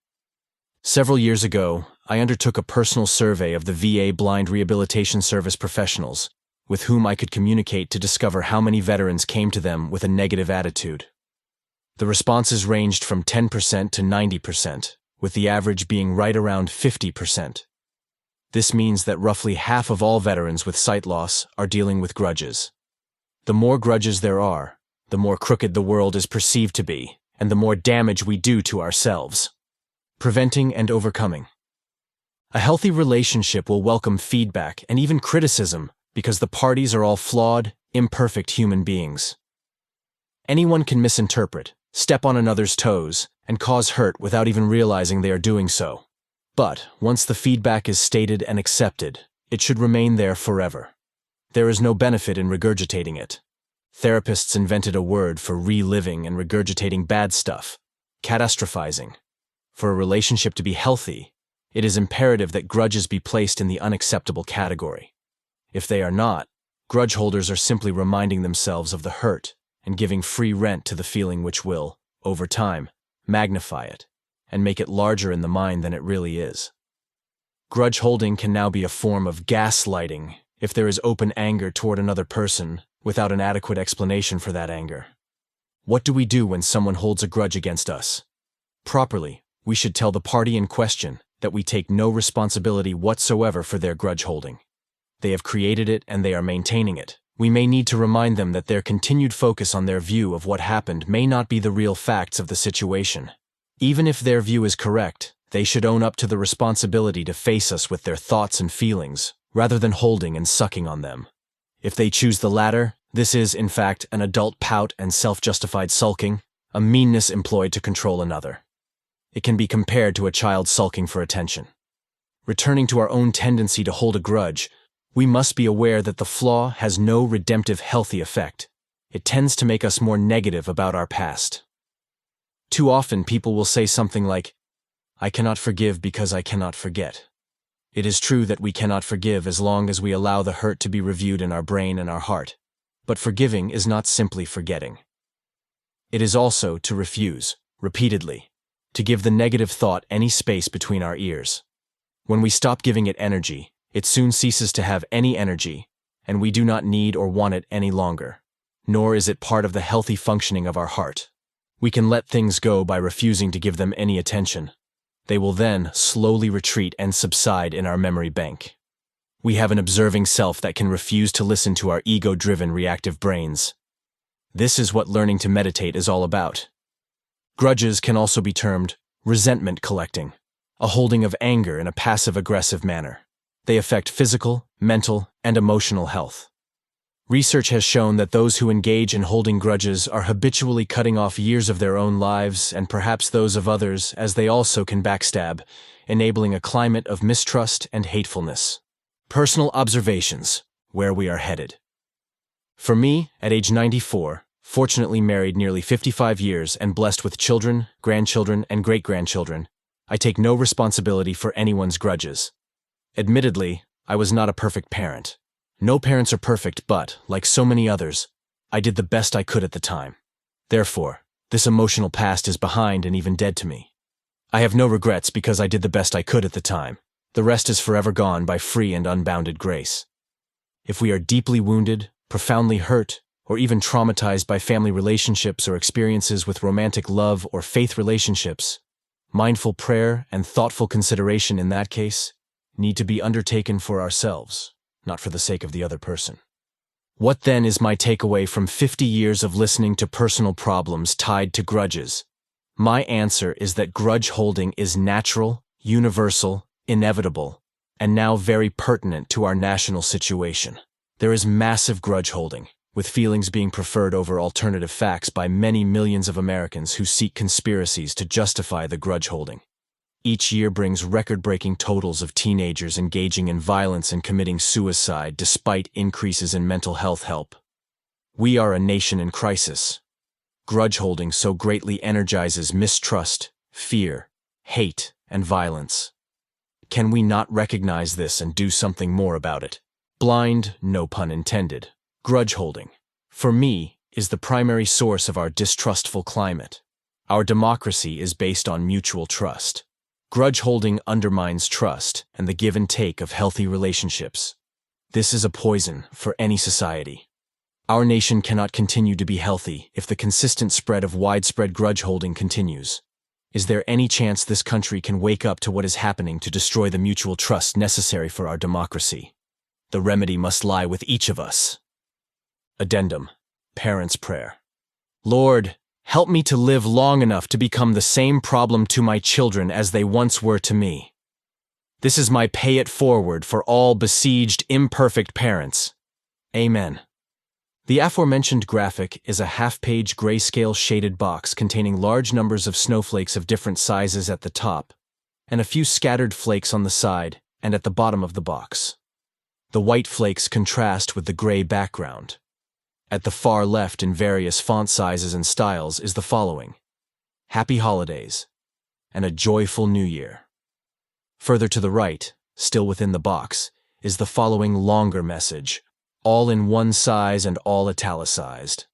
Several years ago, I undertook a personal survey of the VA Blind Rehabilitation Service professionals, with whom I could communicate to discover how many veterans came to them with a negative attitude. The responses ranged from 10% to 90%, with the average being right around 50%. This means that roughly half of all veterans with sight loss are dealing with grudges. The more grudges there are, the more crooked the world is perceived to be, and the more damage we do to ourselves. Preventing and overcoming. A healthy relationship will welcome feedback and even criticism because the parties are all flawed, imperfect human beings. Anyone can misinterpret, step on another's toes, and cause hurt without even realizing they are doing so. But once the feedback is stated and accepted, it should remain there forever. There is no benefit in regurgitating it. Therapists invented a word for reliving and regurgitating bad stuff: catastrophizing. For a relationship to be healthy, it is imperative that grudges be placed in the unacceptable category. If they are not, grudge holders are simply reminding themselves of the hurt and giving free rent to the feeling which will, over time, magnify it and make it larger in the mind than it really is. Grudge holding can now be a form of gaslighting if there is open anger toward another person without an adequate explanation for that anger. What do we do when someone holds a grudge against us? Properly, we should tell the party in question that we take no responsibility whatsoever for their grudge holding. They have created it and they are maintaining it. We may need to remind them that their continued focus on their view of what happened may not be the real facts of the situation. Even if their view is correct, They should own up to the responsibility to face us with their thoughts and feelings, rather than holding and sucking on them. If they choose the latter, this is, in fact, an adult pout and self-justified sulking, a meanness employed to control another. It can be compared to a child sulking for attention. Returning to our own tendency to hold a grudge, we must be aware that the flaw has no redemptive, healthy effect. It tends to make us more negative about our past. Too often, people will say something like, "I cannot forgive because I cannot forget." It is true that we cannot forgive as long as we allow the hurt to be reviewed in our brain and our heart. But forgiving is not simply forgetting. It is also to refuse, repeatedly, to give the negative thought any space between our ears. When we stop giving it energy, it soon ceases to have any energy, and we do not need or want it any longer. Nor is it part of the healthy functioning of our heart. We can let things go by refusing to give them any attention. They will then slowly retreat and subside in our memory bank. We have an observing self that can refuse to listen to our ego-driven reactive brains. This is what learning to meditate is all about. Grudges can also be termed resentment collecting, a holding of anger in a passive-aggressive manner. They affect physical, mental, and emotional health. Research has shown that those who engage in holding grudges are habitually cutting off years of their own lives and perhaps those of others, as they also can backstab, enabling a climate of mistrust and hatefulness. Personal observations: where we are headed. For me, at age 94, fortunately married nearly 55 years and blessed with children, grandchildren, and great-grandchildren, I take no responsibility for anyone's grudges. Admittedly, I was not a perfect parent. No parents are perfect, but, like so many others, I did the best I could at the time. Therefore, this emotional past is behind and even dead to me. I have no regrets because I did the best I could at the time. The rest is forever gone by free and unbounded grace. If we are deeply wounded, profoundly hurt, or even traumatized by family relationships or experiences with romantic love or faith relationships, mindful prayer and thoughtful consideration in that case need to be undertaken for ourselves, not for the sake of the other person. What then is my takeaway from 50 years of listening to personal problems tied to grudges? My answer is that grudge holding is natural, universal, inevitable, and now very pertinent to our national situation. There is massive grudge holding, with feelings being preferred over alternative facts by many millions of Americans who seek conspiracies to justify the grudge holding. Each year brings record-breaking totals of teenagers engaging in violence and committing suicide despite increases in mental health help. We are a nation in crisis. Grudge holding so greatly energizes mistrust, fear, hate, and violence. Can we not recognize this and do something more about it? Blind, no pun intended, grudge holding, for me, is the primary source of our distrustful climate. Our democracy is based on mutual trust. Grudge holding undermines trust and the give and take of healthy relationships. This is a poison for any society. Our nation cannot continue to be healthy if the consistent spread of widespread grudge holding continues. Is there any chance this country can wake up to what is happening to destroy the mutual trust necessary for our democracy? The remedy must lie with each of us. Addendum. Parents' Prayer. Lord, help me to live long enough to become the same problem to my children as they once were to me. This is my pay it forward for all besieged, imperfect parents. Amen. The aforementioned graphic is a half-page grayscale shaded box containing large numbers of snowflakes of different sizes at the top, and a few scattered flakes on the side and at the bottom of the box. The white flakes contrast with the gray background. At the far left in various font sizes and styles is the following: Happy Holidays, and a Joyful New Year. Further to the right, still within the box, is the following longer message, all in one size and all italicized.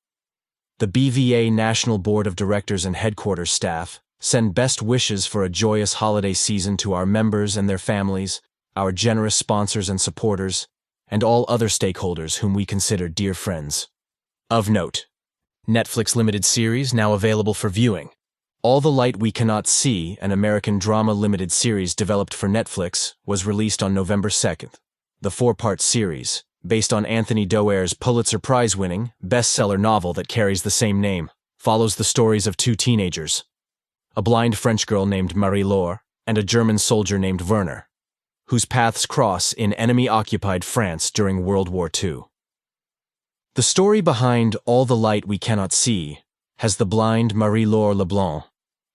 The BVA National Board of Directors and Headquarters staff send best wishes for a joyous holiday season to our members and their families, our generous sponsors and supporters, and all other stakeholders whom we consider dear friends. Of note, Netflix limited series now available for viewing. All the Light We Cannot See, an American drama limited series developed for Netflix, was released on November 2nd. The 4-part series, based on Anthony Doerr's Pulitzer Prize-winning, bestseller novel that carries the same name, follows the stories of two teenagers, a blind French girl named Marie-Laure and a German soldier named Werner, whose paths cross in enemy-occupied France during World War II. The story behind All the Light We Cannot See has the blind Marie-Laure Leblanc,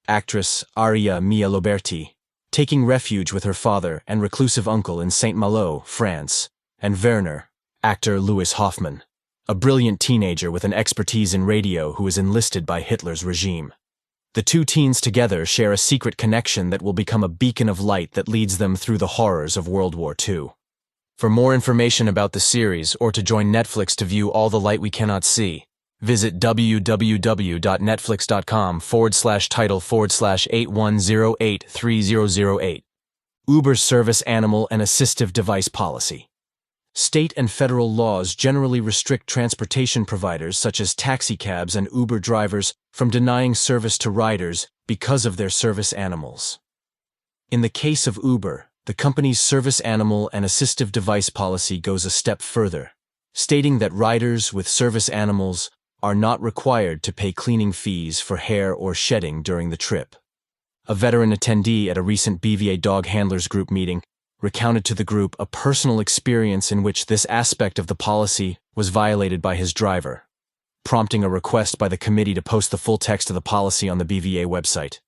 actress Aria Mia Loberti, taking refuge with her father and reclusive uncle in Saint-Malo, France, and Werner, actor Louis Hoffmann, a brilliant teenager with an expertise in radio who is enlisted by Hitler's regime. The two teens together share a secret connection that will become a beacon of light that leads them through the horrors of World War II. For more information about the series or to join Netflix to view All the Light We Cannot See, visit www.netflix.com/title/81083008. Uber's service animal and assistive device policy. State and federal laws generally restrict transportation providers such as taxicabs and Uber drivers from denying service to riders because of their service animals. In the case of Uber, the company's service animal and assistive device policy goes a step further, stating that riders with service animals are not required to pay cleaning fees for hair or shedding during the trip. A veteran attendee at a recent BVA Dog Handlers Group meeting recounted to the group a personal experience in which this aspect of the policy was violated by his driver, prompting a request by the committee to post the full text of the policy on the BVA website.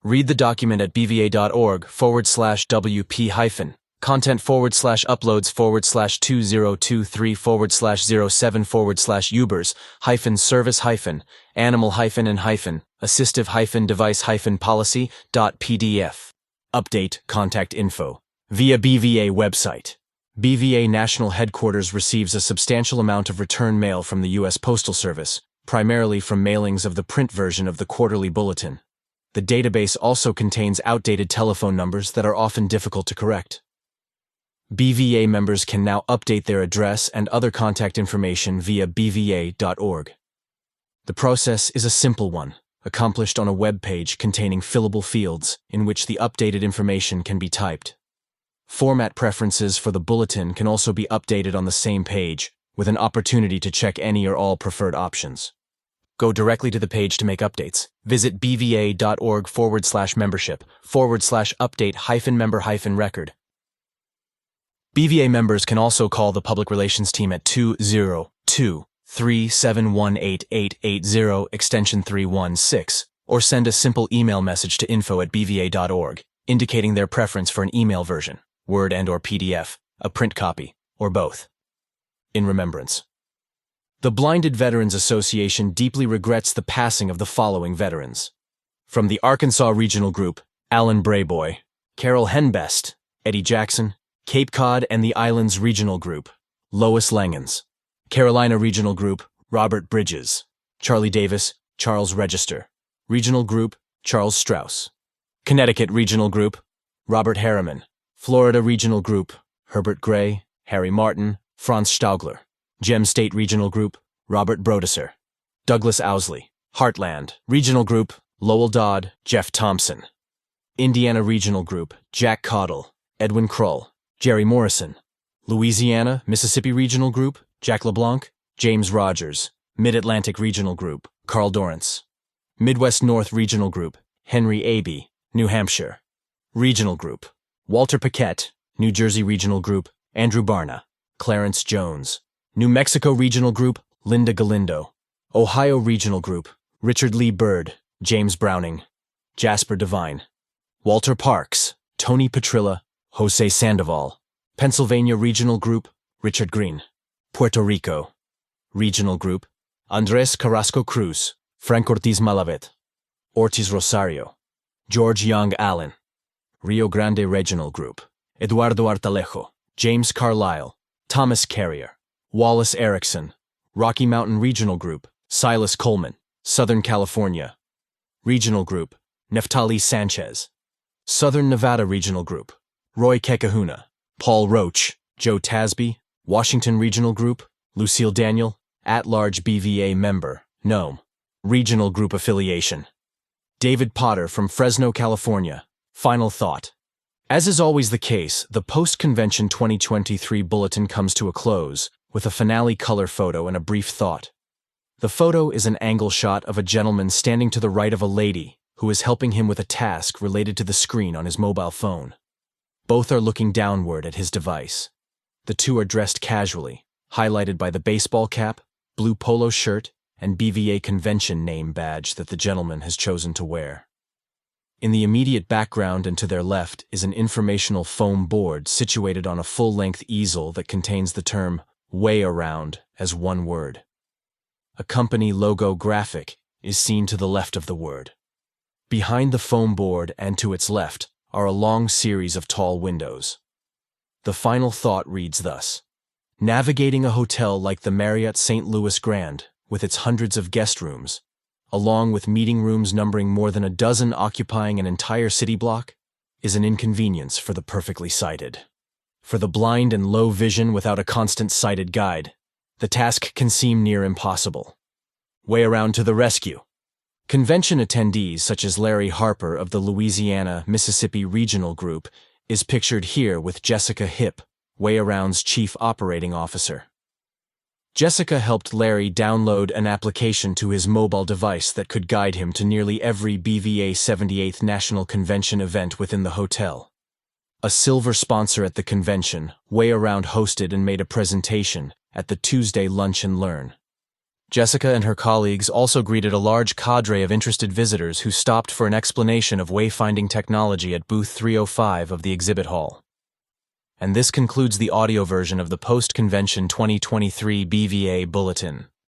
Read the document at bva.org/WP- content/Ubers/2023/074/Ubers-service-animal-assistive-device-policy.pdf. Update contact info via BVA website. BVA National Headquarters receives a substantial amount of return mail from the U.S. Postal Service, primarily from mailings of the print version of the quarterly bulletin. The database also contains outdated telephone numbers that are often difficult to correct. BVA members can now update their address and other contact information via bva.org. The process is a simple one, accomplished on a web page containing fillable fields in which the updated information can be typed. Format preferences for the bulletin can also be updated on the same page, with an opportunity to check any or all preferred options. Go directly to the page to make updates. Visit bva.org/membership/update-member-record. BVA members can also call the Public Relations team at 202-371-8880 extension 316, or send a simple email message to info@bva.org, indicating their preference for an email version, Word and/or PDF, a print copy, or both. In remembrance. The Blinded Veterans Association deeply regrets the passing of the following veterans. From the Arkansas Regional Group, Alan Brayboy, Carol Henbest, Eddie Jackson, Cape Cod and the Islands Regional Group, Lois Langens, Carolina Regional Group, Robert Bridges, Charlie Davis, Charles Register, Regional Group, Charles Strauss, Connecticut Regional Group, Robert Harriman, Florida Regional Group, Herbert Gray, Harry Martin, Franz Staugler, Gem State Regional Group, Robert Brodesser, Douglas Owsley, Heartland Regional Group, Lowell Dodd, Jeff Thompson, Indiana Regional Group, Jack Caudill, Edwin Krull, Jerry Morrison, Louisiana, Mississippi Regional Group, Jack LeBlanc, James Rogers, Mid-Atlantic Regional Group, Carl Dorrance, Midwest North Regional Group, Henry Abey, New Hampshire, Regional Group, Walter Paquette, New Jersey Regional Group, Andrew Barna, Clarence Jones, New Mexico Regional Group, Linda Galindo, Ohio Regional Group, Richard Lee Byrd, James Browning, Jasper Devine, Walter Parks, Tony Petrilla, Jose Sandoval, Pennsylvania Regional Group, Richard Green, Puerto Rico Regional Group, Andres Carrasco Cruz, Frank Ortiz Malavet, Ortiz Rosario, George Young Allen, Rio Grande Regional Group, Eduardo Artalejo, James Carlisle, Thomas Carrier, Wallace Erickson, Rocky Mountain Regional Group, Silas Coleman, Southern California Regional Group, Neftali Sanchez, Southern Nevada Regional Group, Roy Kekahuna, Paul Roach, Joe Tasby, Washington Regional Group, Lucille Daniel, At-Large BVA Member, Nome, Regional Group Affiliation. David Potter from Fresno, California. Final thought. As is always the case, the post-convention 2023 bulletin comes to a close, with a finale color photo and a brief thought. The photo is an angle shot of a gentleman standing to the right of a lady, who is helping him with a task related to the screen on his mobile phone. Both are looking downward at his device. The two are dressed casually, highlighted by the baseball cap, blue polo shirt, and BVA convention name badge that the gentleman has chosen to wear. In the immediate background and to their left is an informational foam board situated on a full-length easel that contains the term "way around" as one word. A company logo graphic is seen to the left of the word. Behind the foam board and to its left are a long series of tall windows. The final thought reads thus: navigating a hotel like the Marriott St. Louis Grand, with its hundreds of guest rooms, along with meeting rooms numbering more than a dozen occupying an entire city block, is an inconvenience for the perfectly sighted. For the blind and low vision without a constant sighted guide, the task can seem near impossible. Way around to the rescue. Convention attendees such as Larry Harper of the Louisiana-Mississippi Regional Group is pictured here with Jessica Hipp, Way Around's Chief Operating Officer. Jessica helped Larry download an application to his mobile device that could guide him to nearly every BVA 78th National Convention event within the hotel. A silver sponsor at the convention, Way Around hosted and made a presentation at the Tuesday Lunch and Learn. Jessica and her colleagues also greeted a large cadre of interested visitors who stopped for an explanation of wayfinding technology at booth 305 of the exhibit hall. And this concludes the audio version of the post-convention 2023 BVA Bulletin.